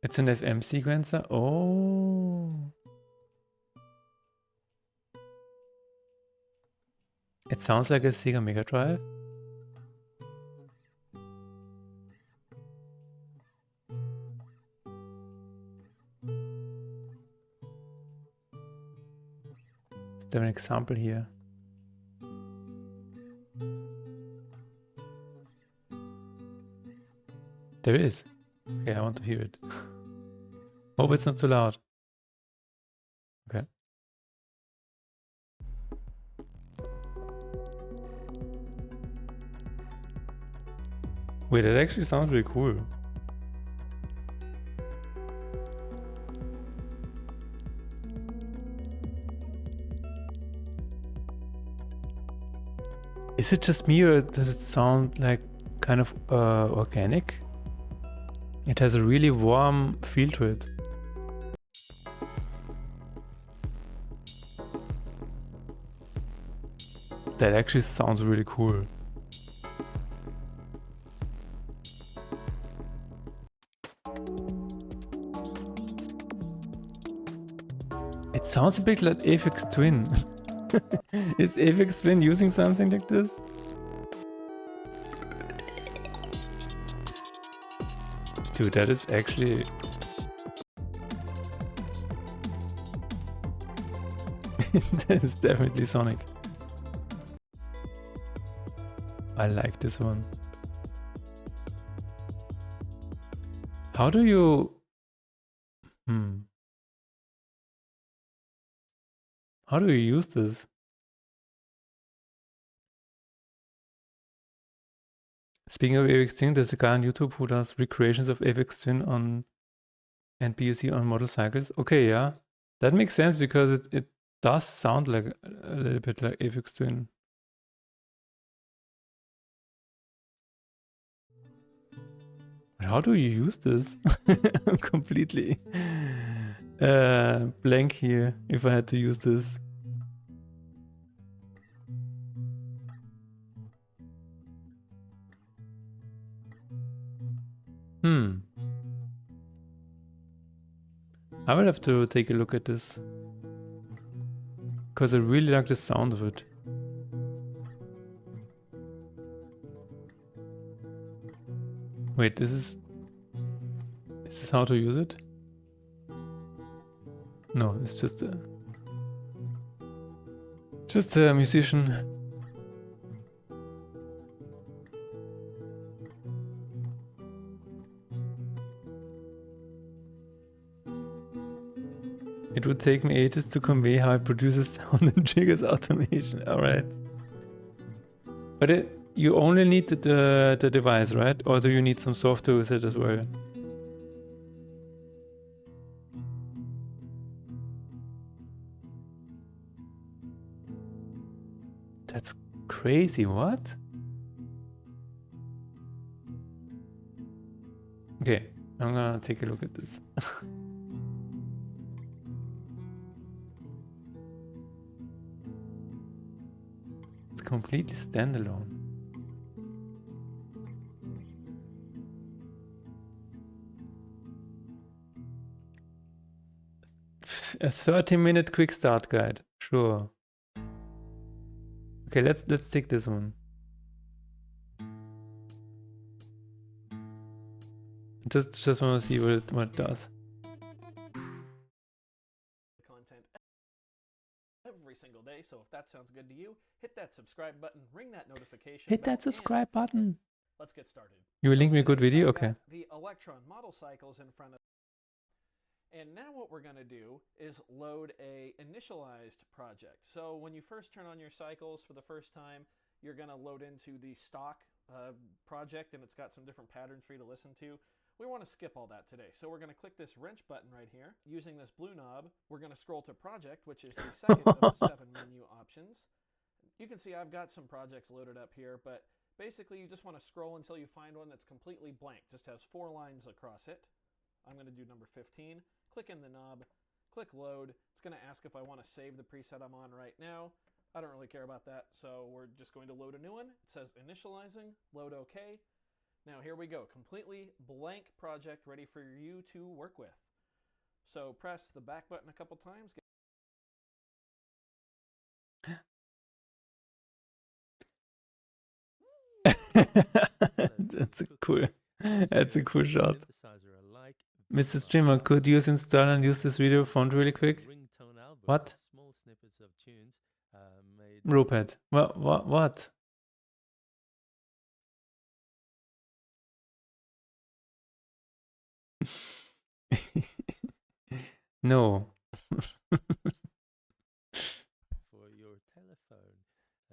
It's an FM sequencer? Oh. It sounds like a Sega Mega Drive. Is there an example here? There is. Okay, I want to hear it. Hope it's not too loud. Okay. Wait, that actually sounds really cool. Is it just me or does it sound like kind of organic? It has a really warm feel to it. That actually sounds really cool. It sounds a bit like Aphex Twin. Is Aphex Twin using something like this? Dude, that is actually... that is definitely Sonic. I like this one. How do you... How do you use this? Speaking of Aphex Twin, there's a guy on YouTube who does recreations of Aphex Twin on and PUC on motorcycles. Okay, yeah. That makes sense because it does sound like a little bit like Aphex Twin. But how do you use this? I'm completely blank here if I had to use this. I will have to take a look at this. Because I really like the sound of it. Wait, this is... Is this how to use it? No, it's just a... Just a musician. It would take me ages to convey how it produces sound and triggers automation. Alright. But you only need the device, right? Or do you need some software with it as well? That's crazy, what? Okay, I'm gonna take a look at this. It's completely standalone. A 30-minute quick start guide. Sure. Okay, let's take this one. Just want to see what it does. Content every single day, so if that sounds good to you, hit that subscribe button, ring that notification Hit bell, that subscribe button. Let's get started. You will link me a good video? Okay. The electron model cycles in front of. And now what we're going to do is load a initialized project. So when you first turn on your cycles for the first time, you're going to load into the stock project, and it's got some different patterns for you to listen to. We want to skip all that today. So we're going to click this wrench button right here. Using this blue knob, we're going to scroll to project, which is the second of the 7 menu options. You can see I've got some projects loaded up here, but basically you just want to scroll until you find one that's completely blank, just has 4 lines across it. I'm going to do number 15. Click in the knob, click load. It's going to ask if I want to save the preset I'm on right now. I don't really care about that, so we're just going to load a new one. It says initializing, load OK. Now here we go, completely blank project ready for you to work with. So press the back button a couple times. That's a cool shot. Mr. Streamer, could you install and use this video font really quick? What? Roped. What? No. For your telephone.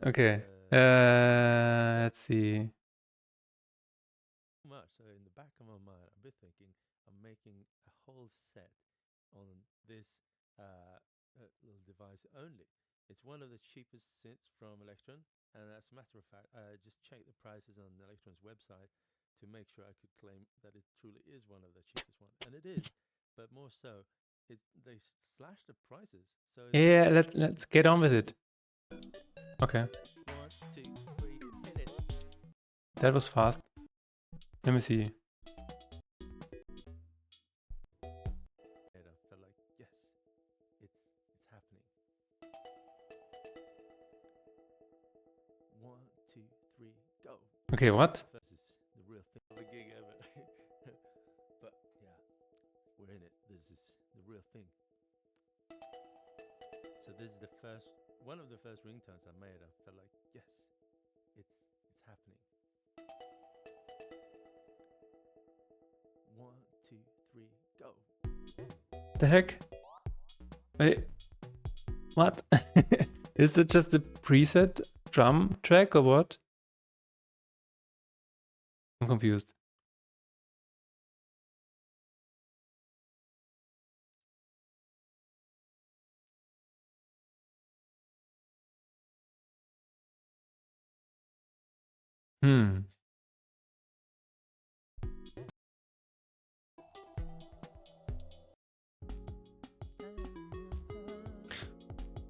Okay. Let's see. So in the back of my mind, I've been thinking I'm making a whole set on this little device only. It's one of the cheapest synths from Electron, and as a matter of fact, I just checked the prices on Electron's website to make sure I could claim that it truly is one of the cheapest ones, and it is. But more so, they slashed the prices. So yeah, let's get on with it. Okay. 1, 2, 3, hit it. That was fast. Let me see. And I felt like, yes, it's happening. 1, 2, 3, go. Okay, what? This is the real thing of the gig ever. But yeah, we're in it. This is the real thing. So this is one of the first ringtones I made. I felt like, yes, it's happening. 1, 2, 3, go. The heck? Wait. What? Is it just a preset drum track or what? I'm confused.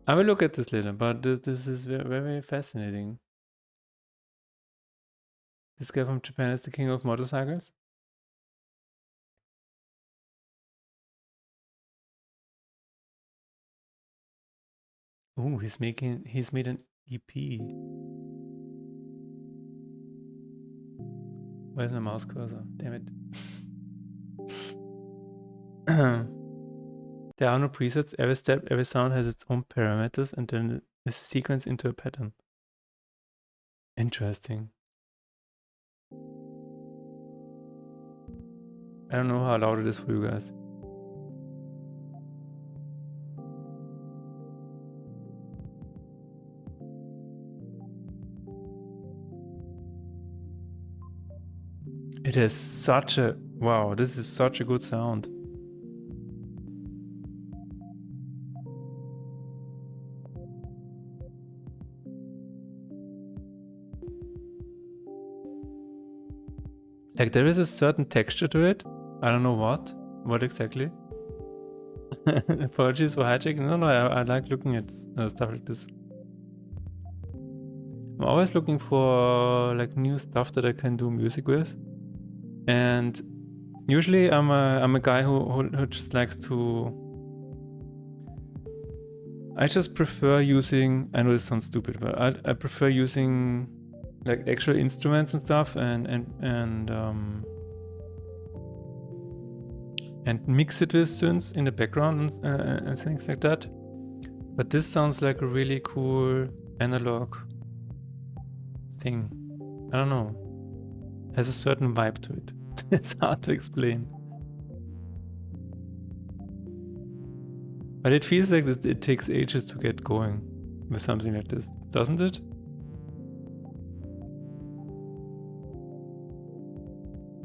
I will look at this later, but this is very, very fascinating. This guy from Japan is the king of motorcycles? Oh, he's made an EP. Where's my mouse cursor? Damn it. There are no presets. Every step, every sound has its own parameters and then is sequenced into a pattern. Interesting. I don't know how loud it is for you guys. It has such a... Wow, this is such a good sound. Like, there is a certain texture to it. I don't know what. What exactly? Apologies for hijacking. No, I like looking at stuff like this. I'm always looking for like new stuff that I can do music with. And usually I'm a guy who just likes to... I just prefer using... I know this sounds stupid, but I prefer using like actual instruments and stuff and mix it with synths in the background and things like that. But this sounds like a really cool analog thing. I don't know. Has a certain vibe to it. It's hard to explain. But it feels like it takes ages to get going with something like this, doesn't it?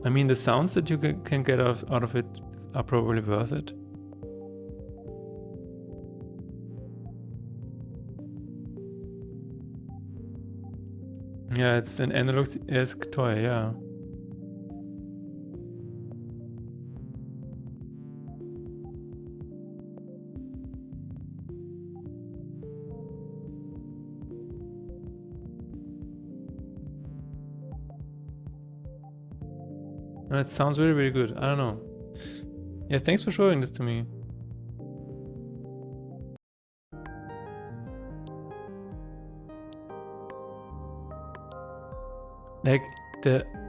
I mean, the sounds that you can get out of it are probably worth it. Yeah, it's an analog-esque toy, yeah. No, it sounds really, really good. I don't know. Yeah, thanks for showing this to me. Like,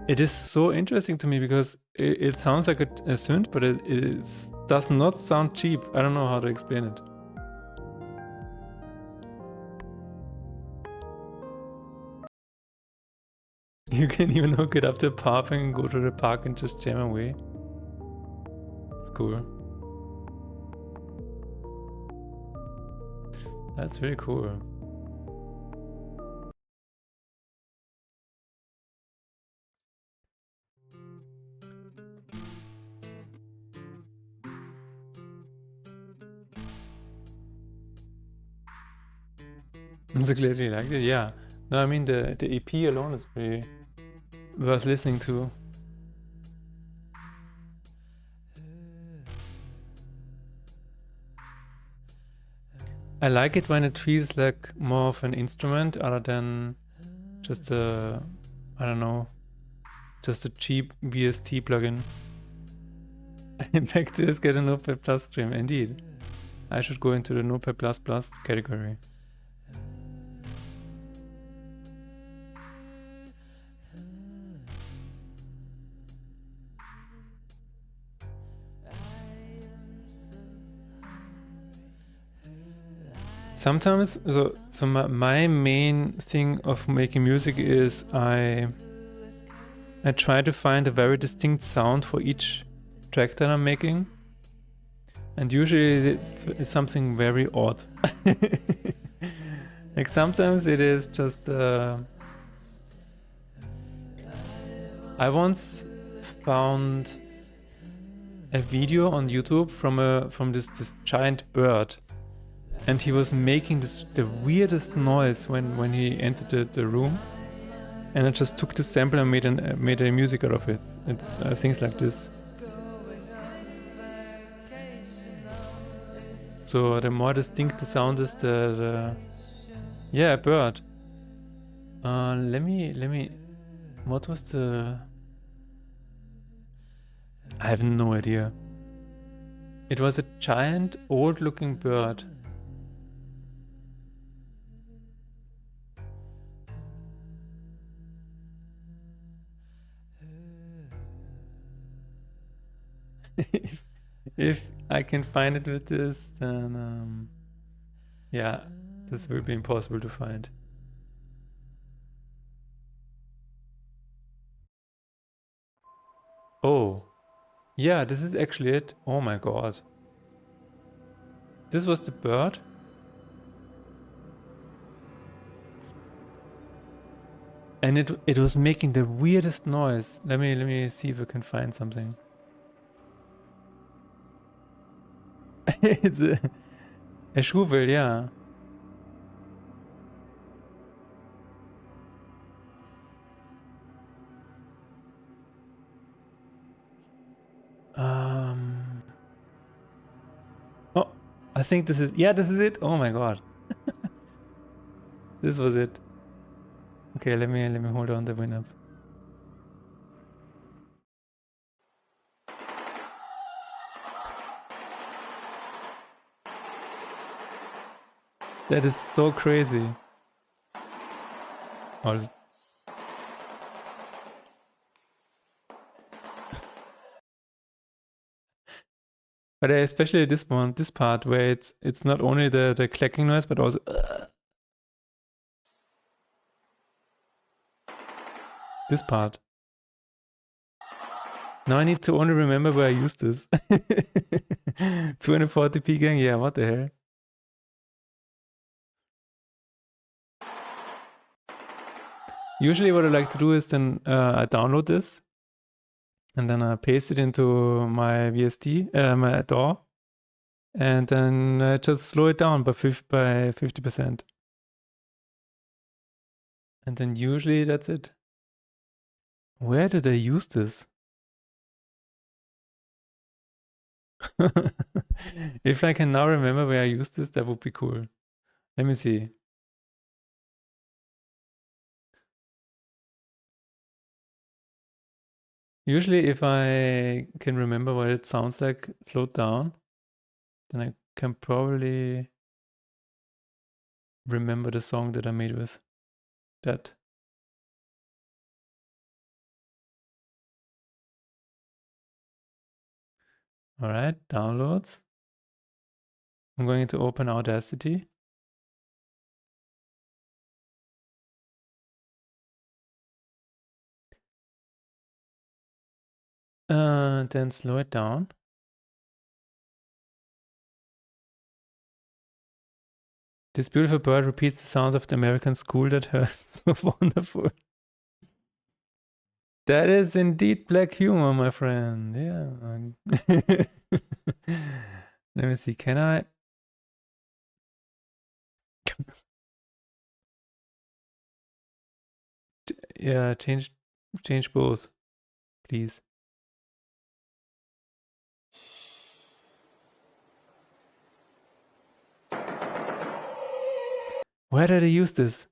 it is so interesting to me because it sounds like a synth, but it does not sound cheap. I don't know how to explain it. You can even hook it up to a pub and go to the park and just jam away. It's cool. That's very cool. I'm so glad you liked it. Yeah. No, I mean the EP alone is pretty worth listening to. I like it when it feels like more of an instrument other than just a, I don't know, just a cheap VST plugin. Back to this, get a Notepad Plus stream. Indeed. I should go into the Notepad Plus category. Sometimes, so my main thing of making music is I try to find a very distinct sound for each track that I'm making. And usually it's something very odd. Like sometimes it is just... I once found a video on YouTube from this giant bird. And he was making the weirdest noise when he entered the room. And I just took the sample and made a music out of it. It's things like this. So the more distinct the sound is, yeah, a bird. Let me. What was the? I have no idea. It was a giant, old-looking bird. if I can find it with this, then yeah, this will be impossible to find. Oh, yeah, this is actually it. Oh my god. This was the bird? And it was making the weirdest noise. Let me see if I can find something. It's a Schuhwill, yeah. Oh, I think this is, yeah, this is it. Oh my god. This was it. Okay, let me hold on the Winamp. That is so crazy. Oh, but especially this one, this part where it's not only the clacking noise, but also this part. Now I need to only remember where I used this. 240p gang, yeah, what the hell? Usually what I like to do is then I download this and then I paste it into my VST, my DAW, and then just slow it down by 50%. And then usually that's it. Where did I use this? If I can now remember where I used this, that would be cool. Let me see. Usually if I can remember what it sounds like slowed down, then I can probably remember the song that I made with that. All right, downloads. I'm going to open Audacity. Then slow it down. This beautiful bird repeats the sounds of the American school that hurts. So wonderful. That is indeed black humor, my friend. Yeah. Let me see. Can I? Yeah, change both, please. Where did I use this?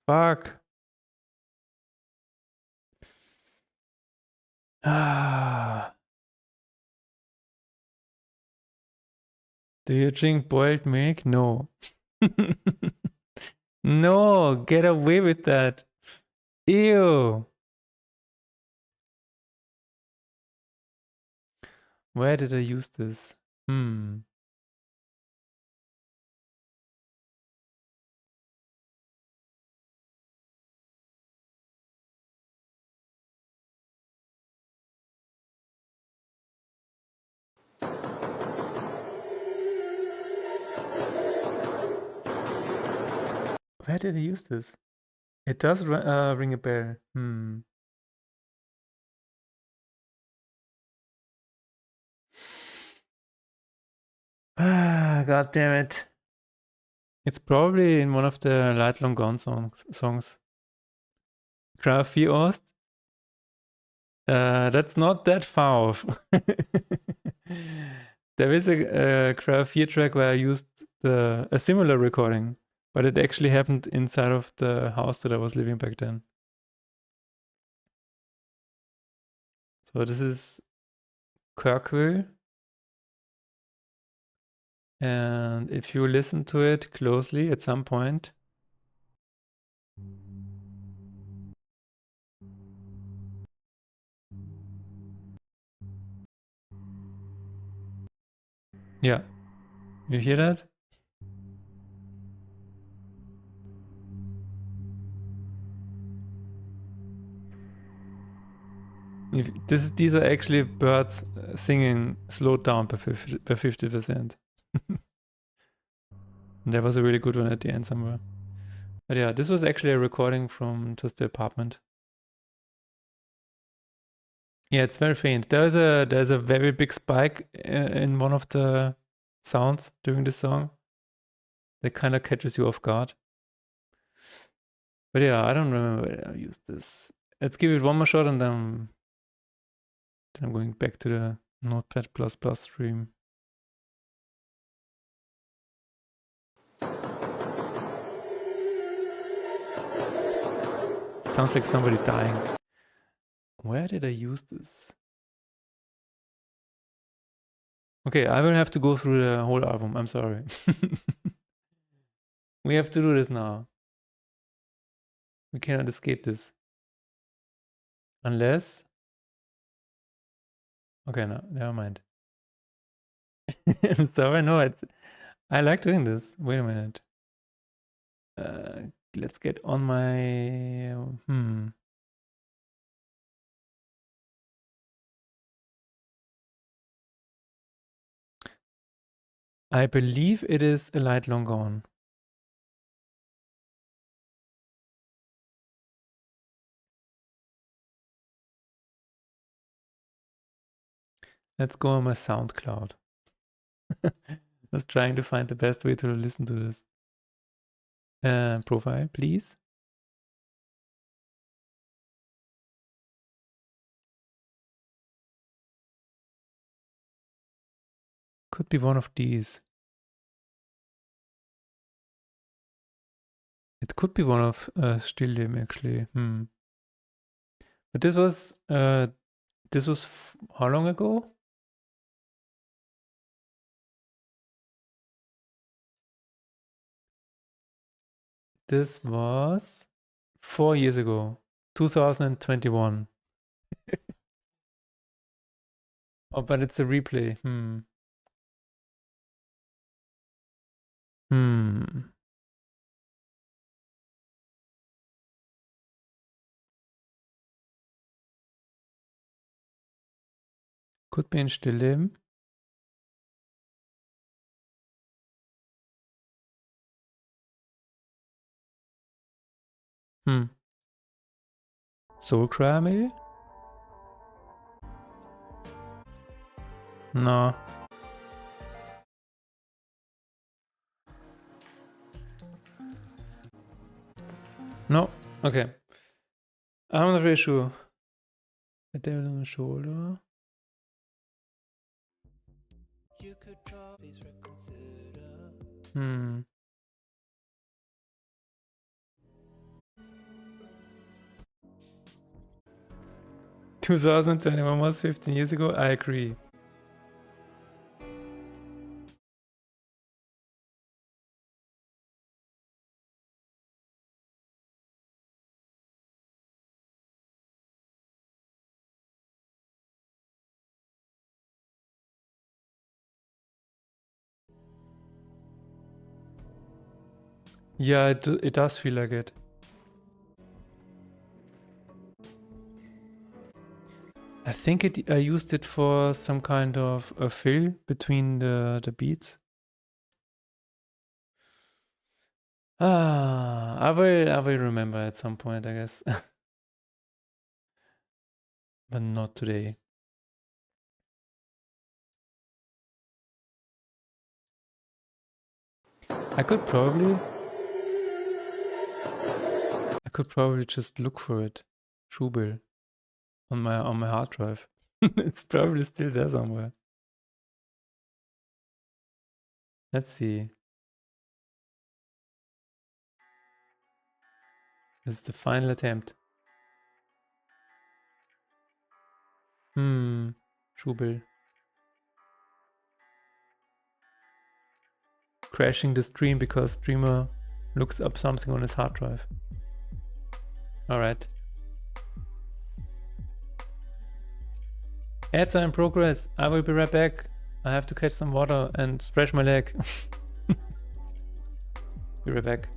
Fuck. Ah. Do you drink boiled milk? No. No, get away with that. Ew. Where did I use this? Hmm. Where did I use this? It does ring a bell. Hmm. Ah, god damn it. It's probably in one of the Light Long Gone songs. Graf 4 Ost. That's not that far off. There is a Graf 4 track where I used a similar recording, but it actually happened inside of the house that I was living back then. So this is Kirkville. And if you listen to it closely at some point, Yeah. You hear that? These are actually birds singing slowed down by 50%. There was a really good one at the end somewhere. But yeah, this was actually a recording from just the apartment. Yeah, it's very faint. There's a very big spike in one of the sounds during the song that kind of catches you off guard. But yeah, I don't remember where I used this. Let's give it one more shot and then I'm going back to the Notepad++ stream. It sounds like somebody dying. Where did I use this? Okay, I will have to go through the whole album. I'm sorry. We have to do this now. We cannot escape this. Unless... Okay, no, never mind. Sorry, no, I like doing this. Wait a minute. Let's get on my... I believe it is A Light Long Gone. Let's go on my SoundCloud. I was trying to find the best way to listen to this. Profile, please. Could be one of these. It could be one of Stillleben actually. But this was how long ago? This was 4 years ago, 2021. Oh, but it's a replay. Could be in Stillleben. Soulcry maybe? No. No? Okay. I'm not very sure. A devil on the shoulder. You could please reconsider. 2021 was 15 years ago. I agree. Yeah, it does feel like it. I think I used it for some kind of a fill between the beats. I will remember at some point, I guess. But not today. I could probably just look for it. Schubel on my hard drive. It's probably still there somewhere. Let's see. This is the final attempt. Schubel. Crashing the stream because streamer looks up something on his hard drive. Alright. Ads are in progress. I will be right back. I have to catch some water and stretch my leg. Be right back.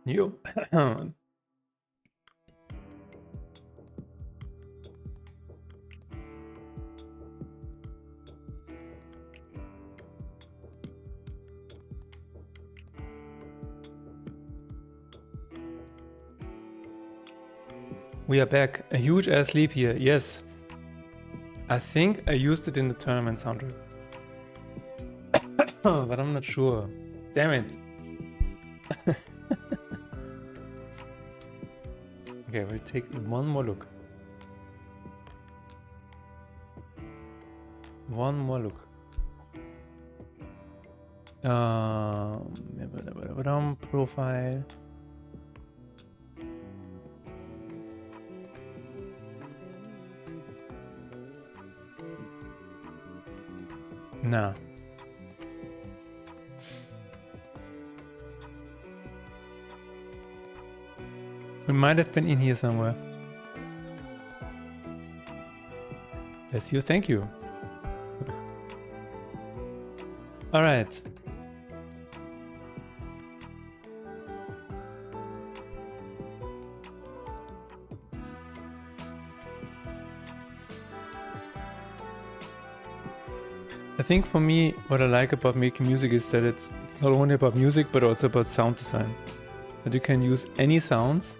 You. We are back. A huge ass leap here. Yes. I think I used it in the tournament soundtrack. But I'm not sure. Damn it. Okay, we'll take one more look. One more look. Profile. Nah. We might have been in here somewhere. Bless you, thank you. Alright. I think for me, what I like about making music is that it's not only about music, but also about sound design. That you can use any sounds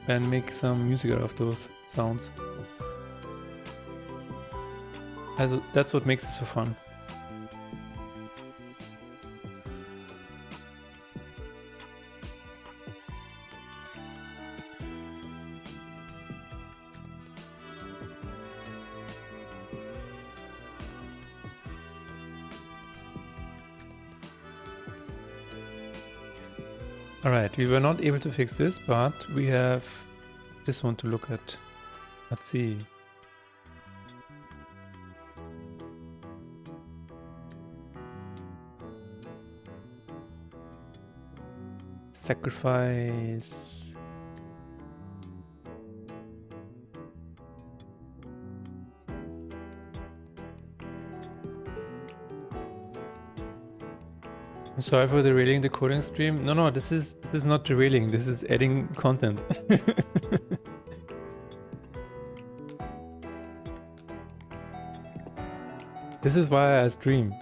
and make some music out of those sounds. That's what makes it so fun. Alright, we were not able to fix this, but we have this one to look at. Let's see. sacrifice. I'm sorry for derailing the coding stream. No, this is not derailing. This is adding content. This is why I stream.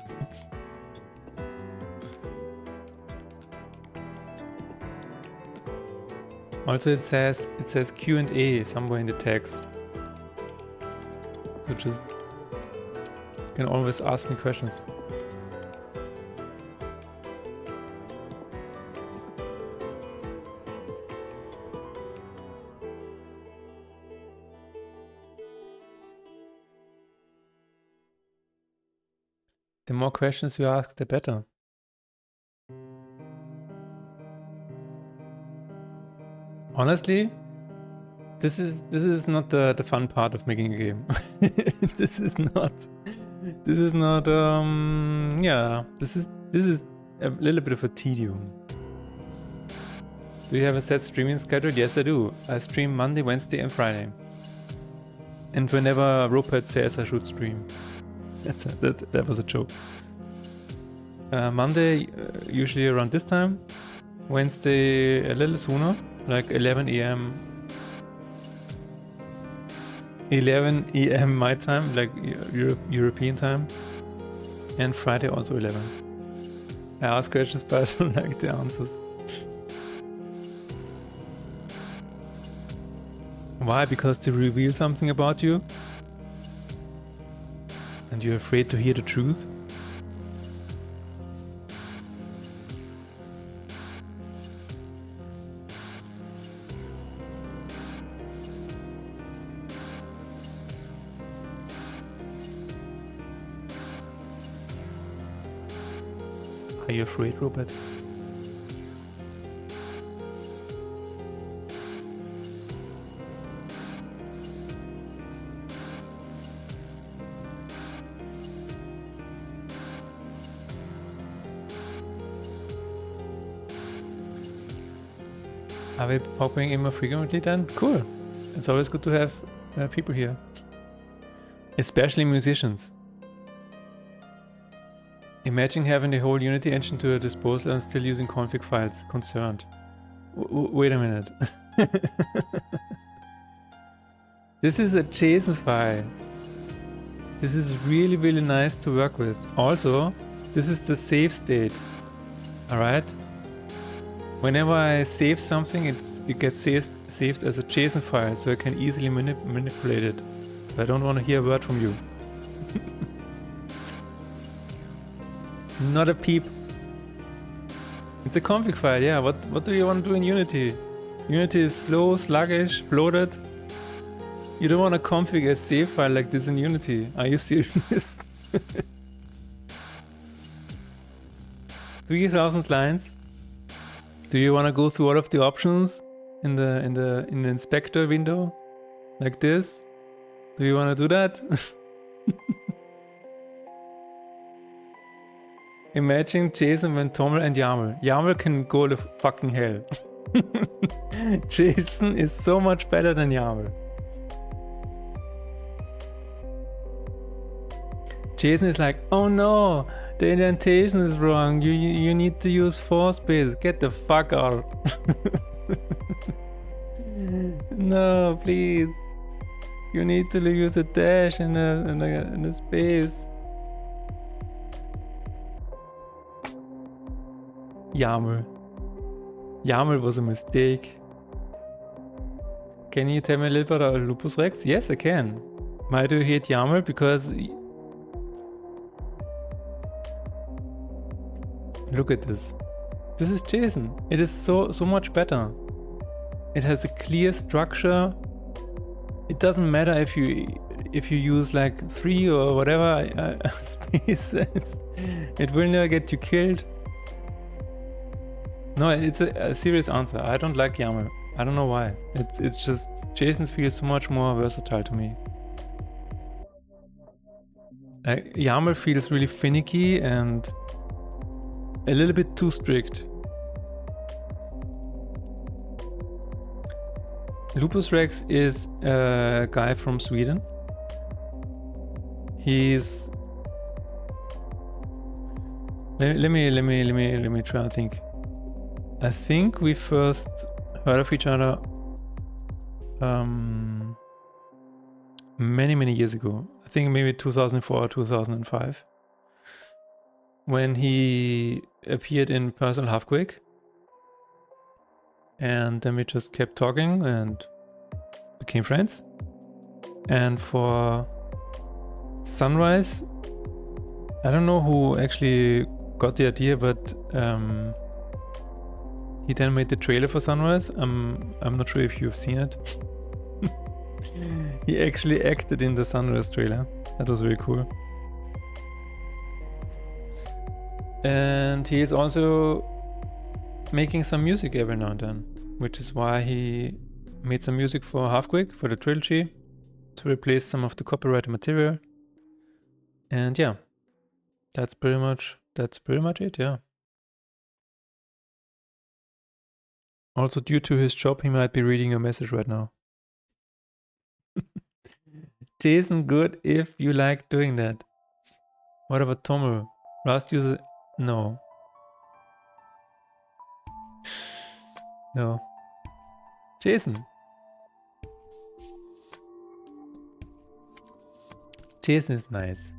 Also, it says Q&A somewhere in the text. So just you can always ask me questions. The more questions you ask, the better. Honestly, this is not the fun part of making a game. This is not yeah, this is a little bit of a tedium. Do you have a set streaming schedule? Yes, I do. I stream Monday, Wednesday and Friday. And whenever Rupert says I should stream. That was a joke. Monday, usually around this time. Wednesday, a little sooner, like 11 a.m. 11 a.m. my time, like European time. And Friday also 11. I ask questions, but I don't like the answers. Why? Because they reveal something about you? And you're afraid to hear the truth? Are you afraid, Robert? Are we popping in more frequently then? Cool. It's always good to have people here. Especially musicians. Imagine having the whole Unity engine to your disposal and still using config files. Concerned. Wait a minute. This is a JSON file. This is really, really nice to work with. Also, this is the save state. Alright? Whenever I save something, it gets saved as a JSON file, so I can easily manipulate it. So I don't want to hear a word from you. Not a peep. It's a config file, yeah. What do you want to do in Unity? Unity is slow, sluggish, bloated. You don't want to configure a save file like this in Unity. Are you serious? 3000 lines? Do you want to go through all of the options in the inspector window? Like this? Do you want to do that? Imagine JSON when Toml and YAML. YAML can go to fucking hell. JSON is so much better than YAML. JSON is like, oh no, the indentation is wrong. You need to use 4 space. Get the fuck out. No, please. You need to use a dash and a space. YAML. YAML was a mistake. Can you tell me a little bit about Lupus Rex? Yes, I can. Why do you hate YAML? Because look at this. This is JSON. It is so much better. It has a clear structure. It doesn't matter if you use like 3 or whatever space. It will never get you killed. No, it's a serious answer. I don't like YAML. I don't know why. It's just JSON feels so much more versatile to me. YAML feels really finicky and a little bit too strict. Lupus Rex is a guy from Sweden. He's... Let me try and think. I think we first heard of each other many years ago. I think maybe 2004 or 2005, when he appeared in Personal Halfquake, and then we just kept talking and became friends. And for Sunrise, I don't know who actually got the idea, but he then made the trailer for Sunrise. I'm not sure if you've seen it. He actually acted in the Sunrise trailer. That was very cool. And he is also making some music every now and then, which is why he made some music for Halfquake, for the trilogy, to replace some of the copyrighted material. And yeah, that's pretty much it, yeah. Also, due to his job, he might be reading your message right now. Jason, good if you like doing that. What about Tomo? Rust user? No. No. Jason. Jason is nice.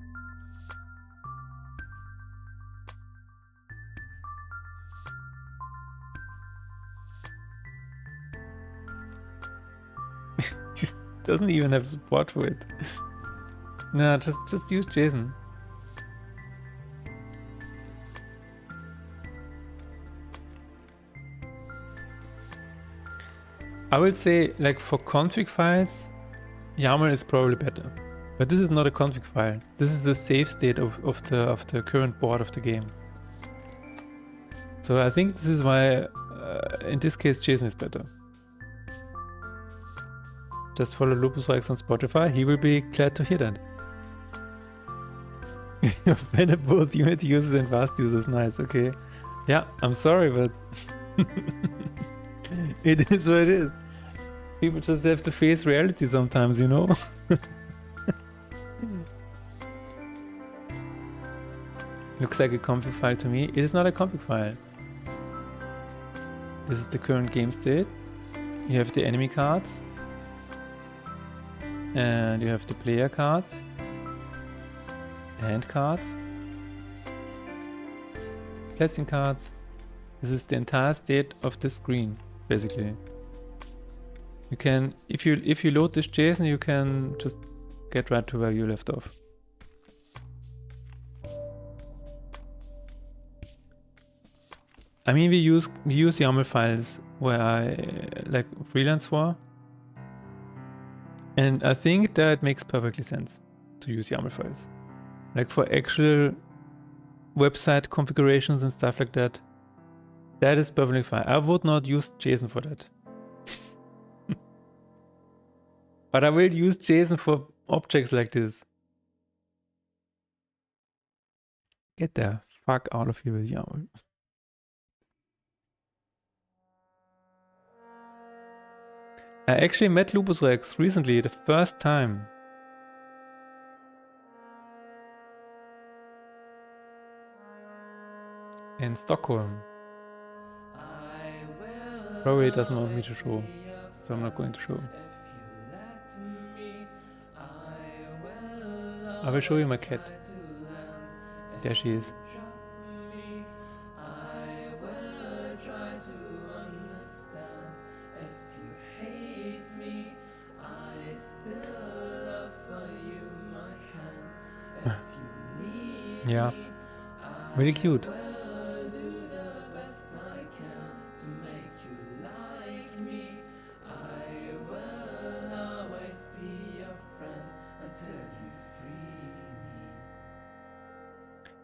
Just doesn't even have support for it. No, just use Jason. I would say, like, for config files, YAML is probably better. But this is not a config file. This is the save state of the current board of the game. So I think this is why, in this case, Jason is better. Just follow Lupus Rex on Spotify. He will be glad to hear that. When both Unity users and Fast users, nice. Okay. Yeah, I'm sorry, but it is what it is. People just have to face reality sometimes, you know? Looks like a config file to me. It is not a config file. This is the current game state. You have the enemy cards. And you have the player cards. Hand cards. Blessing cards. This is the entire state of the screen, basically. You can, if you load this JSON, you can just get right to where you left off. I mean, we use YAML files where I like freelance for, and I think that it makes perfectly sense to use YAML files, like for actual website configurations and stuff like that. That is perfectly fine. I would not use JSON for that. But I will use JSON for objects like this. Get the fuck out of here with YAML. I actually met Lupus Rex recently, the first time. In Stockholm. Probably it doesn't want me to show, so I'm not going to show. I will show you my cat. There she is. Yeah, really cute.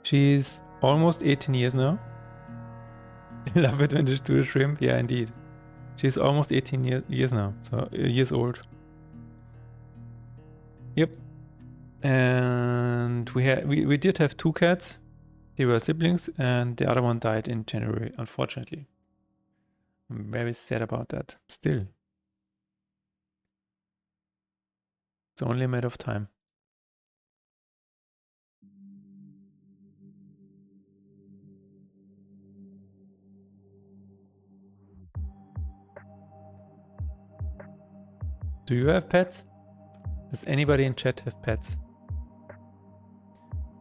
She's almost 18 years now. I love it when they do the shrimp. Yeah, indeed. She's almost 18 years now, so years old. Yep. And we did have two cats. They were siblings, and the other one died in January, unfortunately. I'm very sad about that, still. It's only a matter of time. Do you have pets? Does anybody in chat have pets?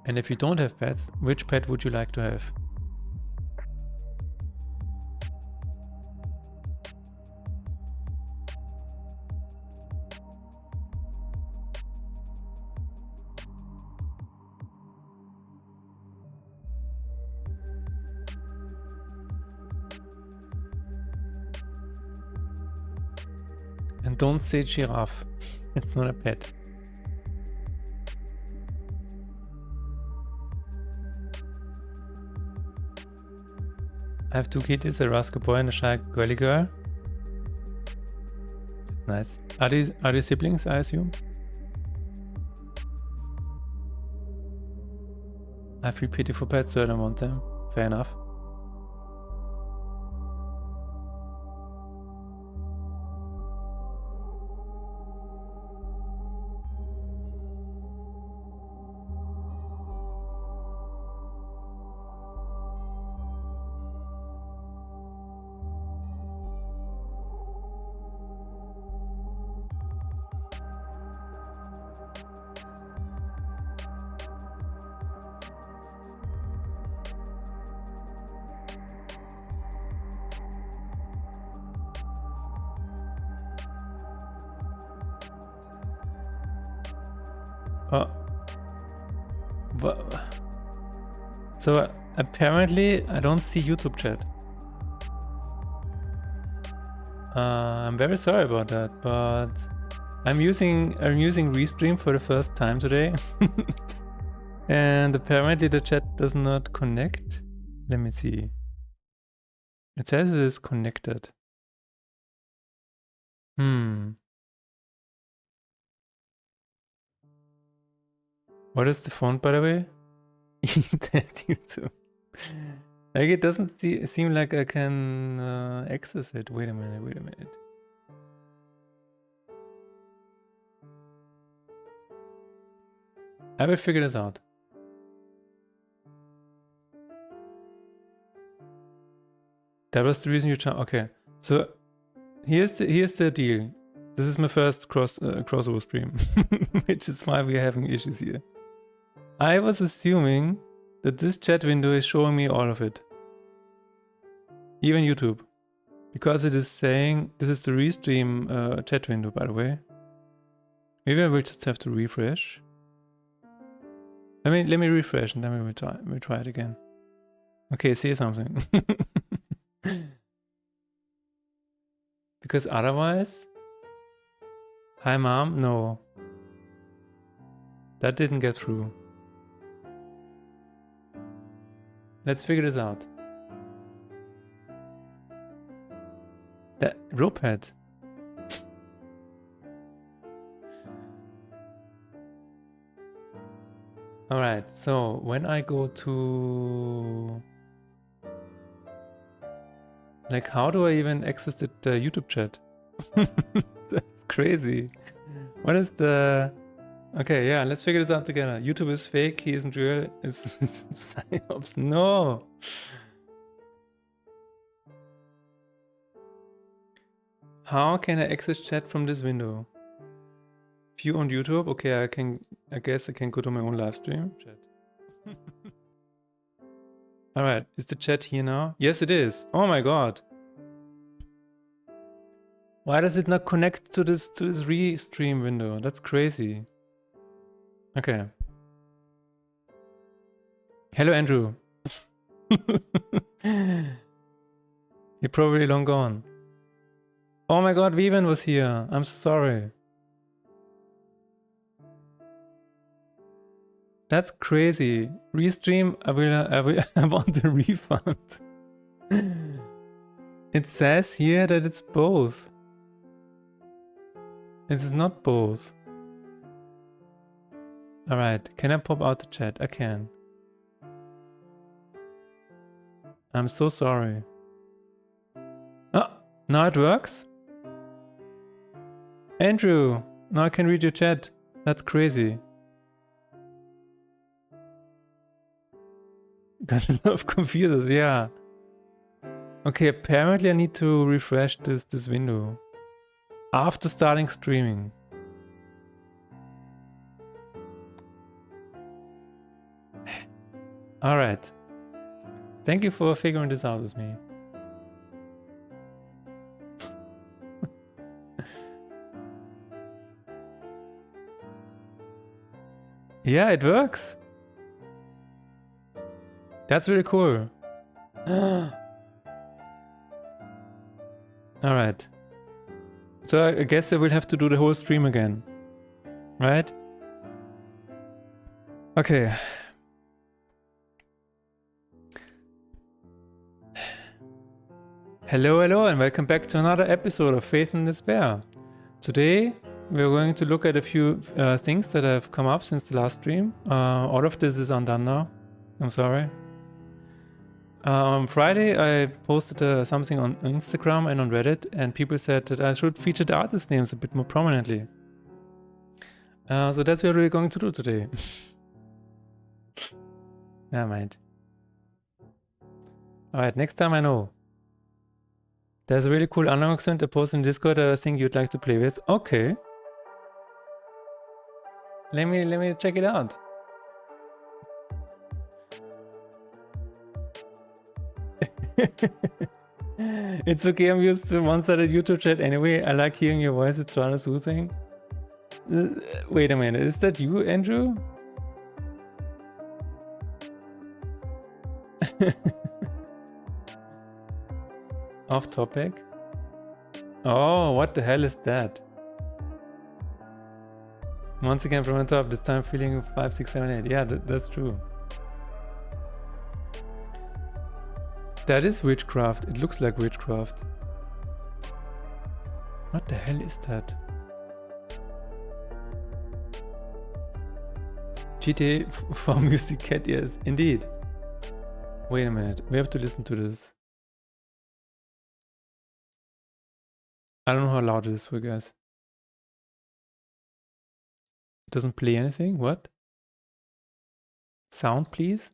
And if you don't have pets, which pet would you like to have? And don't say giraffe. It's not a pet. I have two kitties, a rascal boy and a shy girly girl. Nice. Are they siblings, I assume? I feel pity for pets, so I don't want them. Fair enough. So apparently I don't see YouTube chat. I'm very sorry about that, but I'm using Restream for the first time today. And apparently the chat does not connect. Let me see. It says it is connected. What is the font, by the way? That YouTube. Like, it doesn't seem like I can access it. Wait a minute. I will figure this out. That was the reason you tried. Okay, so here's the deal. This is my first crossover stream, which is why we're having issues here. I was assuming that this chat window is showing me all of it, even YouTube, because it is saying this is the Restream chat window. By the way, maybe I will just have to refresh. Let me refresh and then we'll try it again. Okay, say something. Because otherwise... Hi mom? No. That didn't get through. Let's figure this out. That rope head. Alright, so when I go to... Like, how do I even access the YouTube chat? That's crazy. What is the... Okay, yeah, let's figure this out together. YouTube is fake, he isn't real. It's psyops. No! How can I access chat from this window? View on YouTube? Okay, I guess I can go to my own live stream. Chat. Alright, is the chat here now? Yes, it is. Oh my god. Why does it not connect to this Restream window? That's crazy. Okay. Hello, Andrew. You're probably long gone. Oh my god, Vivian was here. I'm sorry. That's crazy. Restream, I want a refund. It says here that it's both. It is not both. Alright, can I pop out the chat? I can. I'm so sorry. Oh, now it works? Andrew, now I can read your chat. That's crazy. Got a lot of computers, yeah. Okay, apparently I need to refresh this window after starting streaming. All right. Thank you for figuring this out with me. Yeah, it works. That's really cool. All right. So I guess I will have to do the whole stream again, right? Okay. Hello, hello, and welcome back to another episode of Faith in Despair. Today, we're going to look at a few things that have come up since the last stream. All of this is undone now. I'm sorry. On Friday, I posted something on Instagram and on Reddit, and people said that I should feature the artist names a bit more prominently. So that's what we're going to do today. Never mind. Alright, next time I know. There's a really cool analog synth I posted in Discord that I think you'd like to play with. Okay. Let me check it out. It's okay, I'm used to one-sided YouTube chat anyway. I like hearing your voice, it's rather soothing. Wait a minute, is that you, Andrew? Off topic? Oh, what the hell is that? Once again from the top, this time feeling 5, 6, 7, 8. Yeah, that's true. That is witchcraft. It looks like witchcraft. What the hell is that? GTA for Music Cat, yes, indeed. Wait a minute, we have to listen to this. I don't know how loud it is for you guys. It doesn't play anything? What? Sound, please?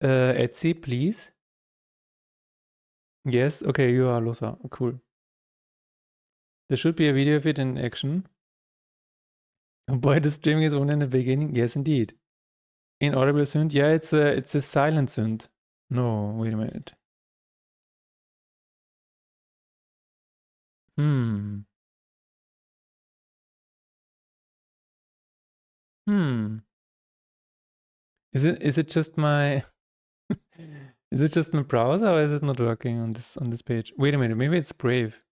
Etsy, please? Yes, okay, you are Losa. Cool. There should be a video of it in action. Boy, the streaming is on in the beginning. Yes, indeed. Inaudible synth? Yeah, it's a silent synth. No, wait a minute. Hmm. Is it just my is it just my browser or is it not working on this page? Wait a minute, maybe it's Brave.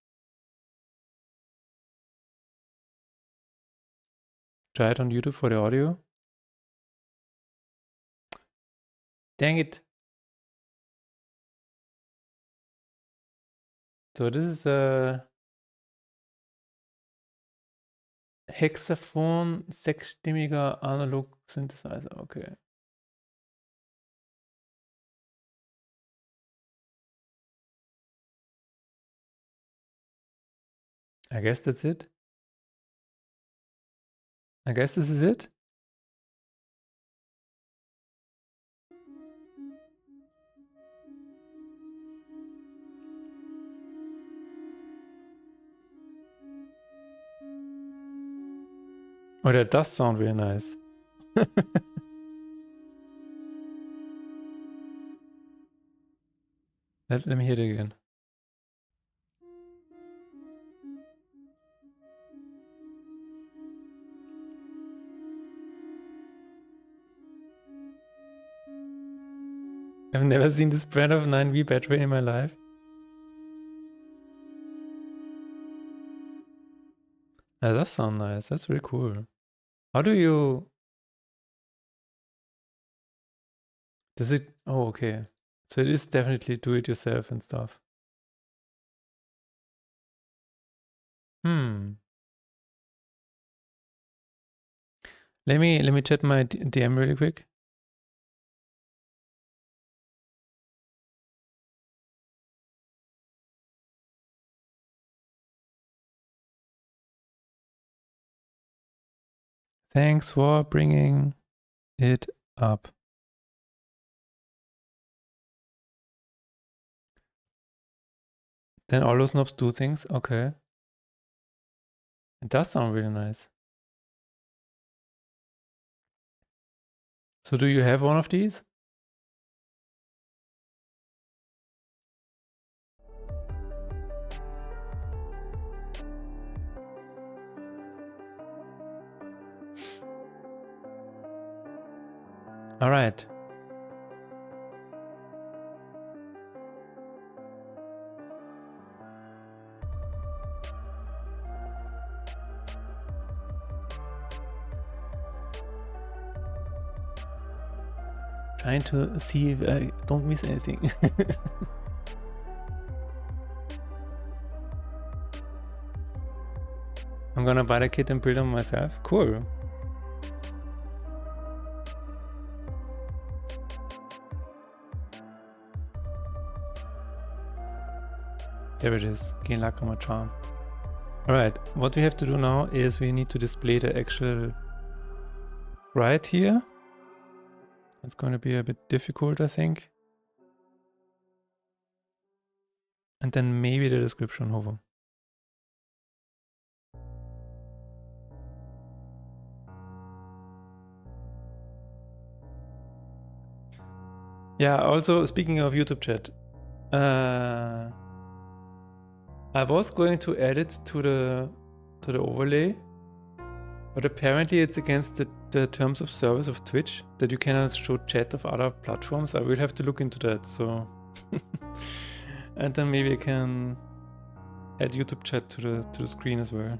Try it on YouTube for the audio. Dang it. So this is a Hexaphone sechsstimmiger analog synthesizer. Okay. I guess that's it. I guess this is it. Oh, that does sound really nice. Let me hear it again. I've never seen this brand of 9V battery in my life. That does sound nice. That's really cool. How do you... Does it... Oh, okay. So it is definitely do it yourself and stuff. Hmm. Let me chat my DM really quick. Thanks for bringing it up. Then all those knobs do things. Okay. It does sound really nice. So do you have one of these? All right. Trying to see if I don't miss anything. I'm gonna buy the kit and build them myself. Cool. There it is. Gain luck on my charm. Alright, what we have to do now is we need to display the actual right here. It's going to be a bit difficult, I think. And then maybe the description over. Yeah, also speaking of YouTube chat, I was going to add it to the overlay, but apparently it's against the terms of service of Twitch that you cannot show chat of other platforms. I will have to look into that. So, and then maybe I can add YouTube chat to the screen as well.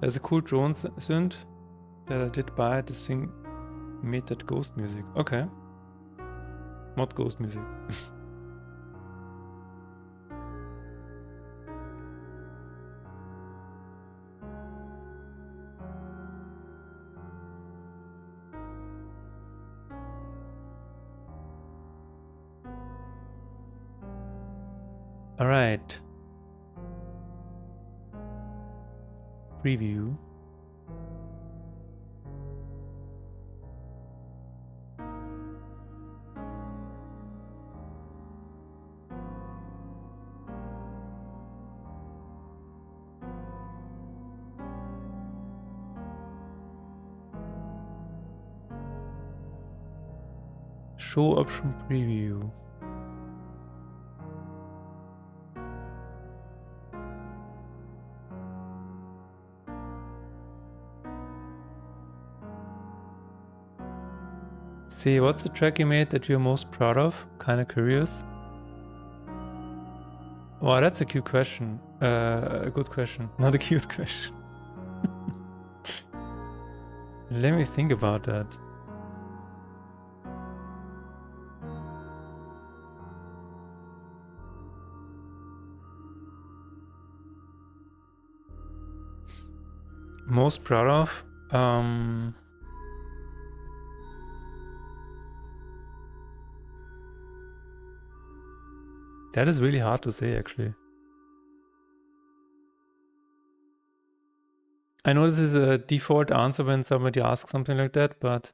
There's a cool drone synth that I did buy. This thing made that ghost music. Okay, not ghost music. All right. Preview. Show option preview. See, what's the track you made that you're most proud of? Kinda curious. Wow, that's a cute question. A good question, not a cute question. Let me think about that. Most proud of? That is really hard to say, actually. I know this is a default answer when somebody asks something like that, but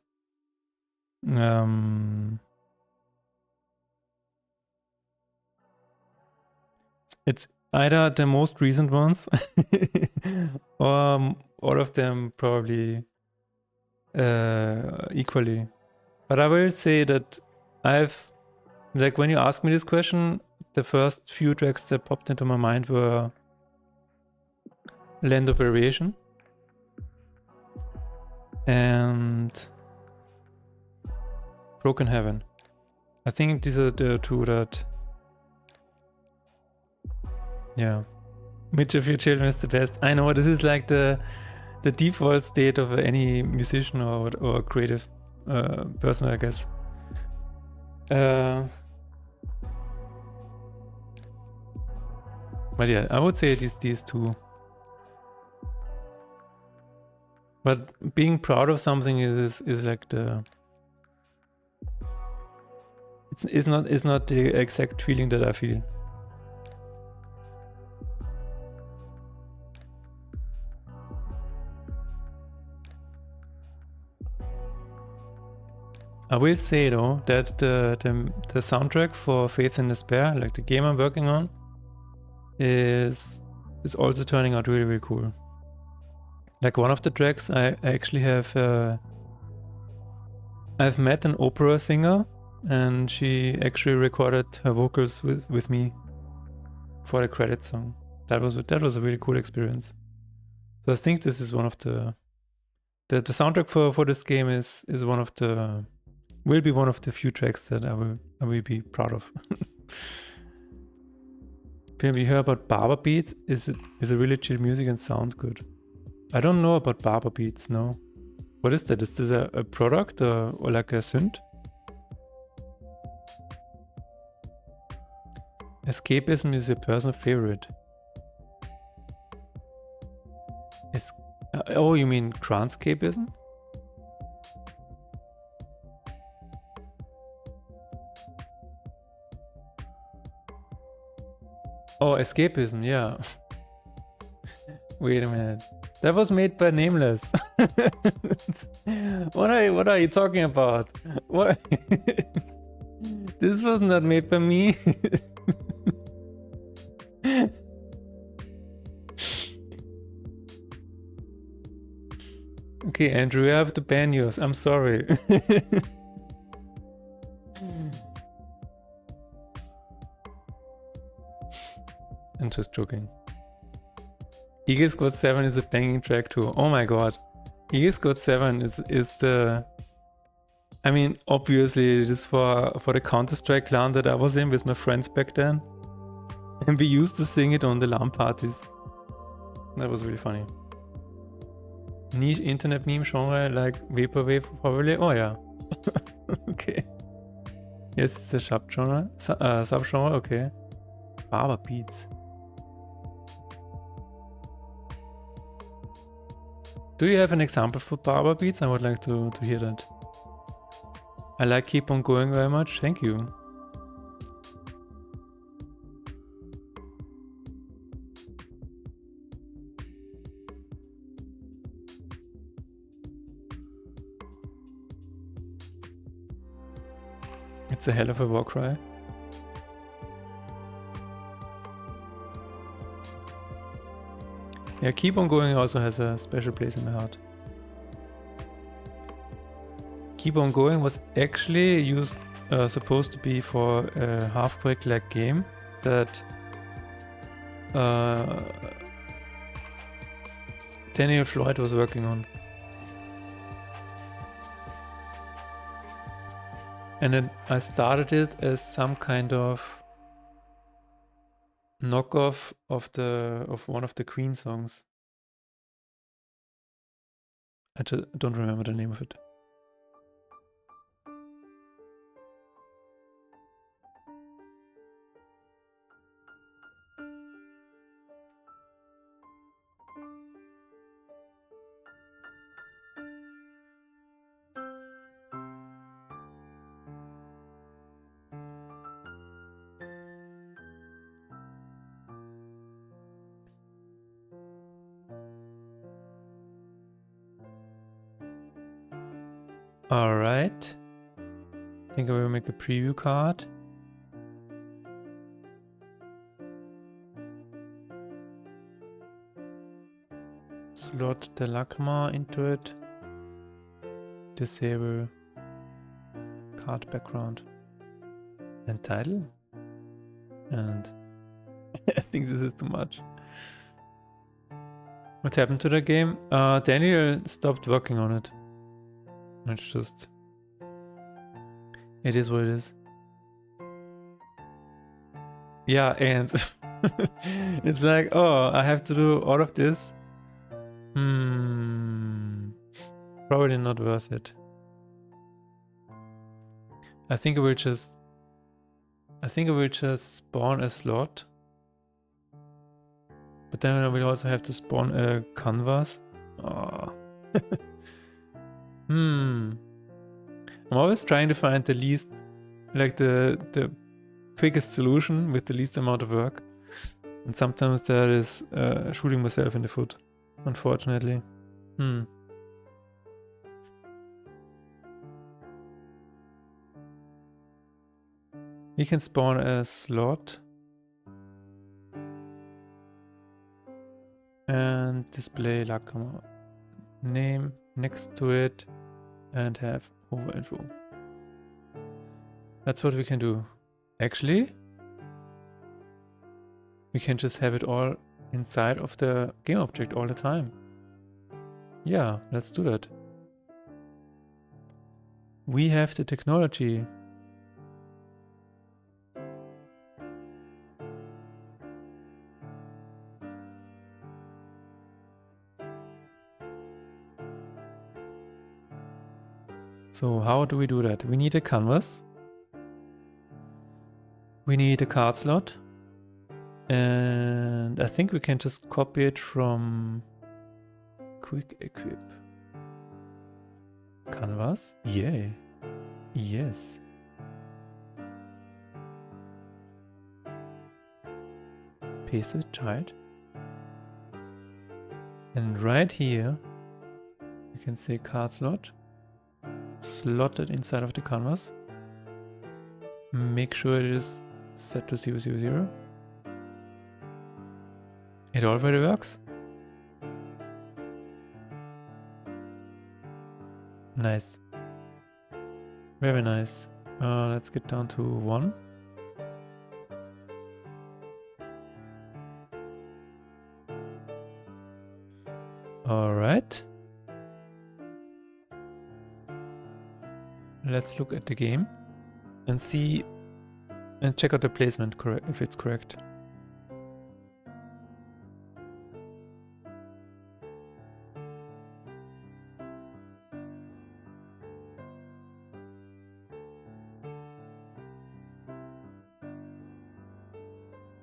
it's either the most recent ones or all of them probably equally. But I will say that I've, like, when you ask me this question, the first few tracks that popped into my mind were Land of Variation and Broken Heaven. I think these are the two that, yeah. Which of your children is the best? I know this is like the default state of any musician or creative person, I guess. But yeah, I would say these two. But being proud of something is like the, it's not the exact feeling that I feel. I will say though that the soundtrack for Faith in Despair, like the game I'm working on, is also turning out really, really cool. Like one of the tracks, I actually have I've met an opera singer, and she actually recorded her vocals with me for the credit song. That was a really cool experience. So I think this is one of the soundtrack for this game is one of the will be one of the few tracks that I will be proud of. Have you heard about Barber Beats? Is it really chill music and sound good? I don't know about Barber Beats, no. What is that? Is this a product or like a synth? Escapism is your personal favorite. Oh, you mean Grandscapism? Oh, escapism, yeah. Wait a minute. That was made by Nameless. What are you talking about? What? This was not made by me. Okay, Andrew, I have to ban you. I'm sorry. I'm just joking. Eagle Squad 7 is a banging track too. Oh my god. Eagle Squad 7 is the... I mean, obviously it is for the Counter-Strike clan that I was in with my friends back then. And we used to sing it on the LAN parties. That was really funny. Niche internet meme genre like Vaporwave probably. Oh yeah. Okay. Yes, it's a subgenre. Subgenre, okay. Barber Beats. Do you have an example for Barber Beats? I would like to hear that. I like Keep On Going very much. Thank you. It's a hell of a war cry. Yeah, Keep On Going also has a special place in my heart. Keep On Going was actually supposed to be for a Halfbreak-like game that Daniel Floyd was working on. And then I started it as some kind of knockoff of one of the Queen songs. I don't remember the name of it. Alright. I think I will make a preview card. Slot the Lacma into it. Disable card background. And title. And I think this is too much. What happened to the game? Daniel stopped working on it. It's just... It is what it is. Yeah, and... it's like, oh, I have to do all of this? Probably not worth it. I think I will just spawn a slot. But then I will also have to spawn a canvas. Oh. I'm always trying to find the least, like the quickest solution with the least amount of work. And sometimes that is shooting myself in the foot, unfortunately. We can spawn a slot and display Lacoma name next to it and have over info. That's what we can do. Actually, we can just have it all inside of the game object all the time. Yeah, let's do that. We have the technology. So how do we do that? We need a canvas. We need a card slot. And I think we can just copy it from Quick Equip. Canvas? Yay. Yes. Paste the child. And right here, you can say card slot. Slot it inside of the canvas. Make sure it is set to 000. It already works. Nice. Very nice. Let's get down to 1. Alright. Let's look at the game and see and check out the placement if it's correct.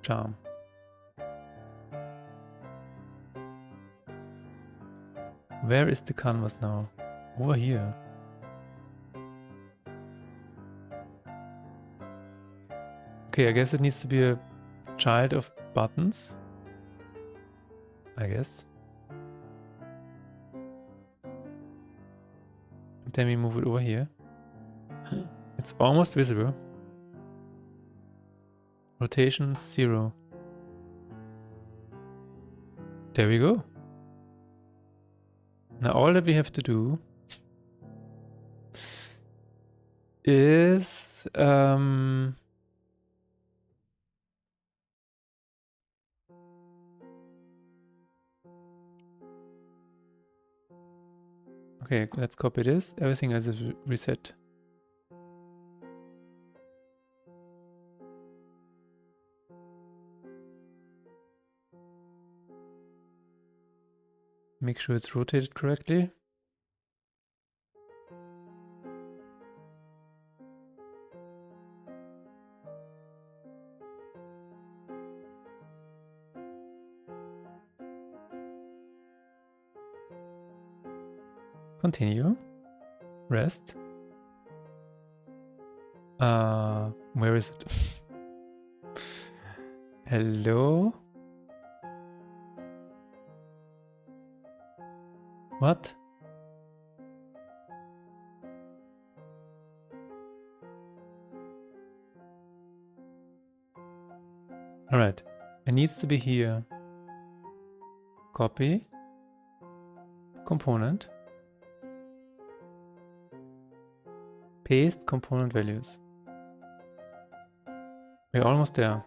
Charm. Where is the canvas now? Over here. Okay, I guess it needs to be a child of buttons. I guess. And then we move it over here. It's almost visible. Rotation 0. There we go. Now all that we have to do is okay, let's copy this. Everything else is reset. Make sure it's rotated correctly. Continue. Rest. Where is it? Hello? What? Alright. It needs to be here. Copy. Component. Paste component values. We're almost there.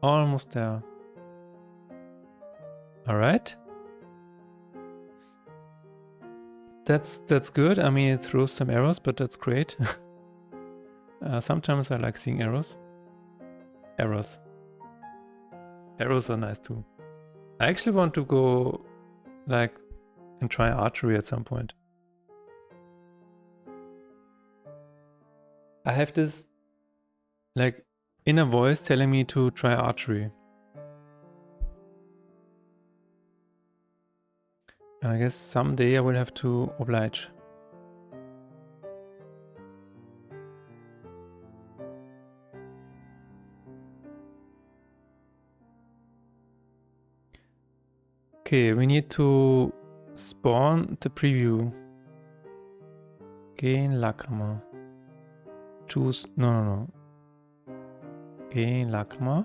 Almost there. Alright. That's good. I mean, it throws some errors, but that's great. Sometimes I like seeing errors. Errors are nice too. I actually want to go like and try archery at some point. I have this like inner voice telling me to try archery. And I guess someday I will have to oblige. Okay, we need to spawn the preview. Geh in Lackhammer. Choose. No. Geh in Lackhammer.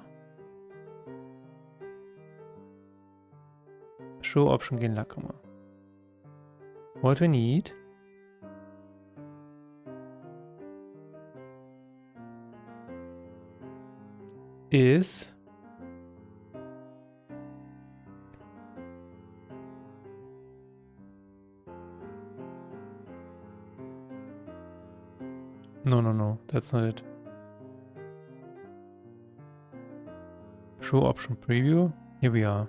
Show option geh in Lackhammer. What we need is no, that's not it. Show option preview. Here we are.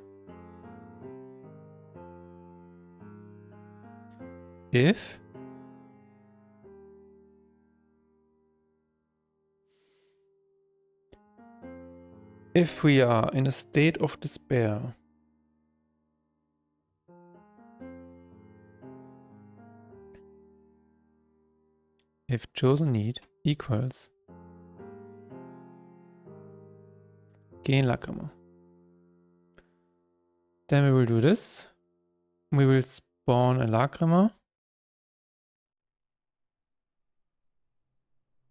If we are in a state of despair, if chosen need equals gain Lackhammer, then we will do this. We will spawn a Lackhammer,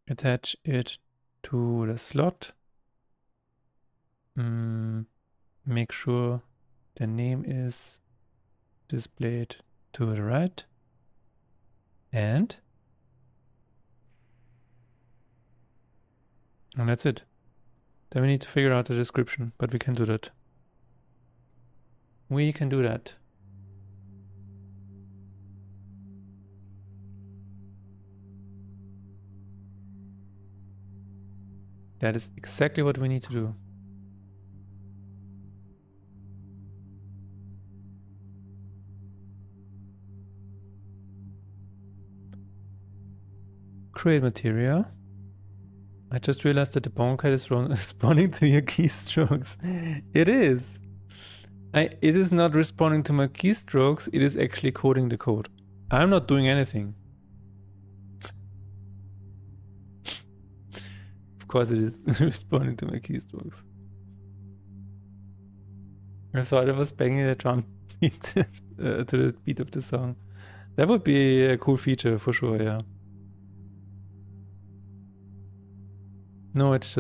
attach it to the slot, make sure the name is displayed to the right, and that's it. Then we need to figure out the description, but we can do that. We can do that. That is exactly what we need to do. Create material. I just realized that the bonker is responding to your keystrokes. It is. It is not responding to my keystrokes. It is actually coding the code. I'm not doing anything. Of course it is responding to my keystrokes. I thought I was banging the drum beat to the beat of the song. That would be a cool feature for sure, yeah. No, it's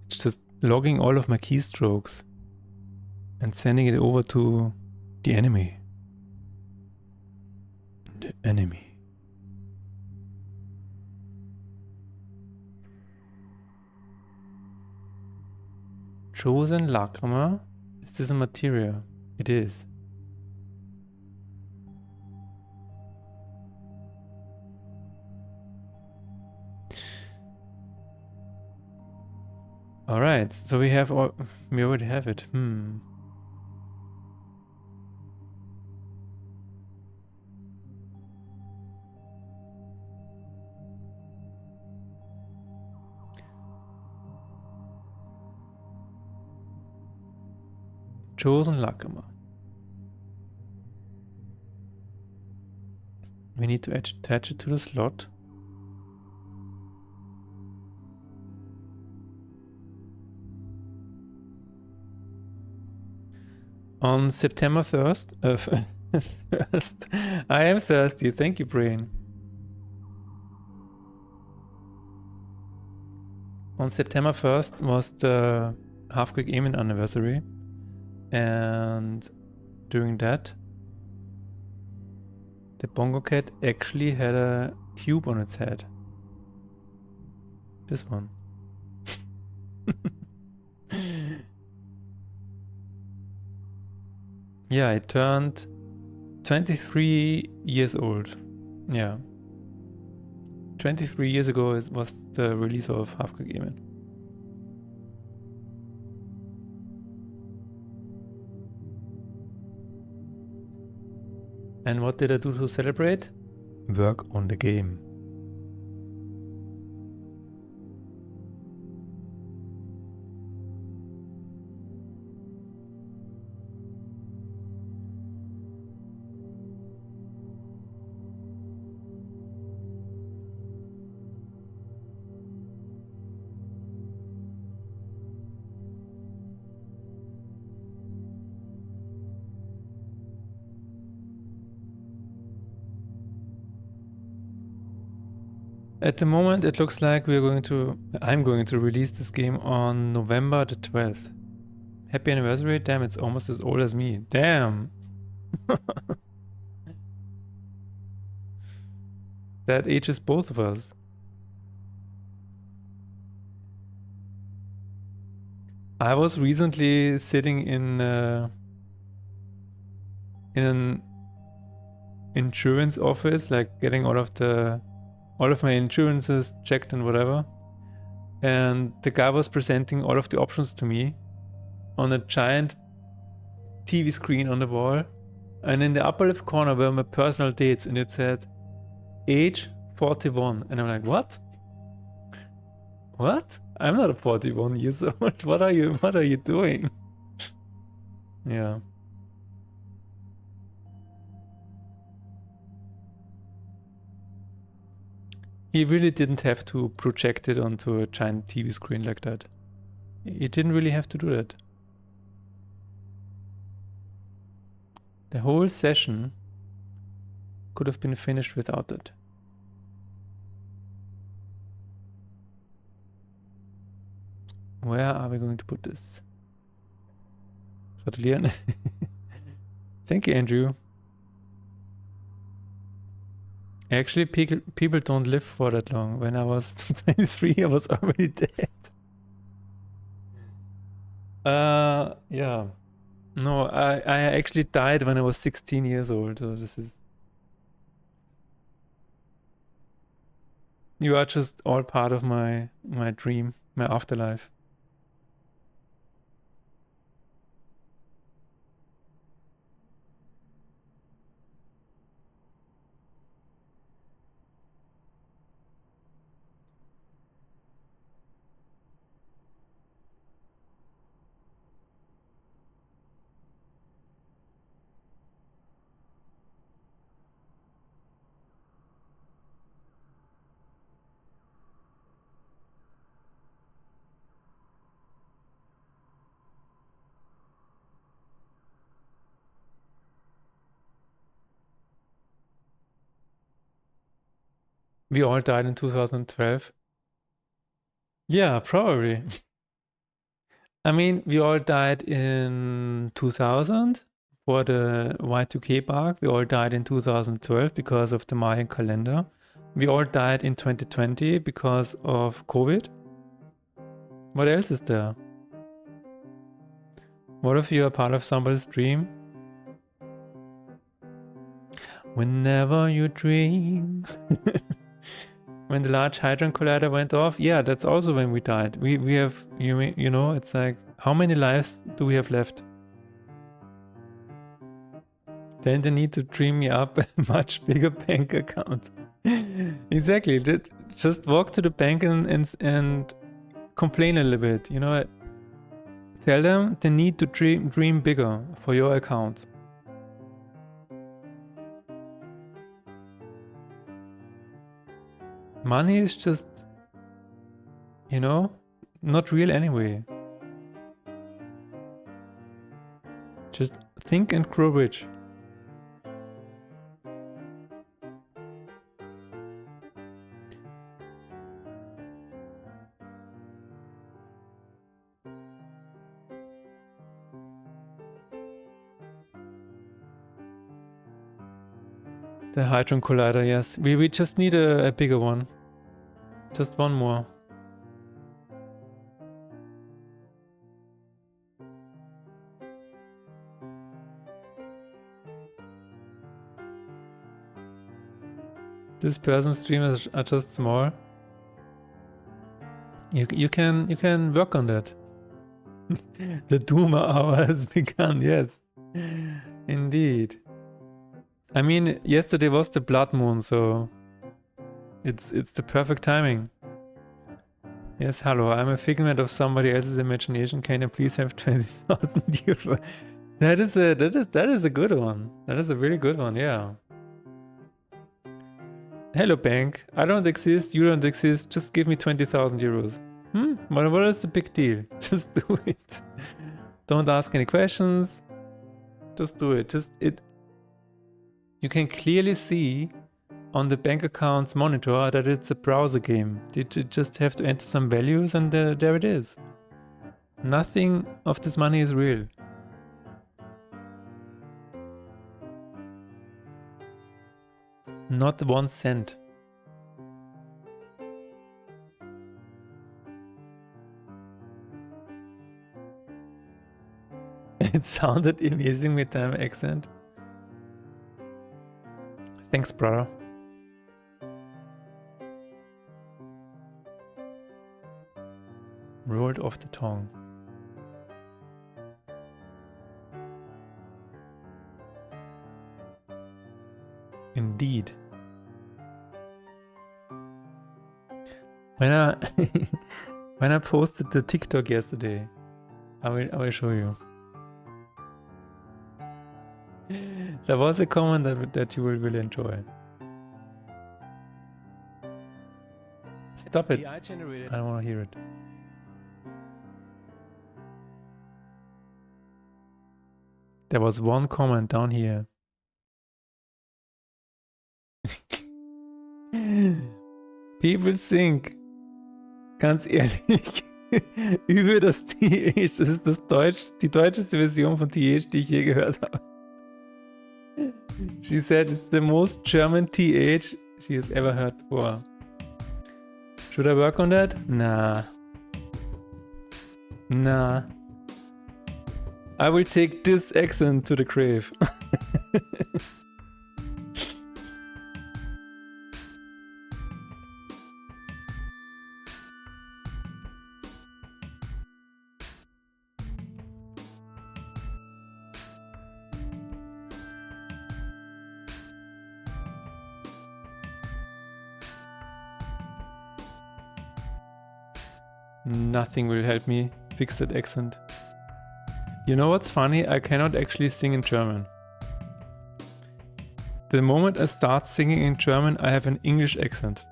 just logging all of my keystrokes and sending it over to the enemy. The enemy. Chosen Lackhammer. Is this a material? It is. Alright, so we already have it. Chosen Lackhammer. We need to attach it to the slot. On September 1st, I am thirsty. Thank you, brain. On September 1st was the Half-Quick Aiming anniversary, and during that, the Bongo Cat actually had a cube on its head. This one. Yeah, it turned 23 years old. Yeah. 23 years ago was the release of Half-Quick Aiming. And what did I do to celebrate? Work on the game. at the moment it looks like I'm going to release this game on November the 12th. Happy anniversary. Damn, it's almost as old as me. Damn. That ages both of us. I was recently sitting in an insurance office, like getting all of my insurances checked and whatever. And the guy was presenting all of the options to me on a giant TV screen on the wall. And in the upper left corner were my personal dates, and it said age 41. And I'm like, what? What? I'm not 41 years old. What are you doing? Yeah. He really didn't have to project it onto a giant TV screen like that. He didn't really have to do that. The whole session could have been finished without it. Where are we going to put this? Gratulieren. Thank you, Andrew. Actually, people don't live for that long. When I was 23, I was already dead. Yeah. No, I actually died when I was 16 years old. So this is... You are just all part of my dream, my afterlife. We all died in 2012. Yeah, probably. I mean, we all died in 2000 for the Y2K bug. We all died in 2012 because of the Mayan calendar. We all died in 2020 because of COVID. What else is there? What if you are part of somebody's dream? Whenever you dream. When the Large Hadron Collider went off, yeah, that's also when we died. We have, you know, it's like, how many lives do we have left? Then they need to dream me up a much bigger bank account. Exactly. Just walk to the bank and complain a little bit. You know, tell them they need to dream bigger for your account. Money is just, you know, not real anyway. Just think and grow rich. The Hadron Collider, yes. We just need a bigger one. Just one more. This person's streams are just small. You can work on that. The Duma hour has begun, yes. Indeed. I mean, yesterday was the blood moon, so it's the perfect timing. Yes, hello, I'm a figment of somebody else's imagination. Can I please have 20,000 euro? That is a good one. That is a really good one, yeah. Hello, bank. I don't exist, you don't exist. Just give me 20,000 euros. What is the big deal? Just do it. Don't ask any questions. Just do it. You can clearly see on the bank account's monitor that it's a browser game. You just have to enter some values and there it is. Nothing of this money is real. Not 1 cent. It sounded amazing with an accent. Thanks, brother. Rolled off the tongue. Indeed. When I when I posted the TikTok yesterday, I will show you. There was a comment that you will really enjoy. Stop it. I don't want to hear it. There was one comment down here. People think, ganz ehrlich, über das TH. Das ist die deutscheste Version von TH, die ich je gehört habe. She said it's the most German TH she has ever heard before. Should I work on that? Nah. Nah. I will take this accent to the grave. Nothing will help me fix that accent. You know what's funny? I cannot actually sing in German. The moment I start singing in German, I have an English accent.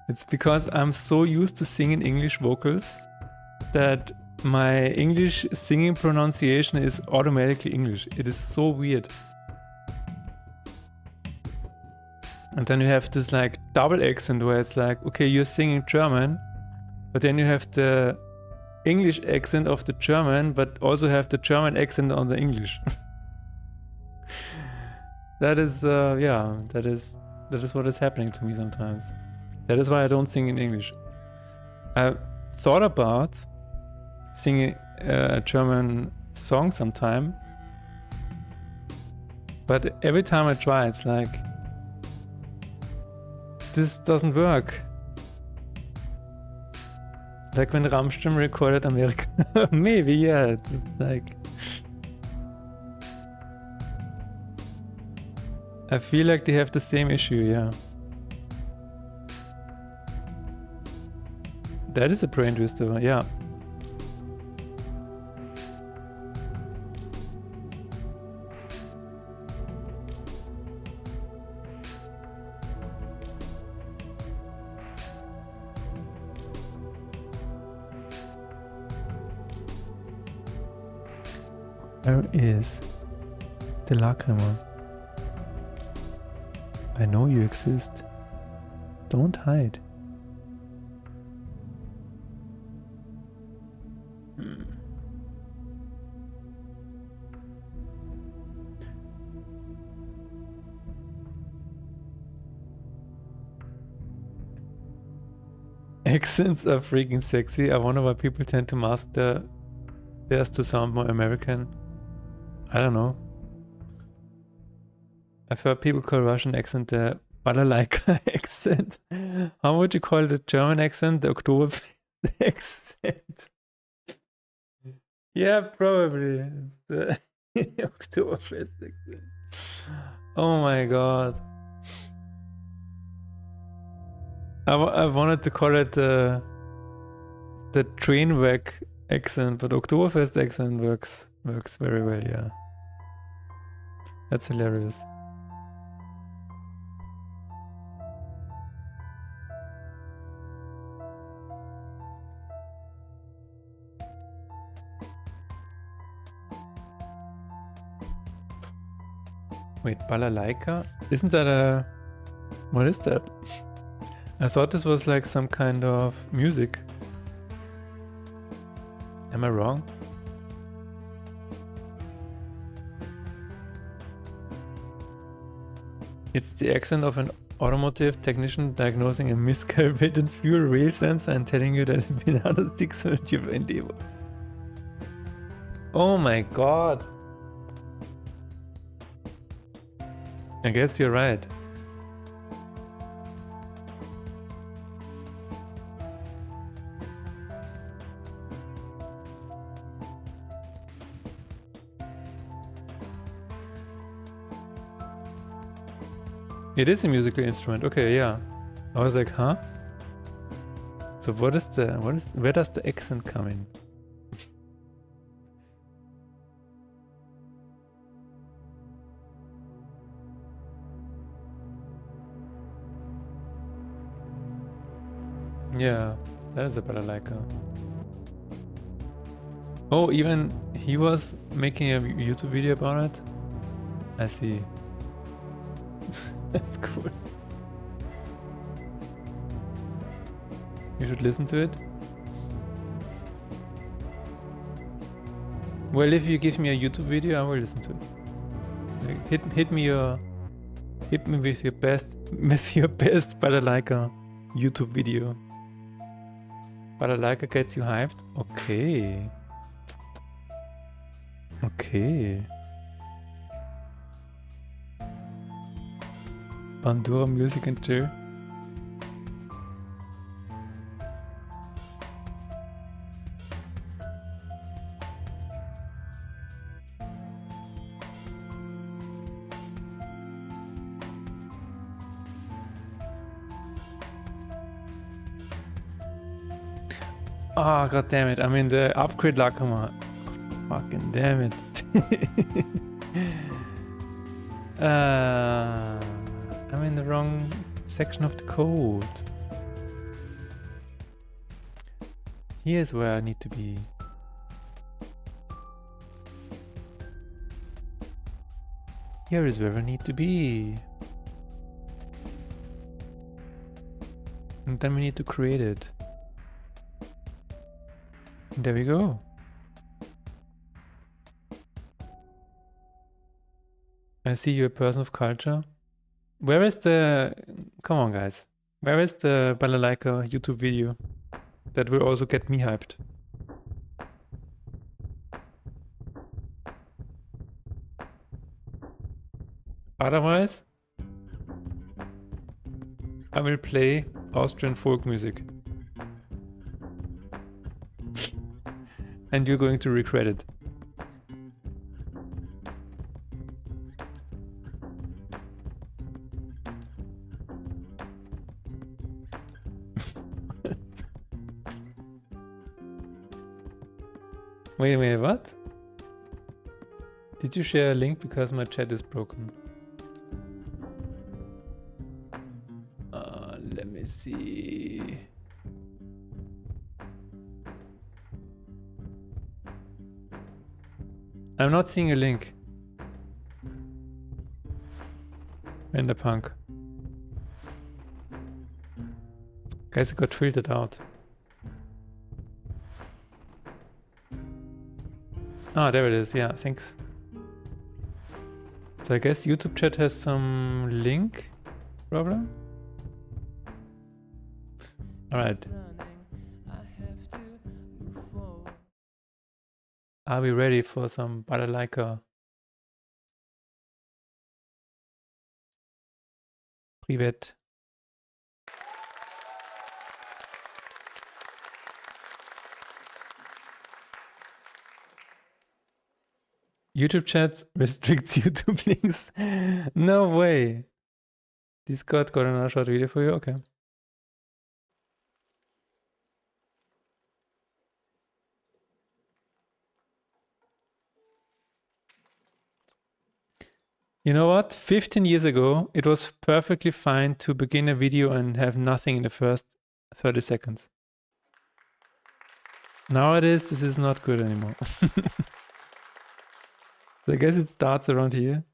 It's because I'm so used to singing English vocals that my English singing pronunciation is automatically English. It is so weird. And then you have this like double accent where it's like, okay, you're singing German, but then you have the English accent of the German, but also have the German accent on the English. That is, yeah, that is what is happening to me sometimes. That is why I don't sing in English. I thought about singing a German song sometime, but every time I try, it's like, this doesn't work. Like when Rammstein recorded America. Maybe, yeah. It's like, I feel like they have the same issue, yeah. That is a brain twister, yeah. Where is the lacrima? I know you exist. Don't hide. Accents are freaking sexy. I wonder why people tend to mask theirs to sound more American. I don't know. I've heard people call Russian accent the balalaika accent. How would you call the German accent? The Oktoberfest accent. Yeah, probably. The Oktoberfest accent. Oh my god. I wanted to call it the Trainwreck accent, but Oktoberfest accent works very well, yeah. That's hilarious. Wait, balalaika? Isn't that a What is that? I thought this was like some kind of music. Am I wrong? It's the accent of an automotive technician diagnosing a miscalibrated fuel rail sensor and telling you that it been another 600 euro in Devo. Oh my god. I guess you're right. It is a musical instrument. Okay, yeah. I was like, huh? So where does the accent come in? Yeah, that is a balalaika. Oh, even he was making a YouTube video about it? I see. That's cool. You should listen to it. Well, if you give me a YouTube video, I will listen to it. Like, hit me with your best balalaika YouTube video. Balalaika gets you hyped? Okay. Okay. Bandura Music and Chill. Oh, god damn it. I'm in the upgrade Lakama. Fucking damn it. I'm in the wrong section of the code. Here's where I need to be. Here is where I need to be. And then we need to create it. And there we go. I see you're a person of culture. Where is the... Come on, guys. Where is the balalaika YouTube video? That will also get me hyped. Otherwise, I will play Austrian folk music. And you're going to regret it. Wait a minute, what? Did you share a link because my chat is broken? Let me see. I'm not seeing a link. Renderpunk. Guys, it got filtered out. Ah, there it is. Yeah, thanks. So I guess YouTube chat has some link problem. Alright. Are we ready for some balalaika? Privet. YouTube chat restricts YouTube links. No way. Discord got another short video for you? Okay. You know what? 15 years ago, it was perfectly fine to begin a video and have nothing in the first 30 seconds. Nowadays, this is not good anymore. So I guess it starts around here.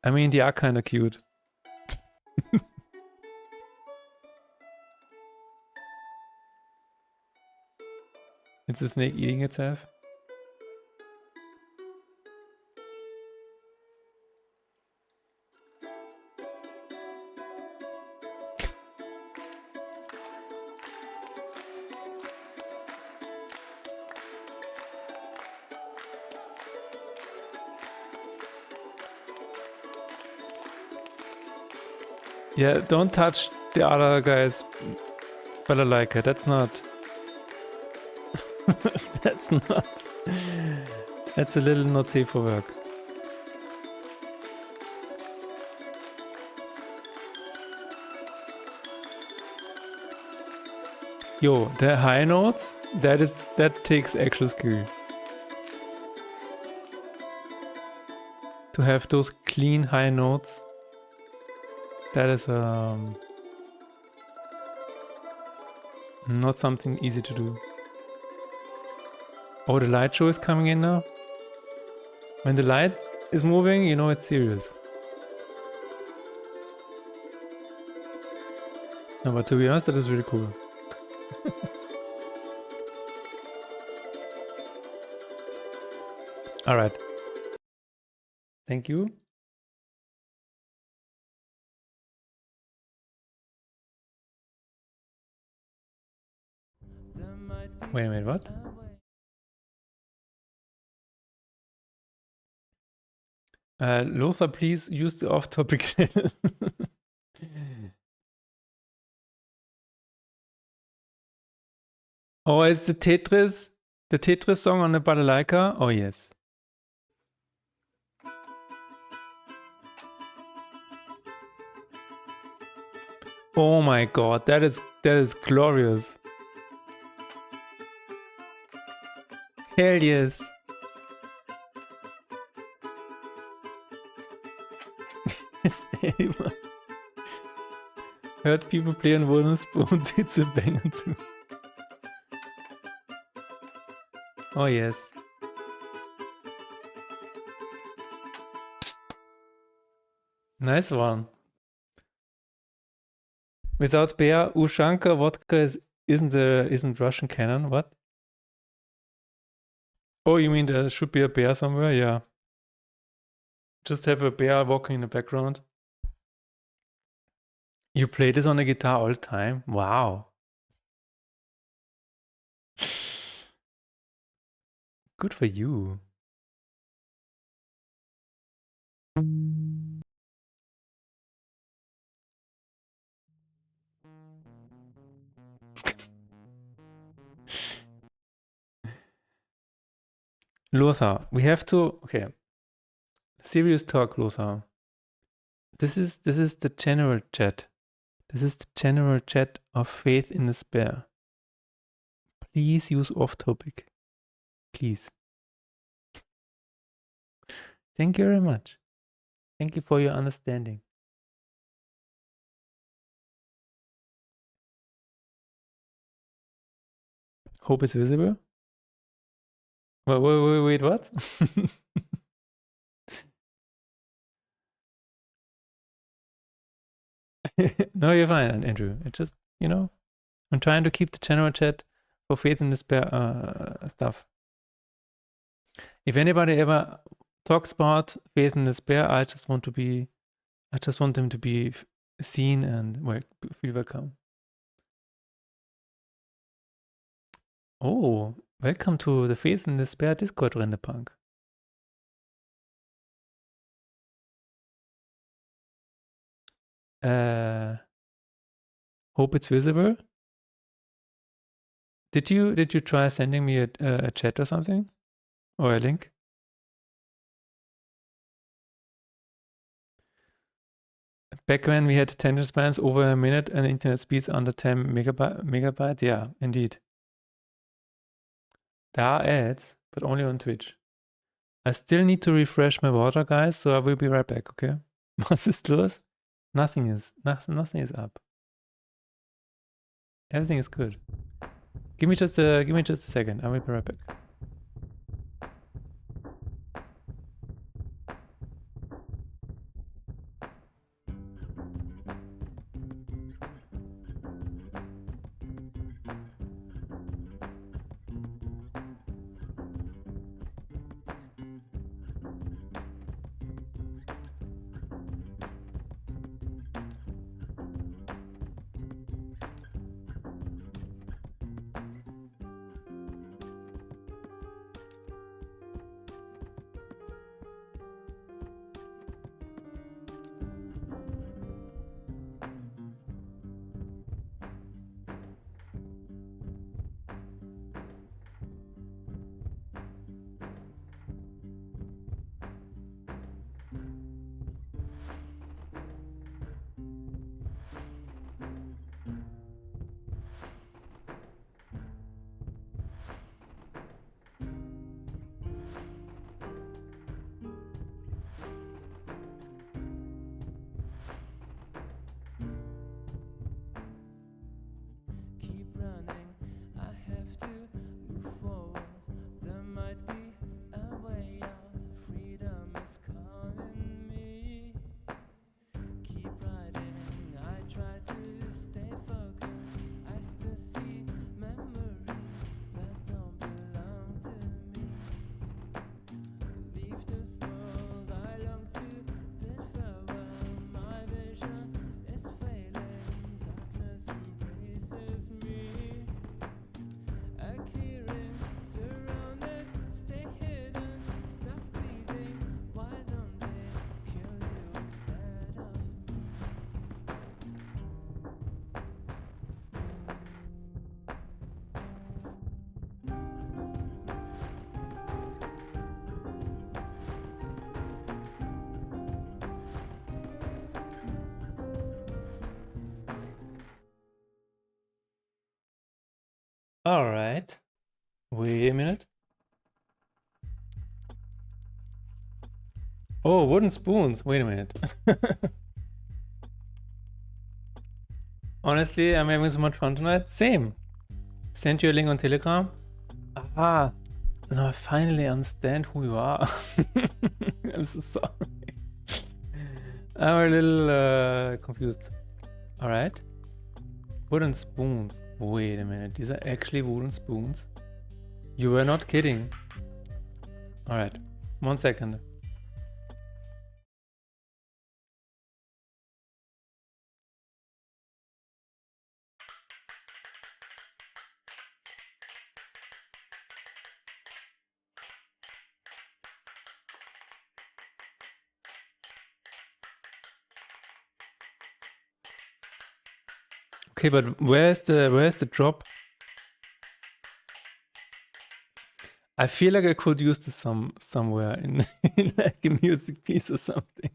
I mean, they are kind of cute. It's a snake eating itself. Yeah, don't touch the other guy's balalaika. That's not... That's not... That's a little not safe for work. Yo, the high notes, that takes actual skill. To have those clean high notes, that is not something easy to do. Oh, the light show is coming in now. When the light is moving, you know it's serious. No, but to be honest, that is really cool. All right. Thank you. Wait a minute, what? Lothar, please use the off-topic channel. Oh, it's the Tetris song on the balalaika? Oh, yes. Oh my god, that is glorious. Hell yes. Has anyone heard people play on wooden spoons? It's a banger too. Oh yes. Nice one. Without beer, Ushanka vodka isn't Russian canon. What? Oh, you mean there should be a bear somewhere? Yeah. Just have a bear walking in the background. You play this on the guitar all the time? Wow. Good for you. Lothar, we have to... Okay. Serious talk, Lothar. This is the general chat. This is the general chat of Faith in Despair. Please use off-topic. Please. Thank you very much. Thank you for your understanding. Hope it's visible. Wait, what? No, you're fine, Andrew. It's just, you know, I'm trying to keep the general chat for Faith in Despair stuff. If anybody ever talks about Faith in Despair, I just want them to be seen and feel welcome. Oh, welcome to the Faith in Despair Discord, Rendepunk. Hope it's visible. Did you try sending me a chat or something? Or a link? Back when we had attention spans over a minute and internet speeds under 10 megabytes, yeah, indeed. There are ads, but only on Twitch. I still need to refresh my water, guys, so I will be right back, okay? Was ist los? Nothing is up. Everything is good. Give me just a second. I will be right back. All right. Wait a minute. Oh, wooden spoons. Wait a minute. Honestly, I'm having so much fun tonight. Same. Sent you a link on Telegram. Ah, now I finally understand who you are. I'm so sorry. I'm a little confused. All right. Wooden spoons. Wait a minute. These are actually wooden spoons? You were not kidding. All right. 1 second. Okay, but where's the drop? I feel like I could use this somewhere in, in like a music piece or something.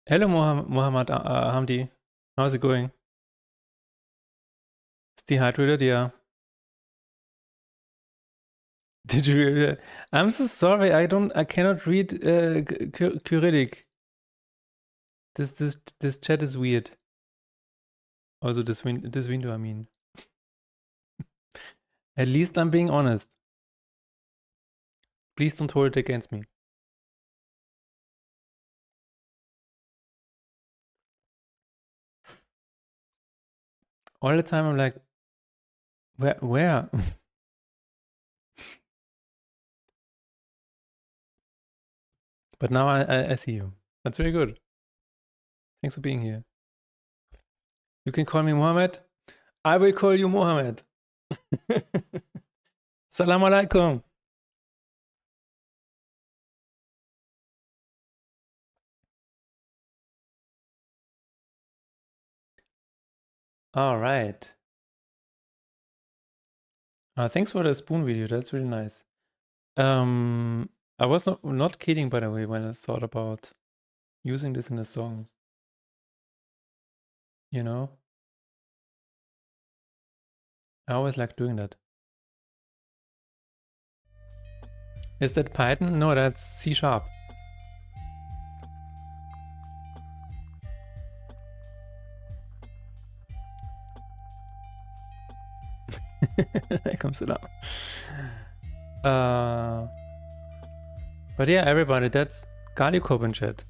Hello, Mohammed Hamdi. How's it going? It's dehydrated, yeah. Did you really? I'm so sorry. I cannot read Cyrillic. This chat is weird. Also, this window, I mean. At least I'm being honest. Please don't hold it against me. All the time I'm like, where? But now I see you. That's very good. Thanks for being here. You can call me Mohammed. I will call you Mohammed. Salam alaikum. All right. Thanks for the spoon video. That's really nice. I was not kidding, by the way, when I thought about using this in a song. You know? I always like doing that. Is that Python? No, that's C#. There comes it up. But yeah, everybody, that's Galikop in chat.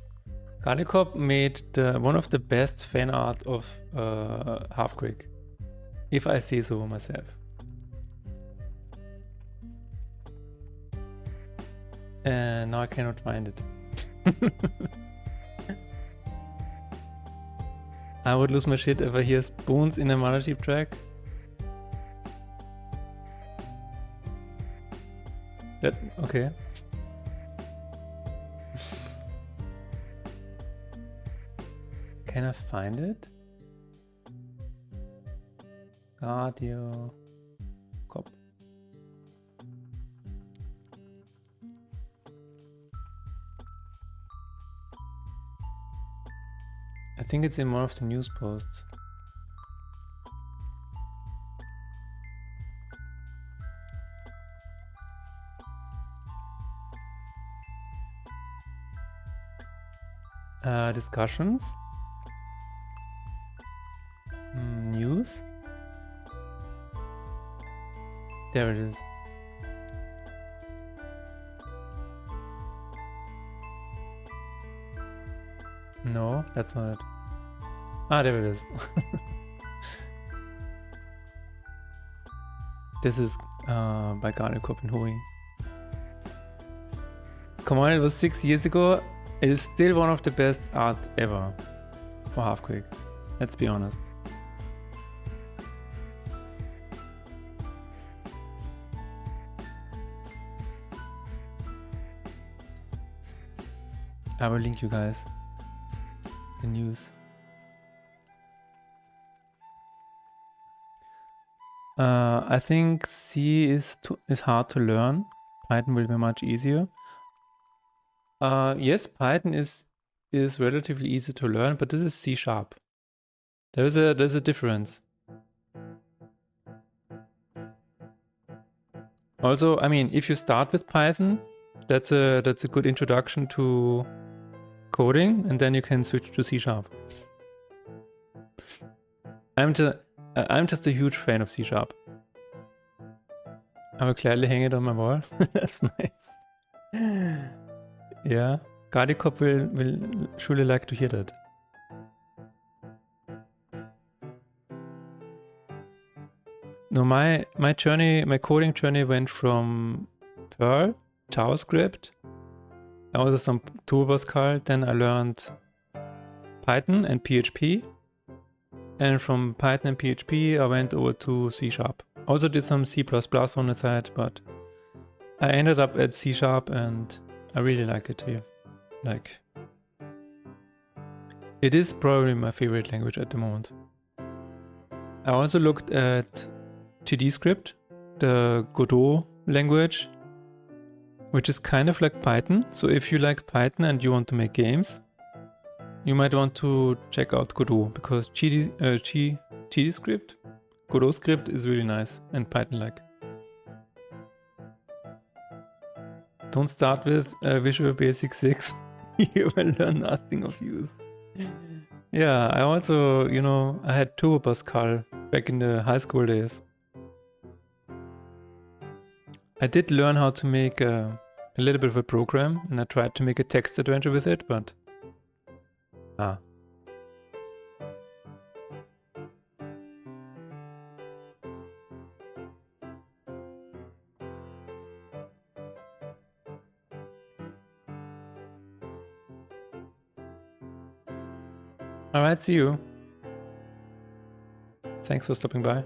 Galikop made one of the best fan art of Halfquake, if I say so myself. And now I cannot find it. I would lose my shit if I hear spoons in a Mothership track. That okay. Can I find it? Radio Cop. I think it's in one of the news posts. Discussions? News? There it is. No, that's not it. Ah, there it is. This is by Garner Copenhagen. Come on, it was 6 years ago. It is still one of the best art ever for Halfquake. Let's be honest. I will link you guys the news. I think C is hard to learn. Python will be much easier. Yes, Python is relatively easy to learn, but this is C#. There's a difference. Also, I mean, if you start with Python, that's a good introduction to coding, and then you can switch to C#. I'm just a huge fan of C#. I will clearly hang it on my wall. That's nice. Yeah, Gardikop will surely like to hear that. No, my coding journey went from Perl, JavaScript, also some Turbo Pascal, then I learned Python and PHP. And from Python and PHP, I went over to C#. Also did some C++ on the side, but I ended up at C# and I really like it here. Like, it is probably my favorite language at the moment. I also looked at GDScript, the Godot language, which is kind of like Python. So if you like Python and you want to make games, you might want to check out Godot, because GDScript, Godot script is really nice and Python-like. Don't start with Visual Basic 6. You will learn nothing of use. Yeah, I also, I had Turbo Pascal back in the high school days. I did learn how to make a little bit of a program, and I tried to make a text adventure with it, but Alright, see you. Thanks for stopping by.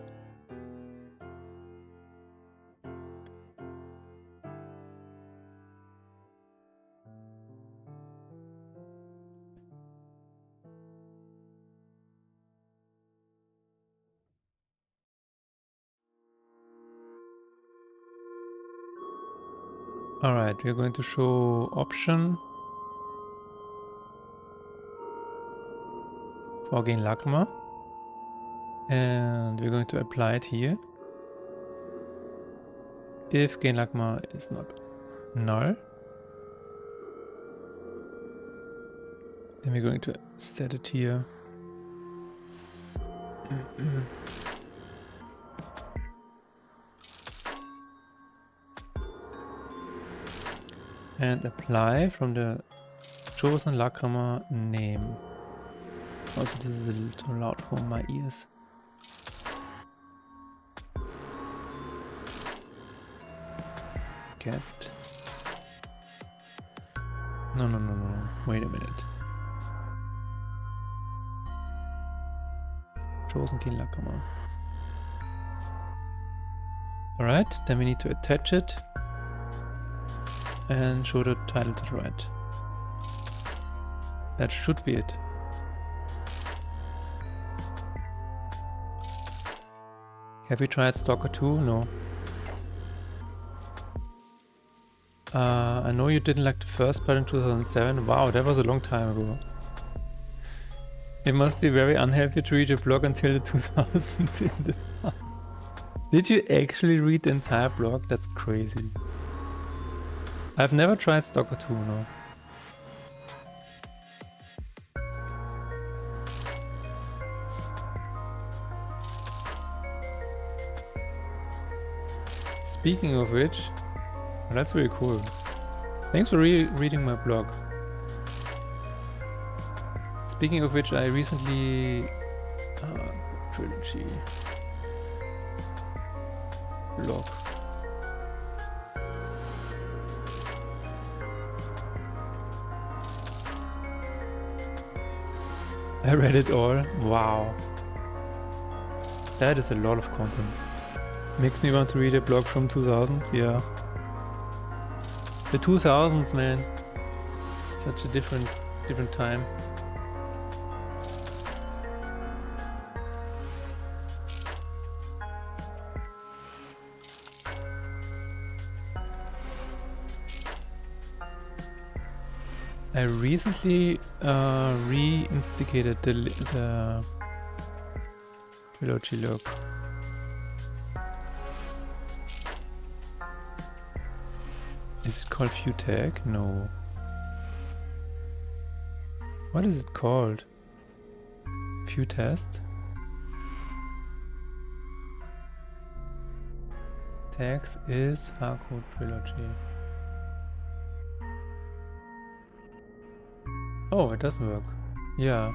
Alright, we're going to show option for gain Lacma, and we're going to apply it here. If gain Lacma is not null, then we're going to set it here. And apply from the chosen Lacma name. Also, this is a little too loud for my ears. Get. No. Wait a minute. Chosen Kin Lacma. Alright, then we need to attach it and show the title to the right. That should be it. Have we tried Stalker 2? No. I know you didn't like the first part in 2007. Wow, that was a long time ago. It must be very unhealthy to read a blog until the 2000s in the past. Did you actually read the entire blog? That's crazy. I've never tried Stalker 2, no. Speaking of which, well, that's really cool. Thanks for reading my blog. Speaking of which, I recently... trilogy... blog. I read it all. Wow. That is a lot of content. Makes me want to read a blog from 2000s, yeah. The 2000s, man. Such a different time. I recently reinstigated the Trilogy look? Is it called view tag? No. What is it called? View test? Tags is Haku Trilogy. Oh, it doesn't work. Yeah.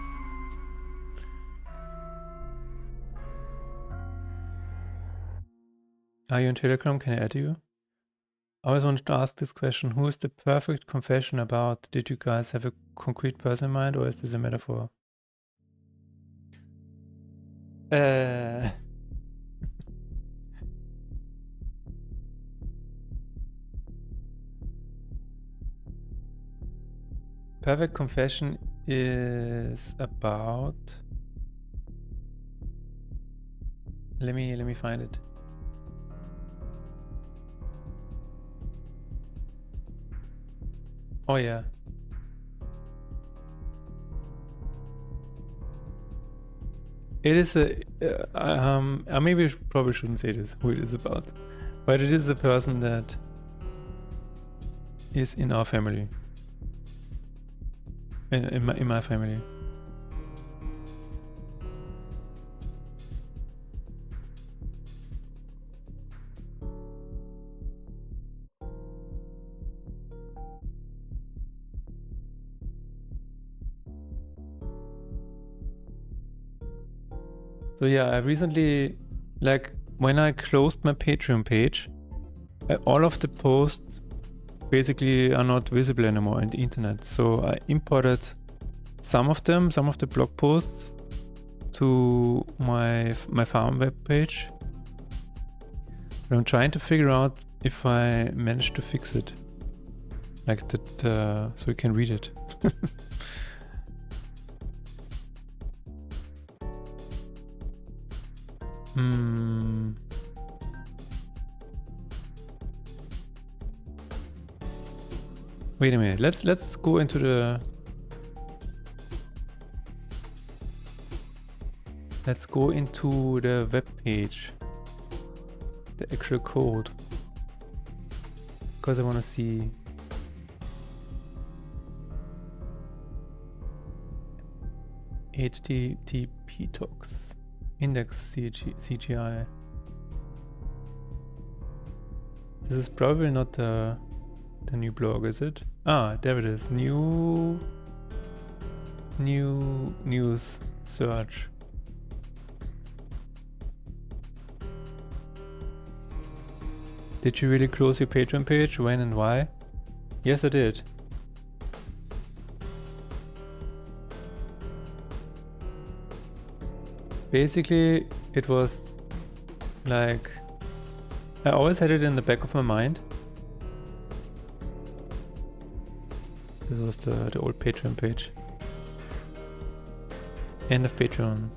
Are you on Telegram? Can I add you? I always wanted to ask this question. Who is the perfect confession about? Did you guys have a concrete person in mind, or is this a metaphor? Perfect confession is about... Let me find it. Oh yeah. It is a I maybe probably shouldn't say this who it is about, but it is a person that is in our family, in my family. So yeah, I recently, like when I closed my Patreon page, all of the posts basically are not visible anymore on the internet. So I imported some of them, some of the blog posts to my farm web page. But I'm trying to figure out if I managed to fix it. Like that, so you can read it. Wait a minute. Let's go into the. Let's go into the web page. The actual code. Because I want to see. HTTP talks. Index CGI. This is probably not the new blog, is it? Ah, there it is. New news search. Did you really close your Patreon page? When and why? Yes, I did. Basically, it was like I always had it in the back of my mind. This was the old Patreon page. End of Patreon.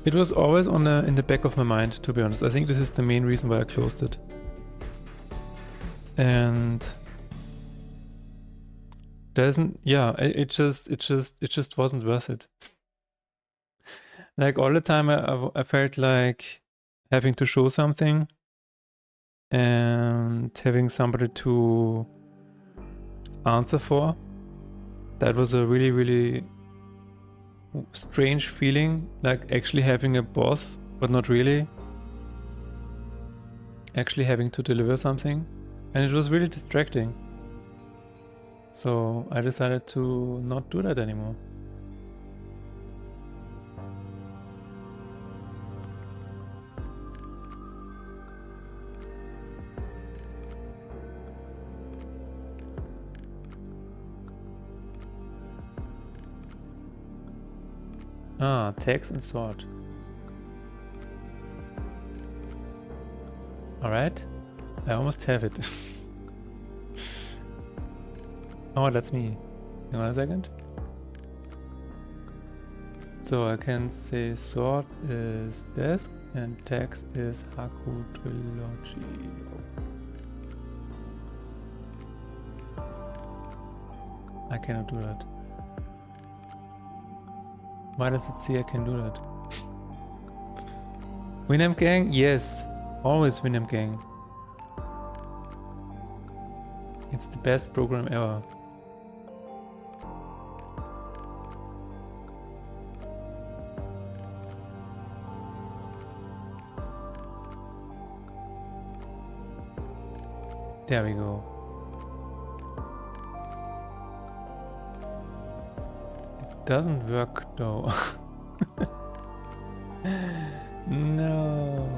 It was always in the back of my mind, to be honest. I think this is the main reason why I closed it. And it just wasn't worth it. Like all the time I felt like having to show something and having somebody to answer for. That was a really, really strange feeling, like actually having a boss, but not really. Actually having to deliver something. And it was really distracting. So I decided to not do that anymore. Ah, tags and sort. Alright, I almost have it. Oh, that's me. Hang on a second. So I can say sort is desk and tags is Haku Trilogy. I cannot do that. Why does it say I can do that? Winamp Gang? Yes. Always Winamp Gang. It's the best program ever. There we go. It doesn't work though. No.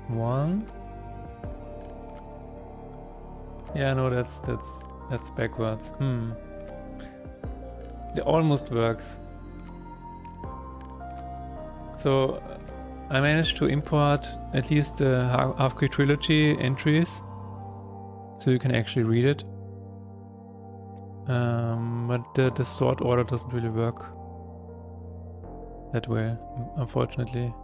1. Yeah, no, that's backwards. It almost works. So I managed to import at least the Half-Quick Trilogy entries, so you can actually read it. But the sort order doesn't really work that well, unfortunately.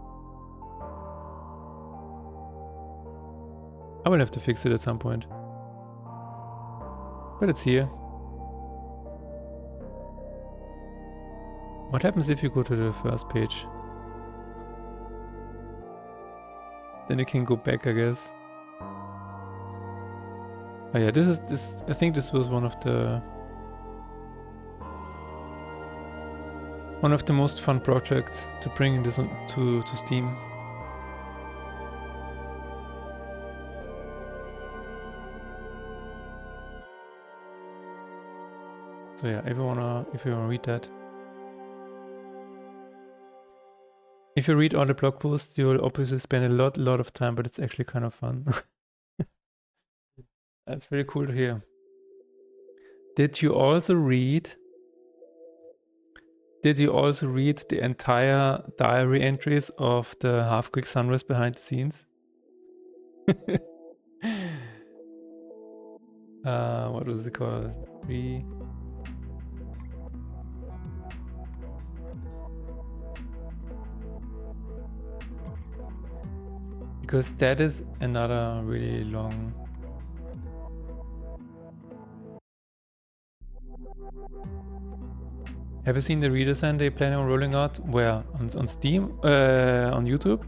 I will have to fix it at some point. But it's here. What happens if you go to the first page? Then you can go back, I guess. Oh yeah, this. I think this was one of the most fun projects to bring this on to Steam. So yeah, if you wanna read that. If you read all the blog posts, you will obviously spend a lot of time, but it's actually kind of fun. That's very cool to hear. Did you also read the entire diary entries of the Half-Quick Sunrise behind the scenes? What was it called? Because that is another really long. Have you seen the redesign they plan on rolling out? Where? On Steam? On YouTube?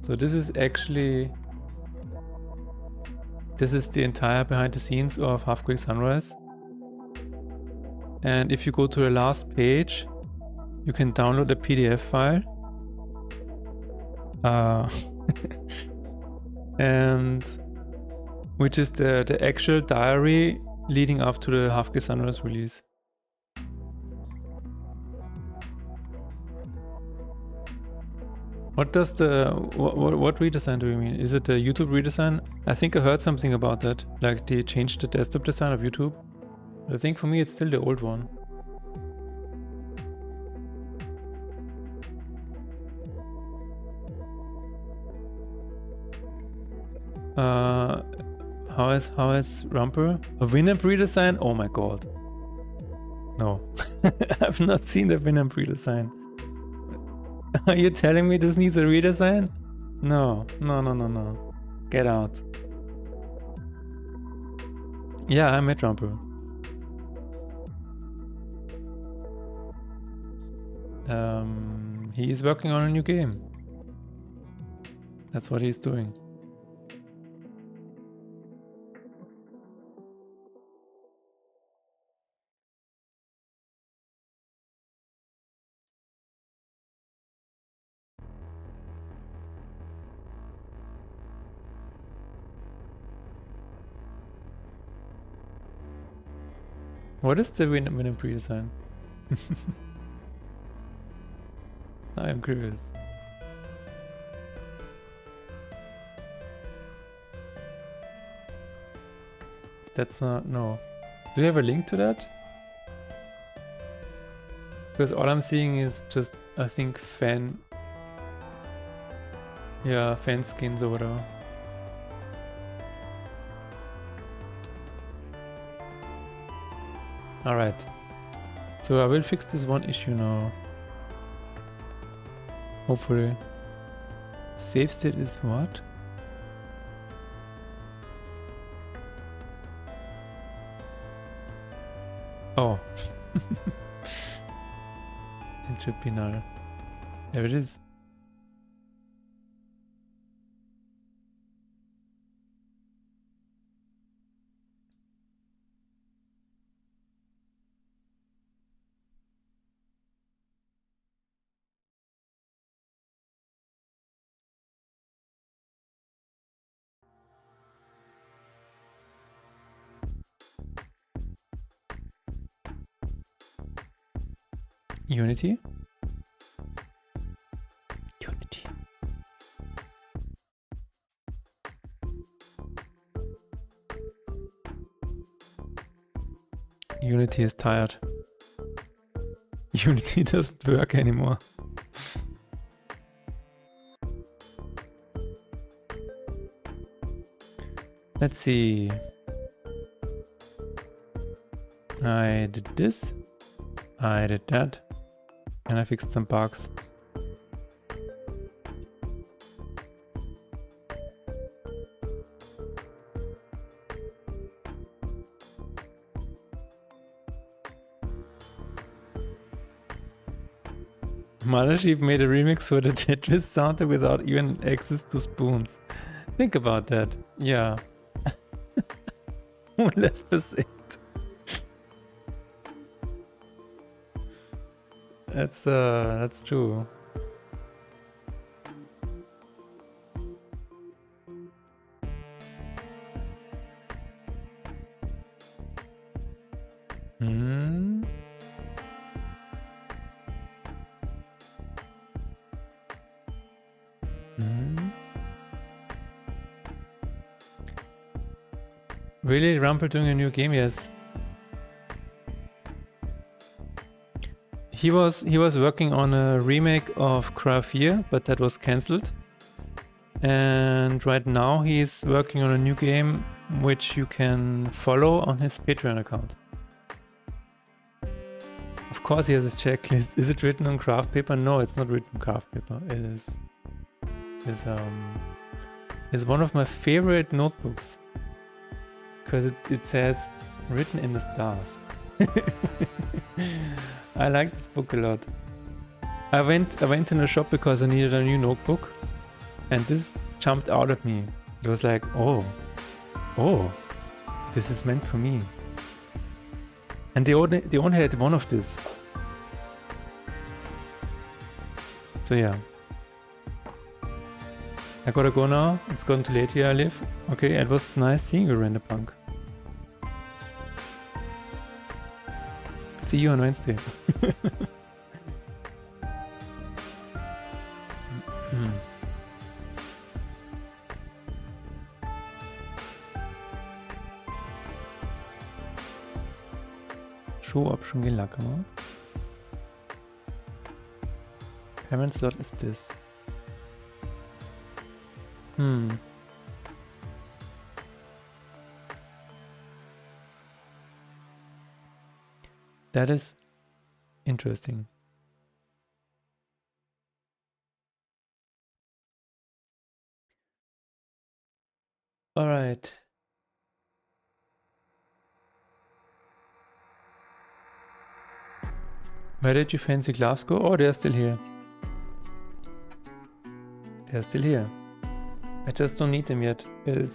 So this is actually... This is the entire behind the scenes of Half-Quick Sunrise. And if you go to the last page, you can download a PDF file. And which is the actual diary leading up to the Half-Quick Sunrise release. What does what redesign do you mean? Is it the YouTube redesign? I think I heard something about that. Like they changed the desktop design of YouTube. I think for me it's still the old one. How is Rumper? A Winamp redesign? Oh my god. No. I've not seen the Winamp redesign. Are you telling me this needs a redesign? No. Get out. Yeah, I met Rumper. He is working on a new game. That's what he's doing. What is the Winamp redesign? I am curious. That's not... no. Do you have a link to that? Because all I'm seeing is just, I think, fan... yeah, fan skins or whatever. Alright. So I will fix this one issue now. Hopefully. Save state is what? Oh. It should be null. There it is. Unity? Unity. Unity is tired. Unity doesn't work anymore. Let's see. I did this. I did that. And I fixed some bugs. Mothership made a remix for the Tetris soundtrack without even access to spoons. Think about that. Yeah. Let's proceed. That's true. Hmm. Really, Rumpel doing a new game? Yes. He was working on a remake of Graphier, but that was cancelled. And right now he's working on a new game which you can follow on his Patreon account. Of course he has a checklist. Is it written on craft paper? No, it's not written on craft paper. It is one of my favorite notebooks. Because it says written in the stars. I like this book a lot. I went in a shop because I needed a new notebook, and this jumped out at me. It was like, oh, this is meant for me. And they only had one of this. So yeah. I gotta go now. It's gotten too late here I live. Okay, it was nice seeing you, Renderpunk. See you on Wednesday. Show option gelagert. Payment slot is this. That is interesting. All right. Where did you fancy gloves go? Oh, they're still here. They're still here. I just don't need them yet. I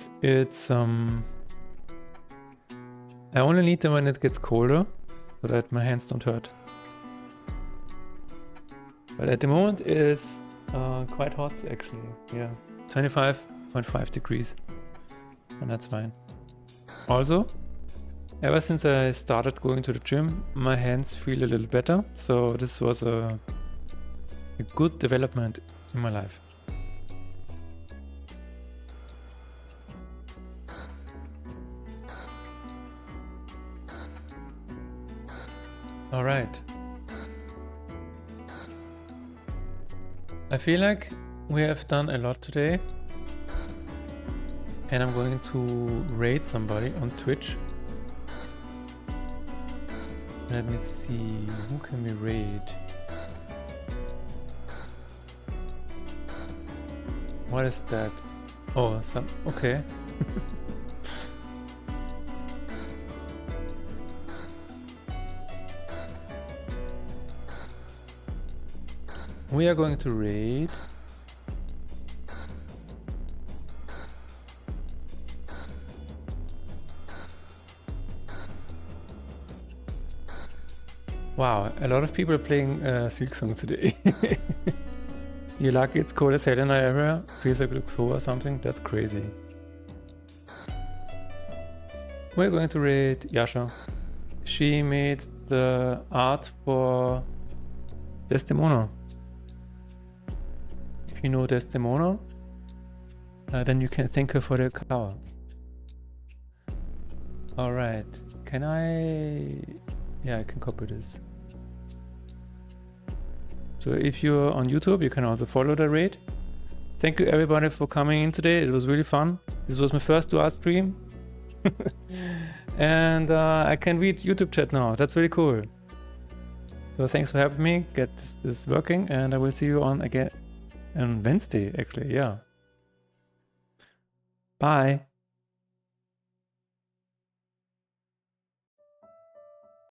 only need them when it gets colder, so that my hands don't hurt. But at the moment it's quite hot actually. Yeah, 25.5 degrees, and that's fine. Also, ever since I started going to the gym, my hands feel a little better. So this was a good development in my life. All right. I feel like we have done a lot today, and I'm going to raid somebody on Twitch. Let me see, who can we raid? What is that? Oh, okay. We are going to raid wow, a lot of people are playing Silksong today. You're lucky it's cold as hell in our area. Feels like October or something. That's crazy. We're going to raid Yasha. She made the art for Desdemona. If you know Desdemona, then you can thank her for the cover. Alright, can I... Yeah, I can copy this. So if you're on YouTube, you can also follow the raid. Thank you everybody for coming in today. It was really fun. This was my first dual stream. And I can read YouTube chat now. That's really cool. So thanks for helping me get this working, and I will see you on again on Wednesday, actually. Yeah. Bye.